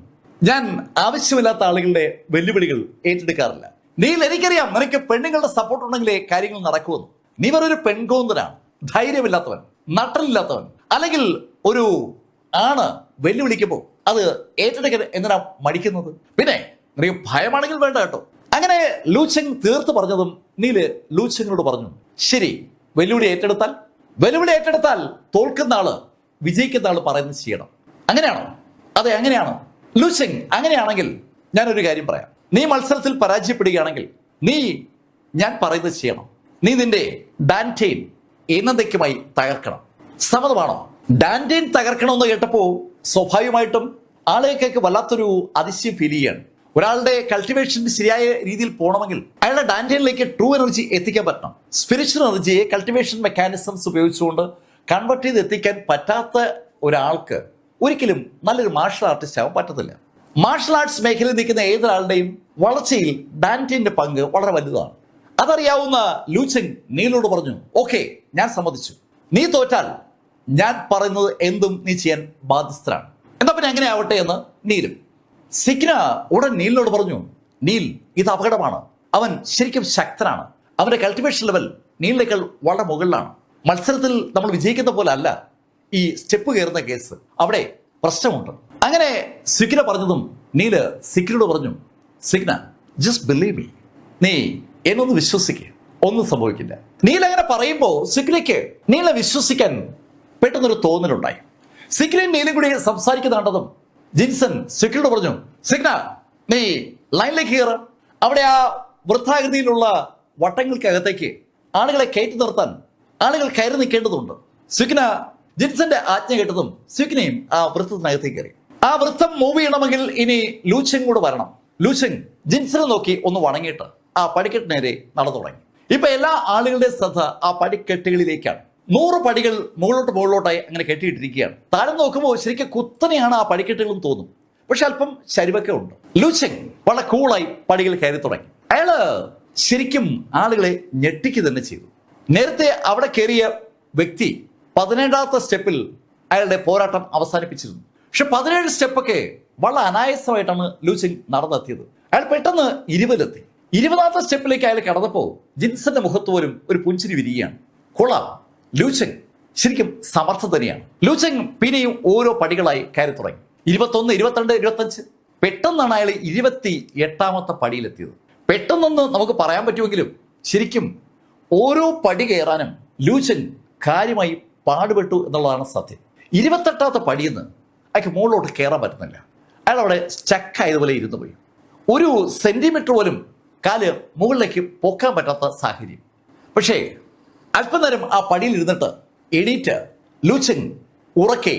ഞാൻ ആവശ്യമില്ലാത്ത ആളുകളുടെ വെല്ലുവിളികൾ ഏറ്റെടുക്കാറില്ല. നീൽ, എനിക്കറിയാം നിനക്ക് പെണ്ണുങ്ങളുടെ സപ്പോർട്ട് ഉണ്ടെങ്കിലേ കാര്യങ്ങൾ നടക്കുമെന്ന്. നീ വെറൊരു പെൺകോന്തനാണ്, ധൈര്യമില്ലാത്തവൻ, നട്ടലില്ലാത്തവൻ. അല്ലെങ്കിൽ ഒരു ആണ് വെല്ലുവിളിക്കുമ്പോൾ അത് ഏറ്റെടുക്കാൻ എന്തിനാ മടിക്കുന്നത്? പിന്നെ നിനക്ക് ഭയമാണെങ്കിൽ വേണ്ട കേട്ടോ. അങ്ങനെ ലൂച്ചെങ് തീർത്ത് പറഞ്ഞതും നീല് ലൂച്ചെങ്ങിനോട് പറഞ്ഞു, ശരി, വെല്ലുവിളി ഏറ്റെടുത്താൽ തോൽക്കുന്ന ആള് വിജയിക്കുന്ന ആള് പറയുന്നത് ചെയ്യണം. അങ്ങനെയാണോ? അതെ, അങ്ങനെയാണോ? ലൂച്ചെങ്, അങ്ങനെയാണെങ്കിൽ ഞാനൊരു കാര്യം പറയാം. നീ മത്സരത്തിൽ പരാജയപ്പെടുകയാണെങ്കിൽ നീ ഞാൻ പറയുന്നത് ചെയ്യണം. നീ നിന്റെ ഡാൻറ്റെയിൻ എന്നേക്കുമായി തകർക്കണം. സമ്മതമാണോ? ഡാൻറ്റെയിൻ തകർക്കണമെന്ന് കേട്ടപ്പോൾ സ്വാഭാവികമായിട്ടും ആളുകൾക്ക് വല്ലാത്തൊരു അതിശയം ഫീൽ ചെയ്യാണ്. ഒരാളുടെ കൾട്ടിവേഷൻ ശരിയായ രീതിയിൽ പോകണമെങ്കിൽ അയാളുടെ ഡാൻറ്റെയിനിലേക്ക് ട്രൂ എനർജി എത്തിക്കാൻ പറ്റണം. സ്പിരിച്വൽ എനർജിയെ കൾട്ടിവേഷൻ മെക്കാനിസംസ് ഉപയോഗിച്ചുകൊണ്ട് കൺവേർട്ട് ചെയ്ത് എത്തിക്കാൻ പറ്റാത്ത ഒരാൾക്ക് ഒരിക്കലും നല്ലൊരു മാർഷൽ ആർട്ടിസ്റ്റ് ആവാൻ പറ്റത്തില്ല. മാർഷൽ ആർട്സ് മേഖലയിൽ നിൽക്കുന്ന ഏതൊരാളുടെയും വളർച്ചയിൽ ഡാൻറ്റെയിന്റെ പങ്ക് വളരെ വലുതാണ്. അതറിയാവുന്ന ലൂച്ചെങ് നീലോട് പറഞ്ഞു, ഓക്കെ, ഞാൻ സമ്മതിച്ചു. നീ തോറ്റാൽ ഞാൻ പറയുന്നത് എന്തും നീ ചെയ്യാൻ ബാധ്യസ്ഥനാണ്. എന്നാ പിന്നെ എങ്ങനെ ആവട്ടെ എന്ന് നീലും. സിഗ്ന ഉടൻ നീലിനോട് പറഞ്ഞു, നീൽ, ഇത് അപകടമാണ്. അവൻ ശരിക്കും ശക്തനാണ്. അവന്റെ കൾട്ടിവേഷൻ ലെവൽ നീലിനേക്കാൾ വളരെ മുകളിലാണ്. മത്സരത്തിൽ നമ്മൾ വിജയിക്കുന്ന പോലെ അല്ല ഈ സ്റ്റെപ്പ് കയറുന്ന കേസ്, അവിടെ പ്രശ്നമുണ്ട്. അങ്ങനെ സിഗ്ന പറഞ്ഞതും നീല് സിഗ്നയോട് പറഞ്ഞു, സിഗ്ന, ജസ്റ്റ് ബിലീവ് മീ, നീ എന്നൊന്ന് വിശ്വസിക്കുക, ഒന്നും സംഭവിക്കില്ല. നീൽ അങ്ങനെ പറയുമ്പോൾ സിഗ്നയ്ക്ക് നീലിനെ വിശ്വസിക്കാൻ പെട്ടെന്നൊരു തോന്നലുണ്ടായി. സിഗ്നയും നീലും കൂടി സംസാരിക്കുന്ന കണ്ടതും ജിൻസൺ സിഗ്നയോട് പറഞ്ഞു, സിഗ്ന, നീ ലൈനിലേക്ക് കയറ. അവിടെ ആ വൃത്താകൃതിയിലുള്ള വട്ടങ്ങൾക്കകത്തേക്ക് ആളുകളെ കയറ്റി നിർത്താൻ ആളുകൾ കയറി നിൽക്കേണ്ടതുണ്ട്. സിഗ്ന ജിൻസന്റെ ആജ്ഞ കേട്ടതും സിഗ്നയും ആ വൃത്തത്തിനകത്തേക്ക് കയറി. ആ വൃത്തം മൂവ് ചെയ്യണമെങ്കിൽ ഇനി ലൂച്ചെങ് കൂടെ വരണം. ലൂച്ചെങ് ജിൻസനെ നോക്കി ഒന്ന് വണങ്ങിയിട്ട് ആ പടിക്കെട്ട് നേരെ നടന്നു തുടങ്ങി. ഇപ്പൊ എല്ലാ ആളുകളുടെ ശ്രദ്ധ ആ പടിക്കെട്ടുകളിലേക്കാണ്. 100 പടികൾ മുകളിലോട്ടായി അങ്ങനെ കെട്ടിയിട്ടിരിക്കുകയാണ്. താഴെ നോക്കുമ്പോൾ ശരിക്കും കുത്തനെയാണ് ആ പടിക്കെട്ടുകളും തോന്നും, പക്ഷെ അല്പം ചരിവൊക്കെ ഉണ്ട്. ലൂച്ചെങ് വളരെ കൂളായി പടികൾ കയറി തുടങ്ങി. അയാള് ശരിക്കും ആളുകളെ ഞെട്ടിക്കുക തന്നെ ചെയ്തു. നേരത്തെ അവിടെ കയറിയ വ്യക്തി 17ാമത്തെ സ്റ്റെപ്പിൽ അയാളുടെ പോരാട്ടം അവസാനിപ്പിച്ചിരുന്നു. പക്ഷെ 17 സ്റ്റെപ്പൊക്കെ വളരെ അനായാസമായിട്ടാണ് ലൂച്ചെങ് നടന്നെത്തിയത്. അയാൾ പെട്ടെന്ന് 20-ലെത്തി. 20ാമത്തെ സ്റ്റെപ്പിലേക്ക് അയാൾ കടന്നപ്പോൾ ജിൻസന്റെ മുഖത്ത് പോലും ഒരു പുഞ്ചിരി വിരിയുകയാണ്. കൊള്ളാം, ലൂച്ചെങ് ശരിക്കും സമർത്ഥ തന്നെയാണ്. ലൂച്ചെങ് പിന്നെയും ഓരോ പടികളായി കയറി തുടങ്ങി. 21, 22, 25. പെട്ടെന്നാണ് അയാൾ 28ാമത്തെ പടിയിലെത്തിയത്. പെട്ടെന്നൊന്ന് നമുക്ക് പറയാൻ പറ്റുമെങ്കിലും ശരിക്കും ഓരോ പടി കയറാനും ലൂച്ചെങ് കാര്യമായി പാടുപെട്ടു എന്നുള്ളതാണ് സത്യം. 28ാമത്തെ പടിയിൽ നിന്ന് അയാൾക്ക് മുകളിലോട്ട് കയറാൻ പറ്റുന്നില്ല. അയാൾ അവിടെ സ്റ്റക്കായതുപോലെ ഇരുന്നു പോയി. 1 സെന്റിമീറ്റർ പോലും കാല് മുകളിലേക്ക് പൊക്കാൻ പറ്റാത്ത സാഹചര്യം. പക്ഷേ അല്പനേരം ആ പടിയിൽ ഇരുന്നിട്ട് എണീറ്റ് ലൂച്ചെങ് ഉറക്കെ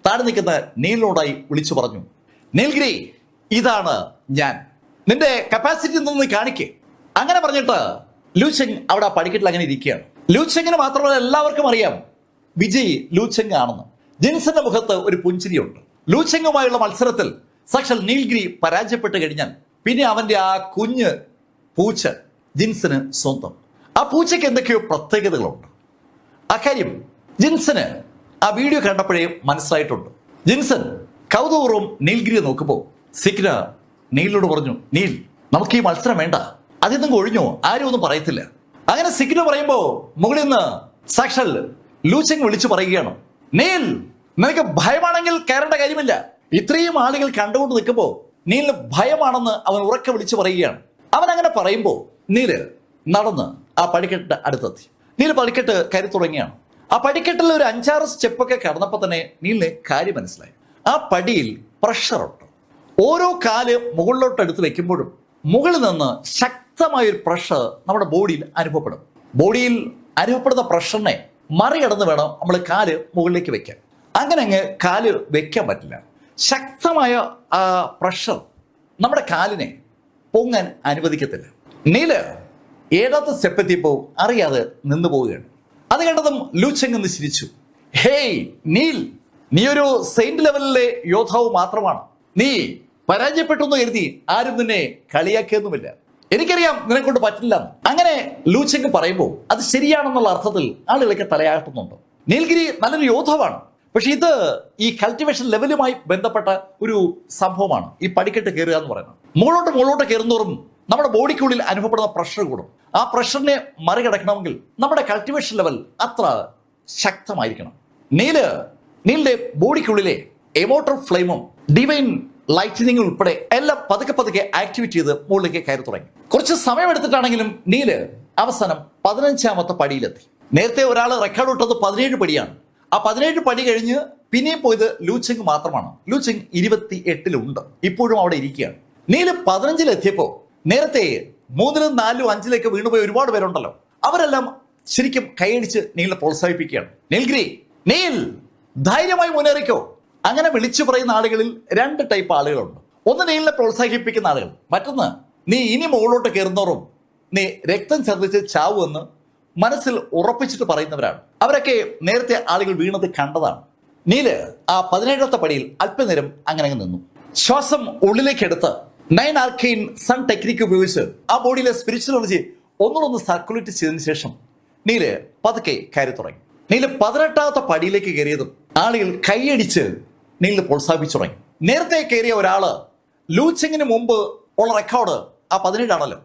താഴെ നിൽക്കുന്ന നീലിനോടായി വിളിച്ചു പറഞ്ഞു, നീൽഗിരി, ഇതാണ് ഞാൻ, നിന്റെ കപ്പാസിറ്റി നിന്ന് കാണിക്കേ. അങ്ങനെ പറഞ്ഞിട്ട് ലൂച്ചെങ് അവിടെ ആ പടിക്കെട്ടിൽ അങ്ങനെ ഇരിക്കുകയാണ്. ലൂച്ചെങ്ങിന് മാത്രമല്ല എല്ലാവർക്കും അറിയാം വിജയ് ലൂച്ചെങ് ആണെന്ന്. ജിൻസന്റെ മുഖത്ത് ഒരു പുഞ്ചിരിയുണ്ട്. ലൂച്ചെങ്ങുമായുള്ള മത്സരത്തിൽ സാക്ഷാൽ നീൽഗിരി പരാജയപ്പെട്ട് കഴിഞ്ഞാൽ പിന്നെ അവന്റെ ആ കുഞ്ഞ് പൂച്ച ജിൻസന് സ്വന്തം. ആ പൂച്ചയ്ക്ക് എന്തൊക്കെയോ പ്രത്യേകതകളുണ്ട്. അക്കാര്യം ജിൻസന് ആ വീഡിയോ കണ്ടപ്പോഴേ മനസ്സിലായിട്ടുണ്ട്. ജിൻസൺ കൗതുകപൂർവ്വം നീൽഗിരിയെ നോക്കുമ്പോൾ സിഗ്ന നീലിനോട് പറഞ്ഞു, നീൽ, നമുക്ക് ഈ മത്സരം വേണ്ട, അതിൽ നിന്ന് ഒഴിഞ്ഞോ, ആരും ഒന്നും പറയത്തില്ല. അങ്ങനെ സിഗ്ന പറയുമ്പോൾ മുകളിൽ നിന്ന് സാക്ഷാൽ ലൂച്ചെങ് വിളിച്ചു പറയുകയാണ്, നീൽ, നിനക്ക് ഭയമാണെങ്കിൽ കയറേണ്ട കാര്യമില്ല. ഇത്രയും ആളുകൾ കണ്ടുകൊണ്ട് നിൽക്കുമ്പോൾ നീലിന് ഭയമാണെന്ന് അവൻ ഉറക്കെ വിളിച്ചു പറയുകയാണ്. അവൻ അങ്ങനെ പറയുമ്പോൾ നീല് നടന്ന് ആ പടിക്കെട്ട് അടുത്തെത്തി. നീല് പടിക്കെട്ട് കയറി തുടങ്ങിയാണ്. ആ പടിക്കെട്ടിൽ ഒരു 5-6 സ്റ്റെപ്പൊക്കെ കടന്നപ്പോൾ തന്നെ നീലിന് കാര്യം മനസ്സിലായി. ആ പടിയിൽ പ്രഷറുണ്ട്. ഓരോ കാല് മുകളിലോട്ട് എടുത്ത് വെക്കുമ്പോഴും മുകളിൽ നിന്ന് ശക്തമായൊരു പ്രഷർ നമ്മുടെ ബോഡിയിൽ അനുഭവപ്പെടും. ബോഡിയിൽ അനുഭവപ്പെടുന്ന പ്രഷറിനെ മറികടന്ന് വേണം നമ്മൾ കാല് മുകളിലേക്ക് വെക്കാൻ. അങ്ങനെ അങ്ങ് കാല് വെക്കാൻ പറ്റില്ല. ശക്തമായ ആ പ്രഷർ നമ്മുടെ കാലിനെ പൊങ്ങാൻ അനുവദിക്കത്തില്ല. നീല് 7ാമത്തെ സ്റ്റെപ്പ് എത്തിയപ്പോൾ അറിയാതെ നിന്നു പോവുകയാണ്. അത് കണ്ടതും ലൂച്ചെങ് എന്ന് ചിരിച്ചു. ഹേയ് നീൽ, നീ ഒരു സെയിന്റ് ലെവലിലെ യോദ്ധാവ് മാത്രമാണ്. നീ പരാജയപ്പെട്ടു എന്ന് കരുതി ആരും നിന്നെ കളിയാക്കിയൊന്നുമില്ല. എനിക്കറിയാം നിന്നെക്കൊണ്ട് പറ്റില്ല. അങ്ങനെ ലൂച്ചെങ് പറയുമ്പോൾ അത് ശരിയാണെന്നുള്ള അർത്ഥത്തിൽ ആളുകളൊക്കെ തലയാട്ടുന്നുണ്ട്. നീൽഗിരി നല്ലൊരു യോദ്ധാവാണ്. പക്ഷെ ഇത് ഈ കൾട്ടിവേഷൻ ലെവലുമായി ബന്ധപ്പെട്ട ഒരു സംഭവമാണ്. ഈ പടിക്കെട്ട് കയറുക എന്ന് പറയുന്നത് മുകളോട്ട് കയറുന്നോറും നമ്മുടെ ബോഡിക്കുള്ളിൽ അനുഭവപ്പെടുന്ന പ്രഷർ കൂടും. ആ പ്രഷറിനെ മറികടക്കണമെങ്കിൽ നമ്മുടെ കൾട്ടിവേഷൻ ലെവൽ അത്ര ശക്തമായിരിക്കണം. നീലിന്റെ ബോഡിക്കുള്ളിലെ എമോട്ടർ ഫ്ലെയിമും ഡിവൈൻ ലൈറ്റനിങ് ഉൾപ്പെടെ എല്ലാം പതുക്കെ ആക്ടിവേറ്റ് ചെയ്ത് മുകളിലേക്ക് കയറി തുടങ്ങി. കുറച്ച് സമയമെടുത്തിട്ടാണെങ്കിലും നീല് അവസാനം 15ാമത്തെ പടിയിലെത്തി. നേരത്തെ ഒരാൾ റെക്കോർഡ് ഇട്ടത് 17 പടിയാണ്. ആ 17 പടി കഴിഞ്ഞ് പിന്നെയും പോയത് ലൂച്ചെങ് മാത്രമാണ്. ലൂച്ചെങ് 28-ലുണ്ട്, ഇപ്പോഴും അവിടെ ഇരിക്കുകയാണ്. നീല് 15-ലെത്തിയപ്പോൾ നേരത്തെ 3-ലും 4-ലും 5-ലേക്ക് വീണുപോയ ഒരുപാട് പേരുണ്ടല്ലോ, അവരെല്ലാം ശരിക്കും കൈയടിച്ച് നീലിനെ പ്രോത്സാഹിപ്പിക്കുകയാണ്. നീൽ ധൈര്യമായി മുന്നേറിക്കോ. അങ്ങനെ വിളിച്ചു പറയുന്ന ആളുകളിൽ 2 ടൈപ്പ് ആളുകളുണ്ട്. ഒന്ന് നീലിനെ പ്രോത്സാഹിപ്പിക്കുന്ന ആളുകൾ, മറ്റൊന്ന് നീ ഇനി മുകളിലോട്ട് കയറുന്നോറും നീ രക്തം ഛർദ്ദിച്ച് ചാവുമെന്ന് മനസ്സിൽ ഉറപ്പിച്ചിട്ട് പറയുന്നവരാണ്. അവരൊക്കെ നേരത്തെ ആളുകൾ വീണത് കണ്ടതാണ്. നീല് ആ 17ാമത്തെ പടിയിൽ അല്പനേരം അങ്ങനെ നിന്നു. ശ്വാസം ഉള്ളിലേക്ക് എടുത്ത് 9 ആർക്കെയിൻ സൺ ടെക്നിക്ക് ഉപയോഗിച്ച് ആ ബോഡിയിലെ സ്പിരിച്വൽ എനർജി ഒന്നുകൂടെ സർക്കുലേറ്റ് ചെയ്തതിനു ശേഷം നീല് പതുക്കെ കയറി തുടങ്ങി. നീല് 18ാമത്തെ പടിയിലേക്ക് കയറിയതും ആളുകൾ കൈയടിച്ച് നീലിനെ പ്രോത്സാഹിപ്പിച്ചു തുടങ്ങി. നേരത്തെ കയറിയ ഒരാള് ലൂച്ചെങ്ങിന് മുമ്പ് ഉള്ള റെക്കോർഡ് ആ 17 ആണല്ലോ,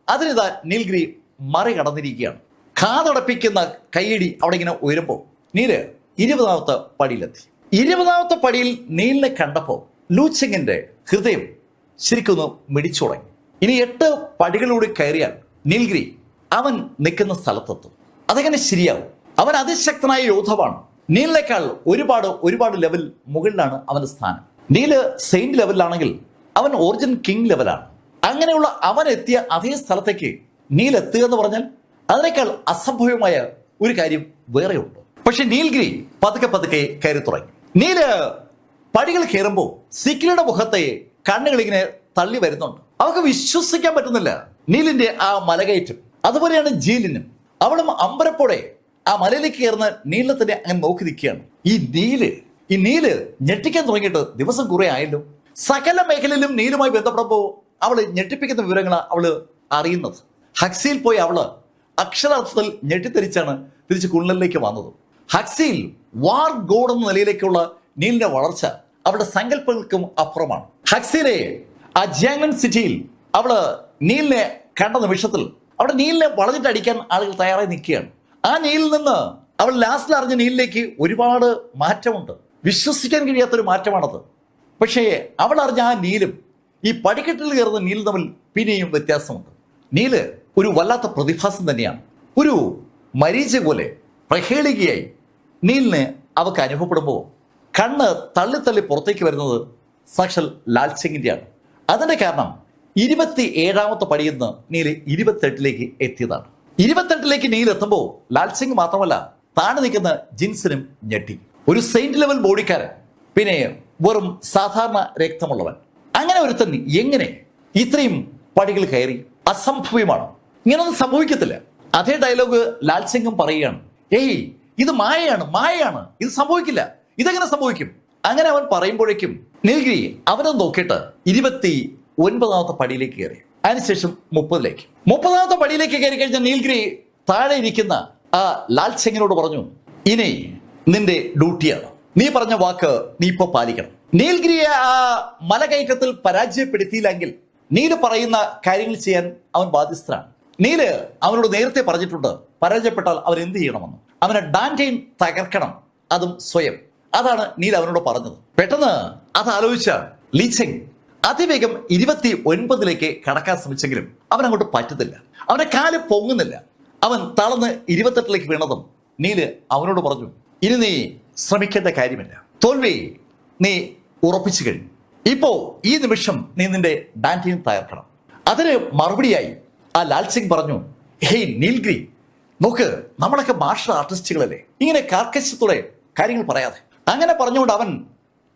അതിനിതാ നീൽഗിരി മറികടന്നിരിക്കുകയാണ്. കാതടപ്പിക്കുന്ന കൈയടി അവിടെ ഇങ്ങനെ ഉയരുമ്പോൾ നീല് 20ാമത്തെ പടിയിലെത്തി. 20ാമത്തെ പടിയിൽ നീലിനെ കണ്ടപ്പോൾ ലൂച്ചെങ്ങിന്റെ ഹൃദയം ശരിക്കൊന്ന് മിടിച്ചു തുടങ്ങി. ഇനി 8 പടികളിലൂടെ കയറിയാൽ നീൽഗിരി അവൻ നിൽക്കുന്ന സ്ഥലത്തെത്തും. അതെങ്ങനെ ശരിയാവും? അവൻ അതിശക്തനായ യോദ്ധാവാണ്. നീലിനേക്കാൾ ഒരുപാട് ലെവൽ മുകളിലാണ് അവന്റെ സ്ഥാനം. നീല് സെയിന്റ് ലെവലിലാണെങ്കിൽ അവൻ ഒറിജിൻ കിങ് ലെവലാണ്. അങ്ങനെയുള്ള അവൻ എത്തിയ അതേ സ്ഥലത്തേക്ക് നീൽ എത്തുക എന്ന് പറഞ്ഞാൽ അതിനേക്കാൾ അസംഭവ്യമായ ഒരു കാര്യം വേറെ ഉണ്ട്. പക്ഷെ നീൽഗിരി പതുക്കെ കയറി തുടങ്ങി. നീല് പടികൾ കയറുമ്പോൾ സിക്കിലിയുടെ മുഖത്തെ കണ്ണുകൾ ഇങ്ങനെ തള്ളി വരുന്നുണ്ട്. അവർക്ക് വിശ്വസിക്കാൻ പറ്റുന്നില്ല നീലിന്റെ ആ മലകയറ്റം. അതുപോലെയാണ് ജീലിനും. അവളും അമ്പരപ്പോടെ ആ മലയിലേക്ക് കയറുന്ന നീലിനെ തന്നെ അങ്ങനെ നോക്കി നിൽക്കുകയാണ്. ഈ നീല് ഞെട്ടിക്കാൻ തുടങ്ങിയിട്ട് ദിവസം കുറെ ആയല്ലോ. സകല മേഖലയിലും നീലുമായി ബന്ധപ്പെടുമ്പോൾ അവള് ഞെട്ടിപ്പിക്കുന്ന വിവരങ്ങൾ അവള് അറിയുന്നത്. ഹക്സിയിൽ പോയി അവള് അക്ഷരാർത്ഥത്തിൽ ഞെട്ടിത്തെരിച്ചാണ് തിരിച്ച് കുള്ളലിലേക്ക് വന്നത്. ഹക്സിയിൽ വാർ ഗോഡ് എന്ന നിലയിലേക്കുള്ള നീലിന്റെ വളർച്ച അവളുടെ സങ്കല്പങ്ങൾക്കും അപ്പുറമാണ്. ഹക്സിയിലെ ആ ജിയാങ്മൻ സിറ്റിയിൽ അവള് നീലിനെ കണ്ട നിമിഷത്തിൽ അവിടെ നീലിനെ വളഞ്ഞിട്ട് അടിക്കാൻ ആളുകൾ തയ്യാറായി നിൽക്കുകയാണ്. ആ നീലിൽ നിന്ന് അവൾ ലാസ്റ്റിൽ അറിഞ്ഞ നീലിലേക്ക് ഒരുപാട് മാറ്റമുണ്ട്. വിശ്വസിക്കാൻ കഴിയാത്തൊരു മാറ്റമാണത്. പക്ഷേ അവൾ അറിഞ്ഞ ആ നീലും ഈ പടിക്കെട്ടിൽ കയറുന്ന നീലും തമ്മിൽ പിന്നെയും വ്യത്യാസമുണ്ട്. നീല് ഒരു വല്ലാത്ത പ്രതിഭാസം തന്നെയാണ്. ഒരു മരീച പോലെ പ്രഹേളികയായി നീലിന് അവൾക്ക് അനുഭവപ്പെടുമ്പോൾ കണ്ണ് തള്ളി പുറത്തേക്ക് വരുന്നത് സാക്ഷാൽ ലാൽസിങ്ങിൻ്റെയാണ്. അതിന്റെ കാരണം 27ാമത്തെ പടിയിൽ നിന്ന് നീല് 28ലേക്ക് എത്തിയതാണ്. 28ലേക്ക് നീൽ എത്തുമ്പോൾ ലാൽസിംഗ് മാത്രമല്ല, താഴെ നിൽക്കുന്ന ജിൻസിനും ഞെട്ടി. ഒരു സെയിന്റ് ലെവൽ ബോഡിക്കാരൻ, പിന്നെ വെറും സാധാരണ രക്തമുള്ളവൻ. അങ്ങനെ ഒരുത്തൻ എങ്ങനെ ഇത്രയും പടികൾ കയറി? അസംഭവ്യമാണ്. ഇങ്ങനൊന്നും സംഭവിക്കത്തില്ല. അതേ ഡയലോഗ് ലാൽസിംഗും പറയുകയാണ്, ഏയ് ഇത് മായയാണ്, ഇത് സംഭവിക്കില്ല, ഇതെങ്ങനെ സംഭവിക്കും? അങ്ങനെ അവൻ പറയുമ്പോഴേക്കും നീൽഗിരി അവനും നോക്കിയിട്ട് 29ാമത്തെ പടിയിലേക്ക് കയറി. അതിനുശേഷം 30ാമത്തെ പടിയിലേക്ക് കയറി കഴിഞ്ഞ നീൽഗിരി താഴെ ഇരിക്കുന്ന ആ ലാൽസിംഗിനോട് പറഞ്ഞു, ഇനി നിന്റെ ഡ്യൂട്ടിയാണ്. നീ പറഞ്ഞ വാക്ക് നീ ഇപ്പൊ പാലിക്കണം. നീൽഗിരിയെ ആ മലകയറ്റത്തിൽ പരാജയപ്പെടുത്തിയില്ലെങ്കിൽ നീല് പറയുന്ന കാര്യങ്ങൾ ചെയ്യാൻ അവൻ ബാധ്യസ്ഥനാണ്. നീല് അവനോട് നേരത്തെ പറഞ്ഞിട്ടുണ്ട്, പരാജയപ്പെട്ടാൽ അവൻ എന്ത് ചെയ്യണമെന്ന്. അവനെ ഡാൻറ്റെയിൻ തകർക്കണം, അതും സ്വയം. അതാണ് നീൽ അവനോട് പറഞ്ഞത്. പെട്ടെന്ന് അത് ആലോചിച്ച ലീച്ചെങ് അതിവേഗം 29 കടക്കാൻ ശ്രമിച്ചെങ്കിലും അവൻ അങ്ങോട്ട് പറ്റുന്നില്ല. അവന്റെ കാല് പൊങ്ങുന്നില്ല. അവൻ തളർന്ന് 28 വീണതും നീല് അവനോട് പറഞ്ഞു, ഇനി നീ ശ്രമിക്കേണ്ട കാര്യമില്ല, തോൽവി നീ ഉറപ്പിച്ചു കഴിഞ്ഞു. ഇപ്പോ ഈ നിമിഷം നീ നിന്റെ ഡാൻറ്റീൻ തകർക്കണം. അതിന് മറുപടിയായി ആ ലാൽ സിംഗ് പറഞ്ഞു, ഹേയ് നീൽഗിരി, നോക്ക്, നമ്മളൊക്കെ മാർഷൽ ആർട്ടിസ്റ്റുകളല്ലേ, ഇങ്ങനെ കാർക്കശ്യത്തോടെ കാര്യങ്ങൾ പറയാതെ. അങ്ങനെ പറഞ്ഞുകൊണ്ട് അവൻ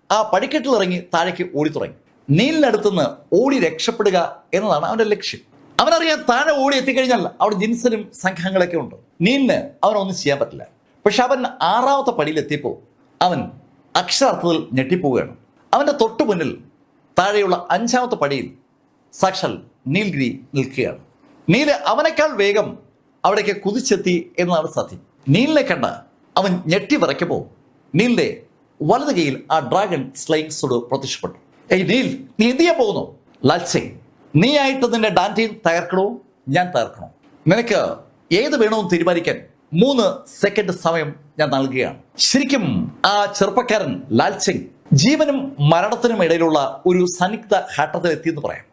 ആ പടിക്കെട്ടിൽ ഇറങ്ങി താഴേക്ക് ഓടി തുടങ്ങി. നീലിനടുത്തുനിന്ന് ഓടി രക്ഷപ്പെടുക എന്നതാണ് അവന്റെ ലക്ഷ്യം. അവനറിയാൻ താഴെ ഓടി എത്തിക്കഴിഞ്ഞാൽ അവിടെ ജിൻസനും സംഘങ്ങളൊക്കെ ഉണ്ട്. നീലിന് അവനൊന്നും ചെയ്യാൻ പറ്റില്ല. പക്ഷെ അവൻ 6ാമത്തെ പടിയിലെത്തിയപ്പോൾ അവൻ അക്ഷരാർത്ഥത്തിൽ ഞെട്ടിപ്പോവുകയാണ്. അവന്റെ തൊട്ടു മുന്നിൽ താഴെയുള്ള 5ാമത്തെ പടിയിൽ സാക്ഷാൽ നീൽഗിരി നിൽക്കുകയാണ്. നീല് അവനേക്കാൾ വേഗം അവിടേക്ക് കുതിച്ചെത്തി എന്നതാണ് സത്യം. നീലിനെ കണ്ട അവൻ ഞെട്ടി വിറയ്ക്കുമ്പോൾ നീലിന്റെ വലത് കൈയിൽ ആ ഡ്രാഗൺ സ്ലൈങ് സോഡ് പ്രത്യക്ഷപ്പെട്ടു. ഏയ് നീൽ, നീ എന്ത് ചെയ്യാൻ പോകുന്നു? ലാൽ സിംഗ്, നീ ആയിട്ട് നിന്റെ ഡാൻറ്റീൻ തകർക്കണോ ഞാൻ തകർക്കണോ? നിനക്ക് ഏത് വേണമെന്ന് തീരുമാനിക്കാൻ 3 സെക്കൻഡ് സമയം ഞാൻ നൽകുകയാണ്. ശരിക്കും ആ ചെറുപ്പക്കാരൻ ലാൽ സിംഗ് ജീവനും മരണത്തിനും ഇടയിലുള്ള ഒരു സന്നിഗ്ധ ഘട്ടത്തിൽ എത്തിയെന്ന് പറയാം.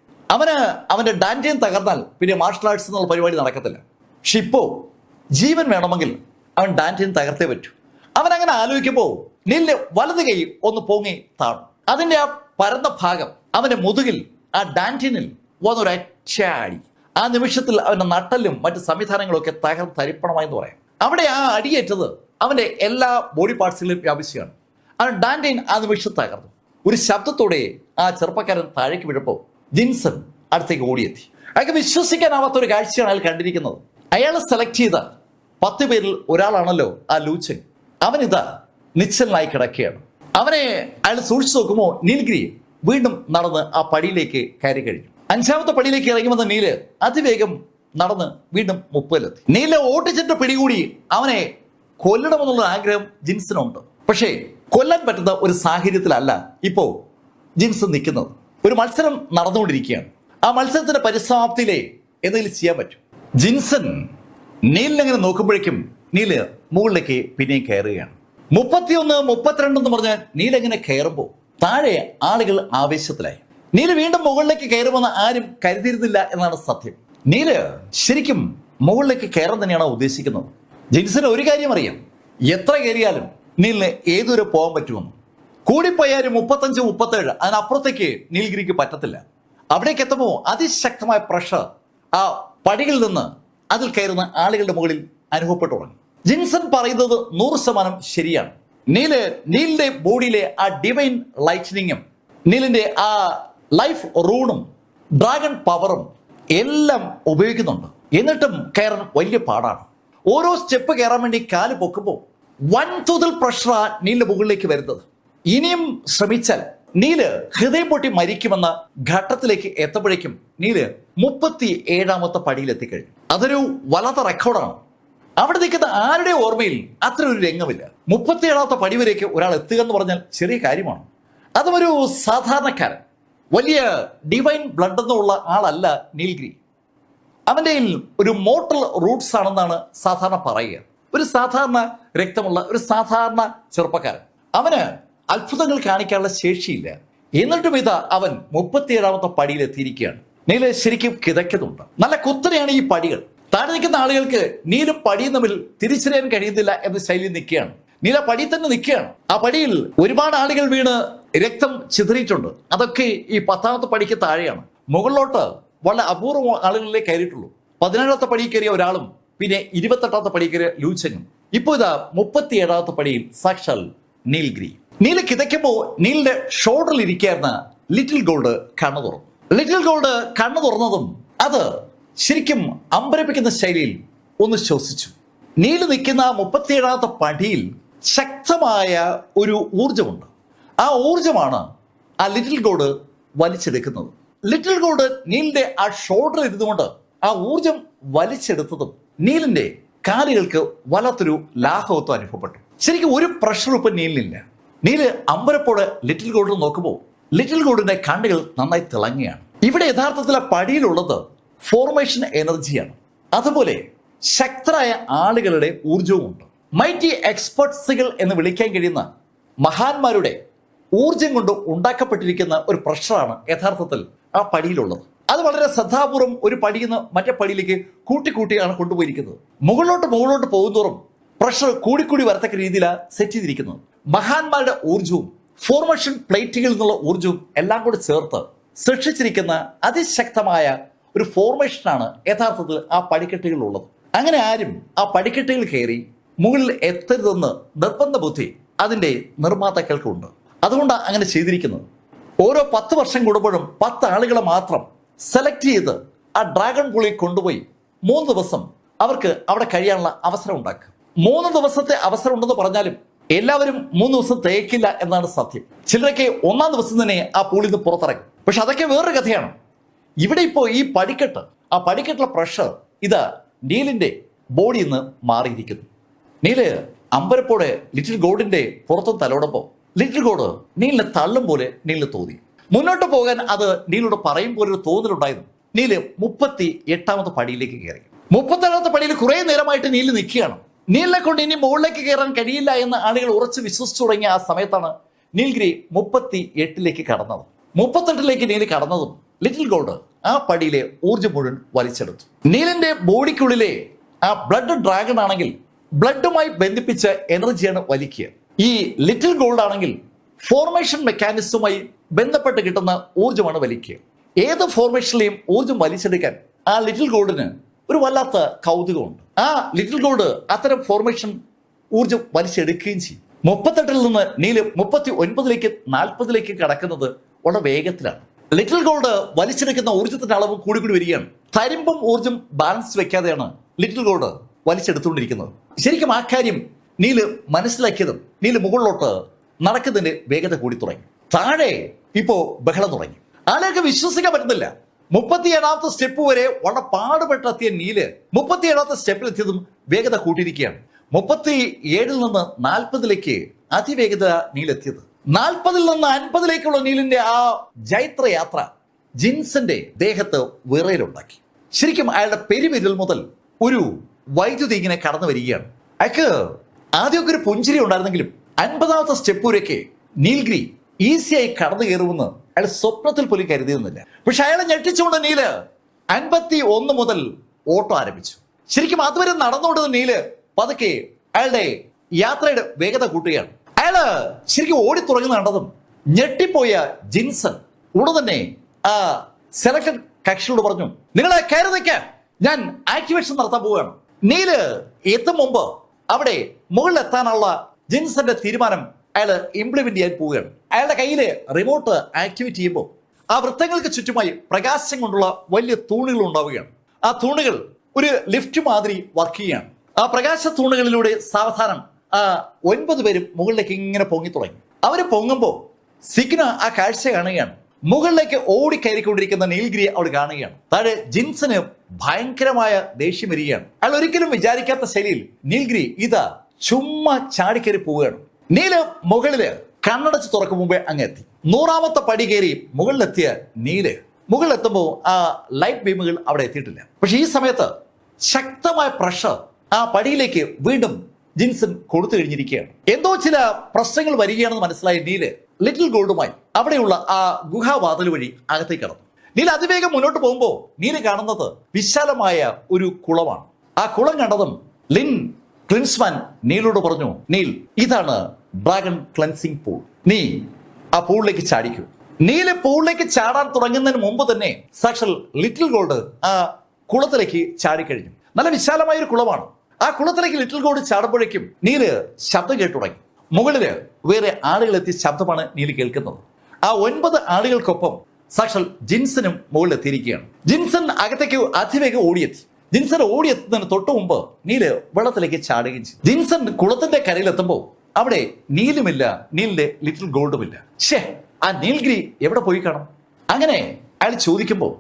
അവന്റെ ഡാൻറ്റീൻ തകർന്നാൽ പിന്നെ മാർഷൽ ആർട്സ് എന്നുള്ള പരിപാടി നടക്കത്തില്ല. പക്ഷെ ഇപ്പോ ജീവൻ വേണമെങ്കിൽ അവൻ ഡാൻറ്റീൻ തകർത്തേ പറ്റൂ. അവൻ അങ്ങനെ ആലോചിക്കുമ്പോൾ നീലിന്റെ വലത് കൈ ഒന്ന് പൊങ്ങി താണു. അതിന്റെ ആ പരന്ന ഭാഗം അവന്റെ മുതുകിൽ ആ ഡാൻറ്റീനിൽ വന്നൊരച്ചാടി. ആ നിമിഷത്തിൽ അവന്റെ നട്ടലും മറ്റ് സംവിധാനങ്ങളും ഒക്കെ തരിപ്പണമായെന്ന് പറയാം. അവിടെ ആ അടിയേറ്റത് അവന്റെ എല്ലാ ബോഡി പാർട്സിലും വ്യാപിക്കുകയാണ്. അവൻ ഡാൻറ്റീൻ ആ നിമിഷം തകർന്നു. ഒരു ശബ്ദത്തോടെ ആ ചെറുപ്പക്കാരൻ താഴേക്ക് വീഴപ്പോൾ ജിൻസൺ അടുത്തേക്ക് ഓടിയെത്തി. അയാൾക്ക് വിശ്വസിക്കാനാവാത്ത ഒരു കാഴ്ചയാണ് അയാൾ കണ്ടിരിക്കുന്നത്. അയാൾ സെലക്ട് ചെയ്ത 10 പേരിൽ ഒരാളാണല്ലോ ആ ലൂച്ചൻ. അവനിതാ നിശ്ചലനായി കിടക്കുകയാണ്. അവനെ അയാൾ സൂക്ഷിച്ചു നോക്കുമ്പോൾ നീൽഗിരി വീണ്ടും നടന്ന് ആ പടിയിലേക്ക് കയറി കഴിഞ്ഞു. 5ാമത്തെ പടിയിലേക്ക് ഇറങ്ങി വന്ന നീല് അതിവേഗം നടന്ന് വീണ്ടും 30-ലെത്തി. നീല് ഓട്ടിച്ചിട്ട് പിടികൂടി അവനെ കൊല്ലണമെന്നുള്ള ആഗ്രഹം ജിൻസിനുണ്ട്. പക്ഷേ കൊല്ലാൻ പറ്റുന്ന ഒരു സാഹചര്യത്തിലല്ല ഇപ്പോ ജിൻസൺ നിൽക്കുന്നത്. ഒരു മത്സരം നടന്നുകൊണ്ടിരിക്കുകയാണ്. ആ മത്സരത്തിന്റെ പരിസമാപ്തിയിലെ എന്തെങ്കിലും ചെയ്യാൻ പറ്റും. ജിൻസൺ നീലിനെങ്ങനെ നോക്കുമ്പോഴേക്കും നീല് മുകളിലേക്ക് പിന്നെയും കയറുകയാണ്. 31, 32 എന്ന് പറഞ്ഞ് നീലെങ്ങനെ കയറുമ്പോൾ താഴെ ആളുകൾ ആവേശത്തിലായി. നീല് വീണ്ടും മുകളിലേക്ക് കയറുമെന്ന് ആരും കരുതിയിരുന്നില്ല എന്നാണ് സത്യം. നീല് ശരിക്കും മുകളിലേക്ക് കയറാൻ തന്നെയാണ് ഉദ്ദേശിക്കുന്നത്. ജിൻസിന് ഒരു കാര്യം അറിയാം, എത്ര കയറിയാലും നീലിന് ഏതുവരെ പോകാൻ പറ്റുമെന്ന്. കൂടിപ്പോയാലും 35, 37 അതിനപ്പുറത്തേക്ക് നീൽഗിരിക്ക് പറ്റത്തില്ല. അവിടേക്ക് എത്തുമ്പോൾ അതിശക്തമായ പ്രഷർ ആ പടികളിൽ നിന്ന് അതിൽ കയറുന്ന ആളുകളുടെ മുകളിൽ അനുഭവപ്പെട്ടു തുടങ്ങി. ജിൻസൺ പറയുന്നത് 100% ശരിയാണ്. നീലിന്റെ ബോഡിയിലെ ആ ഡിവൈൻ ലൈറ്റനിങ്ങും നീലിന്റെ ആ ലൈഫ് റൂണും ഡ്രാഗൺ പവറും എല്ലാം ഉപയോഗിക്കുന്നുണ്ട്. എന്നിട്ടും കയറാൻ വലിയ പാടാണ്. ഓരോ സ്റ്റെപ്പ് കയറാൻ വേണ്ടി കാല് പൊക്കുമ്പോൾ വൻതോതിൽ പ്രഷറാ നീലിന്റെ മുകളിലേക്ക് വരുന്നത്. ഇനിയും ശ്രമിച്ചാൽ നീല് ഹൃദയം പൊട്ടി മരിക്കുമെന്ന ഘട്ടത്തിലേക്ക് എത്തുമ്പോഴേക്കും നീല് 37ാമത്തെ പടിയിൽ എത്തിക്കഴിഞ്ഞു. അതൊരു വല്ലാത്ത റെക്കോർഡാണ്. അവിടെ നിൽക്കുന്ന ആരുടെ ഓർമ്മയിൽ അത്ര ഒരു രംഗമില്ല. 37ാമത്തെ പടി വരേക്ക് ഒരാൾ എത്തുക എന്ന് പറഞ്ഞാൽ ചെറിയ കാര്യമാണ്. അതും ഒരു സാധാരണക്കാരൻ, വലിയ ഡിവൈൻ ബ്ലഡ് എന്നുള്ള ആളല്ല നീൽഗിരി. അവൻ്റെ ഒരു മോർട്ടൽ റൂട്ട്സ് ആണെന്നാണ് സാധാരണ പറയുക. ഒരു സാധാരണ രക്തമുള്ള ഒരു സാധാരണ ചെറുപ്പക്കാരൻ. അവന് അത്ഭുതങ്ങൾ കാണിക്കാനുള്ള ശേഷിയില്ല. എന്നിട്ടും ഇതാ അവൻ 37ാമത്തെ പടിയിൽ എത്തിയിരിക്കുകയാണ്. നീല് ശരിക്കും കിതയ്ക്കുന്നുണ്ട്. നല്ല കുത്തനെയാണ് ഈ പടികൾ. താഴെ നിൽക്കുന്ന ആളുകൾക്ക് നീലും പടിയും തമ്മിൽ തിരിച്ചറിയാൻ കഴിയുന്നില്ല എന്ന ശൈലി നിൽക്കുകയാണ്. നീല പടി തന്നെ നിൽക്കുകയാണ്. ആ പടിയിൽ ഒരുപാട് ആളുകൾ വീണ് രക്തം ചിതറിയിട്ടുണ്ട്. അതൊക്കെ ഈ 10ാമത്തെ പടിക്ക് താഴെയാണ്. മുകളിലോട്ട് വളരെ അപൂർവ ആളുകളിലേ കയറിയിട്ടുള്ളൂ. 17ാമത്തെ പടി കയറിയ ഒരാളും പിന്നെ 28ാമത്തെ പടി കയറിയ ലൂച്ചനും. ഇപ്പോൾ ഇതാ 37ാമത്തെ പടിയിൽ സാക്ഷാൽ നീൽഗിരി. നീല് കിതയ്ക്കുമ്പോൾ നീലിന്റെ ഷോൾഡറിൽ ഇരിക്കുന്ന ലിറ്റിൽ ഗോൾഡ് കണ്ണു തുറന്നു. ലിറ്റിൽ ഗോൾഡ് കണ്ണു തുറന്നതും അത് ശരിക്കും അമ്പരപ്പിക്കുന്ന ശൈലിയിൽ ഒന്ന് ശ്വസിച്ചു. നീല് നിൽക്കുന്ന 37ാമത്തെ പടിയിൽ ശക്തമായ ഒരു ഊർജമുണ്ട്. ആ ഊർജമാണ് ആ ലിറ്റിൽ ഗോൾഡ് വലിച്ചെടുക്കുന്നത്. ലിറ്റിൽ ഗോൾഡ് നീലിന്റെ ആ ഷോൾഡറിൽ ഇരുന്നുകൊണ്ട് ആ ഊർജം വലിച്ചെടുത്തതും നീലിന്റെ കാലുകൾക്ക് വല്ലാത്തൊരു ലാഘവത്വം അനുഭവപ്പെട്ടു. ശരിക്കും ഒരു പ്രഷറും ഇപ്പം നീലിനില്ല. നീല് അമ്പരപ്പോടെ ലിറ്റിൽ ഗോൾഡ് നോക്കുമ്പോൾ ലിറ്റിൽ ഗോൾഡിന്റെ കണ്ണുകൾ നന്നായി തിളങ്ങുകയാണ്. ഇവിടെ യഥാർത്ഥത്തിൽ ആ പടിയിലുള്ളത് ഫോർമേഷൻ എനർജിയാണ്. അതുപോലെ ശക്തരായ ആളുകളുടെ ഊർജവുമുണ്ട്. മൈറ്റി എക്സ്പെർട്സുകൾ എന്ന് വിളിക്കാൻ കഴിയുന്ന മഹാന്മാരുടെ ഊർജം കൊണ്ട് ഉണ്ടാക്കപ്പെട്ടിരിക്കുന്ന ഒരു പ്രഷറാണ് യഥാർത്ഥത്തിൽ ആ പടിയിലുള്ളത്. അത് വളരെ ശ്രദ്ധാപൂർവം ഒരു പടിയിൽ നിന്ന് മറ്റേ പടിയിലേക്ക് കൂട്ടിയാണ് കൊണ്ടുപോയിരിക്കുന്നത്. മുകളിലോട്ട് പോകുന്തോറും പ്രഷർ കൂടിക്കൂടി വരത്തക്ക രീതിയിലാണ് സെറ്റ് ചെയ്തിരിക്കുന്നത്. മഹാന്മാരുടെ ഊർജവും ഫോർമേഷൻ പ്ലേറ്റുകളിൽ നിന്നുള്ള ഊർജവും എല്ലാം കൂടി ചേർത്ത് സൃഷ്ടിച്ചിരിക്കുന്ന അതിശക്തമായ ഒരു ഫോർമേഷനാണ് യഥാർത്ഥത്തിൽ ആ പടിക്കെട്ടുകളിലുള്ളത്. അങ്ങനെ ആരും ആ പടിക്കെട്ടുകൾ കയറി മുകളിൽ എത്തരുതെന്ന് നിർബന്ധ ബുദ്ധി അതിൻ്റെ നിർമ്മാതാക്കൾക്കുണ്ട്. അതുകൊണ്ടാണ് അങ്ങനെ ചെയ്തിരിക്കുന്നത്. ഓരോ 10 വർഷം കൂടുമ്പോഴും 10 ആളുകളെ മാത്രം സെലക്ട് ചെയ്ത് ആ ഡ്രാഗൺ പുളിയിൽ കൊണ്ടുപോയി 3 ദിവസം അവർക്ക് അവിടെ കഴിയാനുള്ള അവസരം ഉണ്ടാക്കുക. 3 ദിവസത്തെ അവസരം ഉണ്ടെന്ന് പറഞ്ഞാലും എല്ലാവരും 3 ദിവസം തേക്കില്ല എന്നാണ് സത്യം. ചിലരൊക്കെ 1-ാം ദിവസം തന്നെ ആ പൂളിൽ നിന്ന് പുറത്തിറങ്ങും. പക്ഷെ അതൊക്കെ വേറൊരു കഥയാണ്. ഇവിടെ ഇപ്പോൾ ഈ പടിക്കെട്ട്, ആ പടിക്കെട്ടിലെ പ്രഷർ ഇത് നീലിന്റെ ബോഡിയിൽ നിന്ന് മാറിയിരിക്കുന്നു. നീല് അമ്പരപ്പോടെ ലിറ്റിൽ ഗോഡിന്റെ പുറത്തും തലോടുമ്പോൾ ലിറ്റിൽ ഗോഡ് നീലിനെ തള്ളും പോലെ നീലിന് തോന്നി. മുന്നോട്ട് പോകാൻ അത് നീലിനോട് പറയും പോലെ ഒരു തോന്നലുണ്ടായിരുന്നു. നീല് 38ാമത്തെ പടിയിലേക്ക് കയറി. 37ാമത്തെ പടിയിൽ കുറെ നേരമായിട്ട് നീല് നിൽക്കുകയാണ്. നീലിനെ കൊണ്ട് ഇനി മുകളിലേക്ക് കയറാൻ കഴിയില്ല എന്ന് ആളുകൾ ഉറച്ചു വിശ്വസിച്ചു തുടങ്ങിയ ആ സമയത്താണ് നീൽഗിരി 38ലേക്ക് കടന്നത്. 38ലേക്ക് നീല് കടന്നതും ലിറ്റിൽ ഗോൾഡ് ആ പടിയിലെ ഊർജ്ജം മുഴുവൻ വലിച്ചെടുത്തു. നീലിന്റെ ബോഡിക്കുള്ളിലെ ആ ബ്ലഡ് ഡ്രാഗൺ ആണെങ്കിൽ ബ്ലഡുമായി ബന്ധിപ്പിച്ച എനർജിയാണ് വലിക്കുക. ഈ ലിറ്റിൽ ഗോൾഡ് ആണെങ്കിൽ ഫോർമേഷൻ മെക്കാനിസവുമായി ബന്ധപ്പെട്ട് കിട്ടുന്ന ഊർജ്ജമാണ് വലിക്കുക. ഏത് ഫോർമേഷനിലെയും ഊർജ്ജം വലിച്ചെടുക്കാൻ ആ ലിറ്റിൽ ഗോൾഡിന് ഒരു വല്ലാത്ത കൗതുകമുണ്ട്. ആ ലിറ്റിൽ ഗോൾഡ് അത്തരം ഫോർമേഷൻ ഊർജ്ജം വലിച്ചെടുക്കുകയും ചെയ്യും. 38ൽ നിന്ന് നീല് 39ലേക്ക് 40ലേക്ക് കടക്കുന്നത് വളരെ വേഗത്തിലാണ്. ലിറ്റിൽ ഗോൾഡ് വലിച്ചെടുക്കുന്ന ഊർജ്ജത്തിന്റെ അളവ് കൂടി വരികയാണ്. തരിമ്പും ഊർജ്ജം ബാലൻസ് വെക്കാതെയാണ് ലിറ്റിൽ ഗോൾഡ് വലിച്ചെടുത്തുകൊണ്ടിരിക്കുന്നത്. ശരിക്കും ആ കാര്യം നീല് മനസ്സിലാക്കിയതും നീല് മുകളിലോട്ട് നടക്കുന്നതിന്റെ വേഗത കൂടി തുടങ്ങി. താഴെ ഇപ്പോ ബഹളം തുടങ്ങി. ആളുകൾക്ക് വിശ്വസിക്കാൻ പറ്റുന്നില്ല. 37ാമത്തെ സ്റ്റെപ്പ് വരെ വളരെ പാടുപെട്ടെത്തിയ നീല് 37ാമത്തെ സ്റ്റെപ്പിൽ എത്തിയതും വേഗത കൂട്ടിയിരിക്കുകയാണ്. 37ൽ നിന്ന് 40ലേക്ക് അതിവേഗത നീലെത്തിയത്. 40ൽ നിന്ന് 50ലേക്കുള്ള നീലിന്റെ ആ ജൈത്രയാത്ര ജിൻസന്റെ ദേഹത്ത് വിറയലുണ്ടാക്കി. ശരിക്കും അയാളുടെ പെരുവിരൽ മുതൽ ഒരു വൈദ്യുതി ഇങ്ങനെ കടന്നു വരികയാണ്. അയാൾക്ക് ആദ്യമൊക്കെ ഒരു പുഞ്ചിരി ഉണ്ടായിരുന്നെങ്കിലും 50ാമത്തെ സ്റ്റെപ്പ് വരെയൊക്കെ നീൽഗിരി ഈസിയായി കടന്നു കയറുമെന്ന് അയാൾ സ്വപ്നത്തിൽ പോലും കരുതിയിരുന്നില്ല. പക്ഷെ അയാളെ ഞെട്ടിച്ചുകൊണ്ട് നീല് 51 മുതൽ ഓട്ടം ആരംഭിച്ചു. ശരിക്കും അതുവരെ നടന്നുകൊണ്ടത് നീല് പതുക്കെ അയാളുടെ യാത്രയുടെ വേഗത കൂട്ടുകയാണ്. അയാള് ശരിക്കും ഓടിത്തുടങ്ങുന്ന കണ്ടതും ഞെട്ടിപ്പോയ ജിൻസൺ ഉടൻ തന്നെ ആ സെലക്ടഡ് കക്ഷിയോട് പറഞ്ഞു, നിങ്ങളെ കയറി നിൽക്കാൻ, ഞാൻ ആക്ടിവേഷൻ നടത്താൻ പോവുകയാണ്. നീല് എത്തും മുമ്പ് അവിടെ മുകളിലെത്താനുള്ള ജിൻസന്റെ തീരുമാനം അയാൾ ഇംപ്ലിമെന്റ് ചെയ്യാൻ പോവുകയാണ്. അയാളുടെ കയ്യില് റിമോട്ട് ആക്ടിവേറ്റ് ചെയ്യുമ്പോൾ ആ വൃത്തങ്ങൾക്ക് ചുറ്റുമായി പ്രകാശം കൊണ്ടുള്ള വലിയ തൂണുകൾ ഉണ്ടാവുകയാണ്. ആ തൂണുകൾ ഒരു ലിഫ്റ്റ് മാതിരി വർക്ക് ചെയ്യുകയാണ്. ആ പ്രകാശ തൂണുകളിലൂടെ സാവധാനം ആ 9 പേരും മുകളിലേക്ക് ഇങ്ങനെ പൊങ്ങി തുടങ്ങി. അവര് പൊങ്ങുമ്പോൾ സിഗ്ന ആ കാഴ്ച കാണുകയാണ്. മുകളിലേക്ക് ഓടിക്കയറിക്കൊണ്ടിരിക്കുന്ന നീൽഗിരിയെ അവിടെ കാണുകയാണ്. താഴെ ജിൻസന് ഭയങ്കരമായ ദേഷ്യം വരികയാണ്. അയാൾ ഒരിക്കലും വിചാരിക്കാത്ത ശൈലിയിൽ നീൽഗിരി ഇതാ ചുമ്മാ ചാടിക്കയറി പോവുകയാണ്. നീല് മുകളില് കണ്ണടച്ച് തുറക്കും മുമ്പേ അങ്ങെത്തി. 100ാമത്തെ പടി കയറി മുകളിലെത്തിയ നീല് മുകളിലെത്തുമ്പോൾ ആ ലൈറ്റ് ബീമുകൾ അവിടെ എത്തിയിട്ടില്ല. പക്ഷെ ഈ സമയത്ത് ശക്തമായ പ്രഷർ ആ പടിയിലേക്ക് വീണ്ടും ജിൻസൺ കൊടുത്തു കഴിഞ്ഞിരിക്കുകയാണ്. എന്തോ ചില പ്രശ്നങ്ങൾ വരികയാണെന്ന് മനസ്സിലായ നീല് ലിറ്റിൽ ഗോൾഡുമായി അവിടെയുള്ള ആ ഗുഹാവാതിൽ വഴി അകത്തേക്ക് കടന്നു. നീൽ അതിവേഗം മുന്നോട്ട് പോകുമ്പോൾ നീല് കാണുന്നത് വിശാലമായ ഒരു കുളമാണ്. ആ കുളം കണ്ടതും ലിൻ ക്ലിൻസ്മാൻ നീലോട് പറഞ്ഞു, നീൽ ഇതാണ് ഡ്രാഗൺ ക്ലൻസിംഗ് പൂൾ, നീ ആ പൂളിലേക്ക് ചാടിക്കൂ. നീല് പൂളിലേക്ക് ചാടാൻ തുടങ്ങുന്നതിന് മുമ്പ് തന്നെ സാക്ഷൽ ലിറ്റിൽ ഗോൾഡ് ആ കുളത്തിലേക്ക് ചാടിക്കഴിഞ്ഞു. നല്ല വിശാലമായ ഒരു കുളമാണ്. ആ കുളത്തിലേക്ക് ലിറ്റിൽ ഗോൾഡ് ചാടുമ്പോഴേക്കും നീല് ശബ്ദം കേട്ടു തുടങ്ങി. മുകളില് വേറെ ആളുകൾ എത്തിയ ശബ്ദമാണ് നീല് കേൾക്കുന്നത്. ആ 9 ആളുകൾക്കൊപ്പം സാക്ഷൽ ജിൻസനും മുകളിൽ എത്തിയിരിക്കുകയാണ്. ജിൻസൺ അകത്തേക്ക് അതിവേഗം ഓടിയെത്തി. ജിൻസൺ ഓടിയെത്തുന്നതിന് തൊട്ടു മുമ്പ് നീല് വെള്ളത്തിലേക്ക് ചാടുകയും ചെയ്തു. ജിൻസൺ കുളത്തിന്റെ കരയിലെത്തുമ്പോൾ അവിടെ നീലുമില്ല, നീലിന്റെ ലിറ്റിൽ ഗോൾഡുമില്ല. ഷേ, ആ നീൽഗിരി എവിടെ പോയി കാണും? അങ്ങനെ അയാൾ ചോദിക്കുമ്പോൾ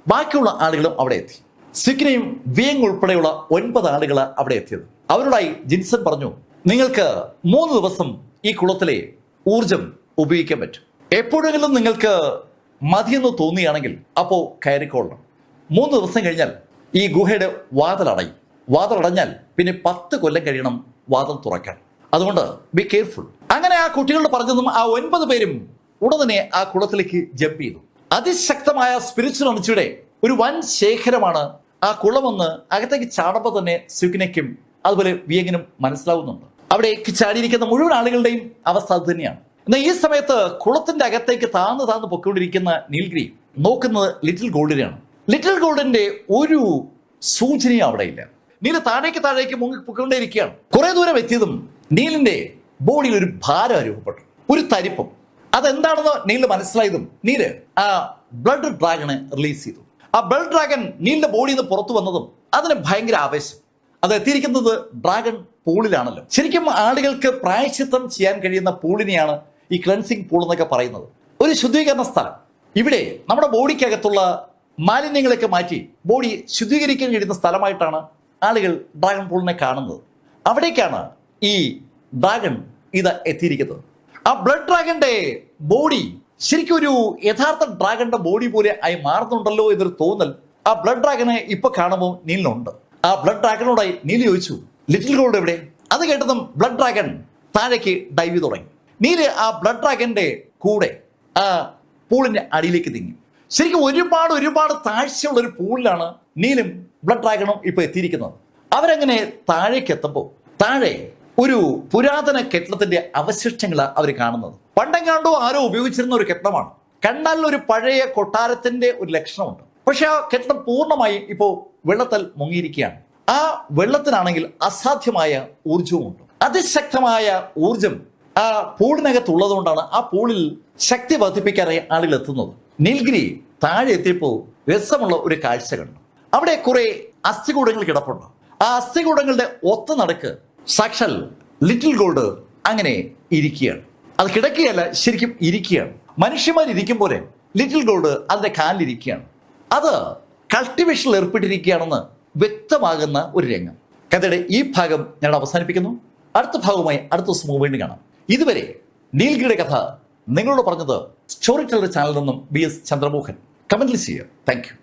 ബാക്കിയുള്ള ആളുകളും അവിടെ എത്തി. സിഗ്നയും വിയങ് ഉൾപ്പെടെയുള്ള 9 ആളുകൾ അവിടെ എത്തിയത്. അവരോടായി ജിൻസൺ പറഞ്ഞു, നിങ്ങൾക്ക് 3 ദിവസം ഈ കുളത്തിലെ ഊർജം ഉപയോഗിക്കാൻ പറ്റും. എപ്പോഴെങ്കിലും നിങ്ങൾക്ക് മതിയെന്ന് തോന്നിയാണെങ്കിൽ അപ്പോൾ കയറിക്കൊള്ളണം. 3 ദിവസം കഴിഞ്ഞാൽ ഈ ഗുഹയുടെ വാതിലടയും. വാതിലടഞ്ഞാൽ പിന്നെ 10 കൊല്ലം കഴിയണം വാതിൽ തുറക്കാൻ. അതുകൊണ്ട് ബി കെയർഫുൾ. അങ്ങനെ ആ കുട്ടികളോട് പറഞ്ഞതും ആ 9 പേരും ഉടനെ ആ കുളത്തിലേക്ക് ജമ്പ് ചെയ്തു. അതിശക്തമായ സ്പിരിച്വൽ എനർജിയുടെ ഒരു വൻ ശേഖരമാണ് ആ കുളമെന്ന് അകത്തേക്ക് ചാടുമ്പോൾ തന്നെ സുഖിനയ്ക്കും അതുപോലെ വിയങ്ങിനും മനസ്സിലാവുന്നുണ്ട്. അവിടേക്ക് ചാടിയിരിക്കുന്ന മുഴുവൻ ആളുകളുടെയും അവസ്ഥ അത് തന്നെയാണ്. എന്നാൽ ഈ സമയത്ത് കുളത്തിന്റെ അകത്തേക്ക് താന്ന് പൊയ്ക്കൊണ്ടിരിക്കുന്ന നീൽഗിരി നോക്കുന്നത് ലിറ്റിൽ ഗോൾഡിനെയാണ്. ലിറ്റിൽ ഗോൾഡിന്റെ ഒരു സൂചനയും അവിടെ ഇല്ല. നീല് താഴേക്ക് മുങ്ങി പൊയ്ക്കൊണ്ടേയിരിക്കുകയാണ്. കുറെ ദൂരം എത്തിയതും നീലിന്റെ ബോഡിയിൽ ഒരു ഭാരം അനുഭവപ്പെട്ടു, ഒരു തരിപ്പും. അതെന്താണെന്ന് നീലിന് മനസ്സിലായതും നീല് ആ ബ്ലഡ് ഡ്രാഗനെ റിലീസ് ചെയ്തു. ആ ബ്ലഡ് ഡ്രാഗൺ നീലിന്റെ ബോഡിയിൽ നിന്ന് പുറത്തു വന്നതും അതിന് ഭയങ്കര ആവേശം. അത് എത്തിയിരിക്കുന്നത് ഡ്രാഗൺ പൂളിലാണല്ലോ. ശരിക്കും ആളുകൾക്ക് പ്രായശ്ചിത്തം ചെയ്യാൻ കഴിയുന്ന പൂളിനെയാണ് ഈ ക്ലെൻസിങ് പൂൾ എന്നൊക്കെ പറയുന്നത്. ഒരു ശുദ്ധീകരണ സ്ഥലം. ഇവിടെ നമ്മുടെ ബോഡിക്കകത്തുള്ള മാലിന്യങ്ങളൊക്കെ മാറ്റി ബോഡി ശുദ്ധീകരിക്കാൻ കഴിയുന്ന സ്ഥലമായിട്ടാണ് ആളുകൾ ഡ്രാഗൺ പൂളിനെ കാണുന്നത്. അവിടേക്കാണ് ഈ ഡ്രാഗൺ ഇത് എത്തിയിരിക്കുന്നത്. ആ ബ്ലഡ് ഡ്രാഗന്റെ ബോഡി ശരിക്കും ഒരു യഥാർത്ഥ ഡ്രാഗന്റെ ബോഡി പോലെ ആയി മാറുന്നുണ്ടല്ലോ എന്നൊരു തോന്നൽ ആ ബ്ലഡ് ഡ്രാഗനെ ഇപ്പൊ കാണുമ്പോൾ നീലിനുണ്ട്. ആ ബ്ലഡ് ഡ്രാഗനോടായി നീല് ചോദിച്ചു, ലിറ്റിൽ ഗോൾഡ് എവിടെ? അത് കേട്ടതും ബ്ലഡ് ഡ്രാഗൺ താഴേക്ക് ഡൈവ് ചെയ്ത് തുടങ്ങി. നീല് ആ ബ്ലഡ് ഡ്രാഗന്റെ കൂടെ ആ പൂളിന്റെ അടിയിലേക്ക് നീങ്ങി. ശരിക്കും ഒരുപാട് താഴ്ചയുള്ള ഒരു പൂളിലാണ് നീലും ബ്ലഡ് ഡ്രാഗണും ഇപ്പൊ എത്തിയിരിക്കുന്നത്. അവരങ്ങനെ താഴേക്ക് എത്തുമ്പോൾ താഴെ ഒരു പുരാതന കെട്ടിടത്തിന്റെ അവശിഷ്ടങ്ങളാണ് അവർ കാണുന്നത്. പണ്ടെങ്ങാണ്ടോ ആരോ ഉപയോഗിച്ചിരുന്ന ഒരു കെട്ടിടമാണ്. കണ്ടാൽ ഒരു പഴയ കൊട്ടാരത്തിന്റെ ഒരു ലക്ഷണമുണ്ട്. പക്ഷെ ആ കെട്ടിടം പൂർണ്ണമായി ഇപ്പോൾ വെള്ളത്തിൽ മുങ്ങിയിരിക്കുകയാണ്. ആ വെള്ളത്തിനാണെങ്കിൽ അസാധ്യമായ ഊർജവുമുണ്ട്. അതിശക്തമായ ഊർജം ആ പൂളിനകത്തുള്ളത് കൊണ്ടാണ് ആ പൂളിൽ ശക്തി വർദ്ധിപ്പിക്കാനായി ആളുകൾ എത്തുന്നത്. നീൽഗിരി താഴെ എത്തിയപ്പോൾ രസമുള്ള ഒരു കാഴ്ച കണ്ടു. അവിടെ കുറെ അസ്ഥികൂടങ്ങൾ കിടപ്പുണ്ട്. ആ അസ്ഥികൂടങ്ങളുടെ ഒത്ത നടക്ക് സാക്ഷാൽ ലിറ്റിൽ ഗോൾഡ് അങ്ങനെ ഇരിക്കുകയാണ്. അത് കിടക്കുകയല്ല, ശരിക്കും ഇരിക്കുകയാണ്. മനുഷ്യന്മാരിയ്ക്കും പോലെ ലിറ്റിൽ ഗോൾഡ് അതിന്റെ കാലിലിരിക്കുകയാണ്. അത് കൾട്ടിവേഷനിൽ ഏർപ്പെട്ടിരിക്കുകയാണെന്ന് വ്യക്തമാകുന്ന ഒരു രംഗം. കഥയുടെ ഈ ഭാഗം ഞാൻ അവസാനിപ്പിക്കുന്നു. അടുത്ത ഭാഗവുമായി അടുത്ത ദിവസം വീണ്ടും കാണാം. ഇതുവരെ നീൽഗിരിയുടെ കഥ നിങ്ങളോട് പറഞ്ഞത് സ്റ്റോറി ടെല്ലർ ചാനലിൽ നിന്നും BS ചന്ദ്രമോഹൻ. കമന്റിൽ ചെയ്യുക. Thank you.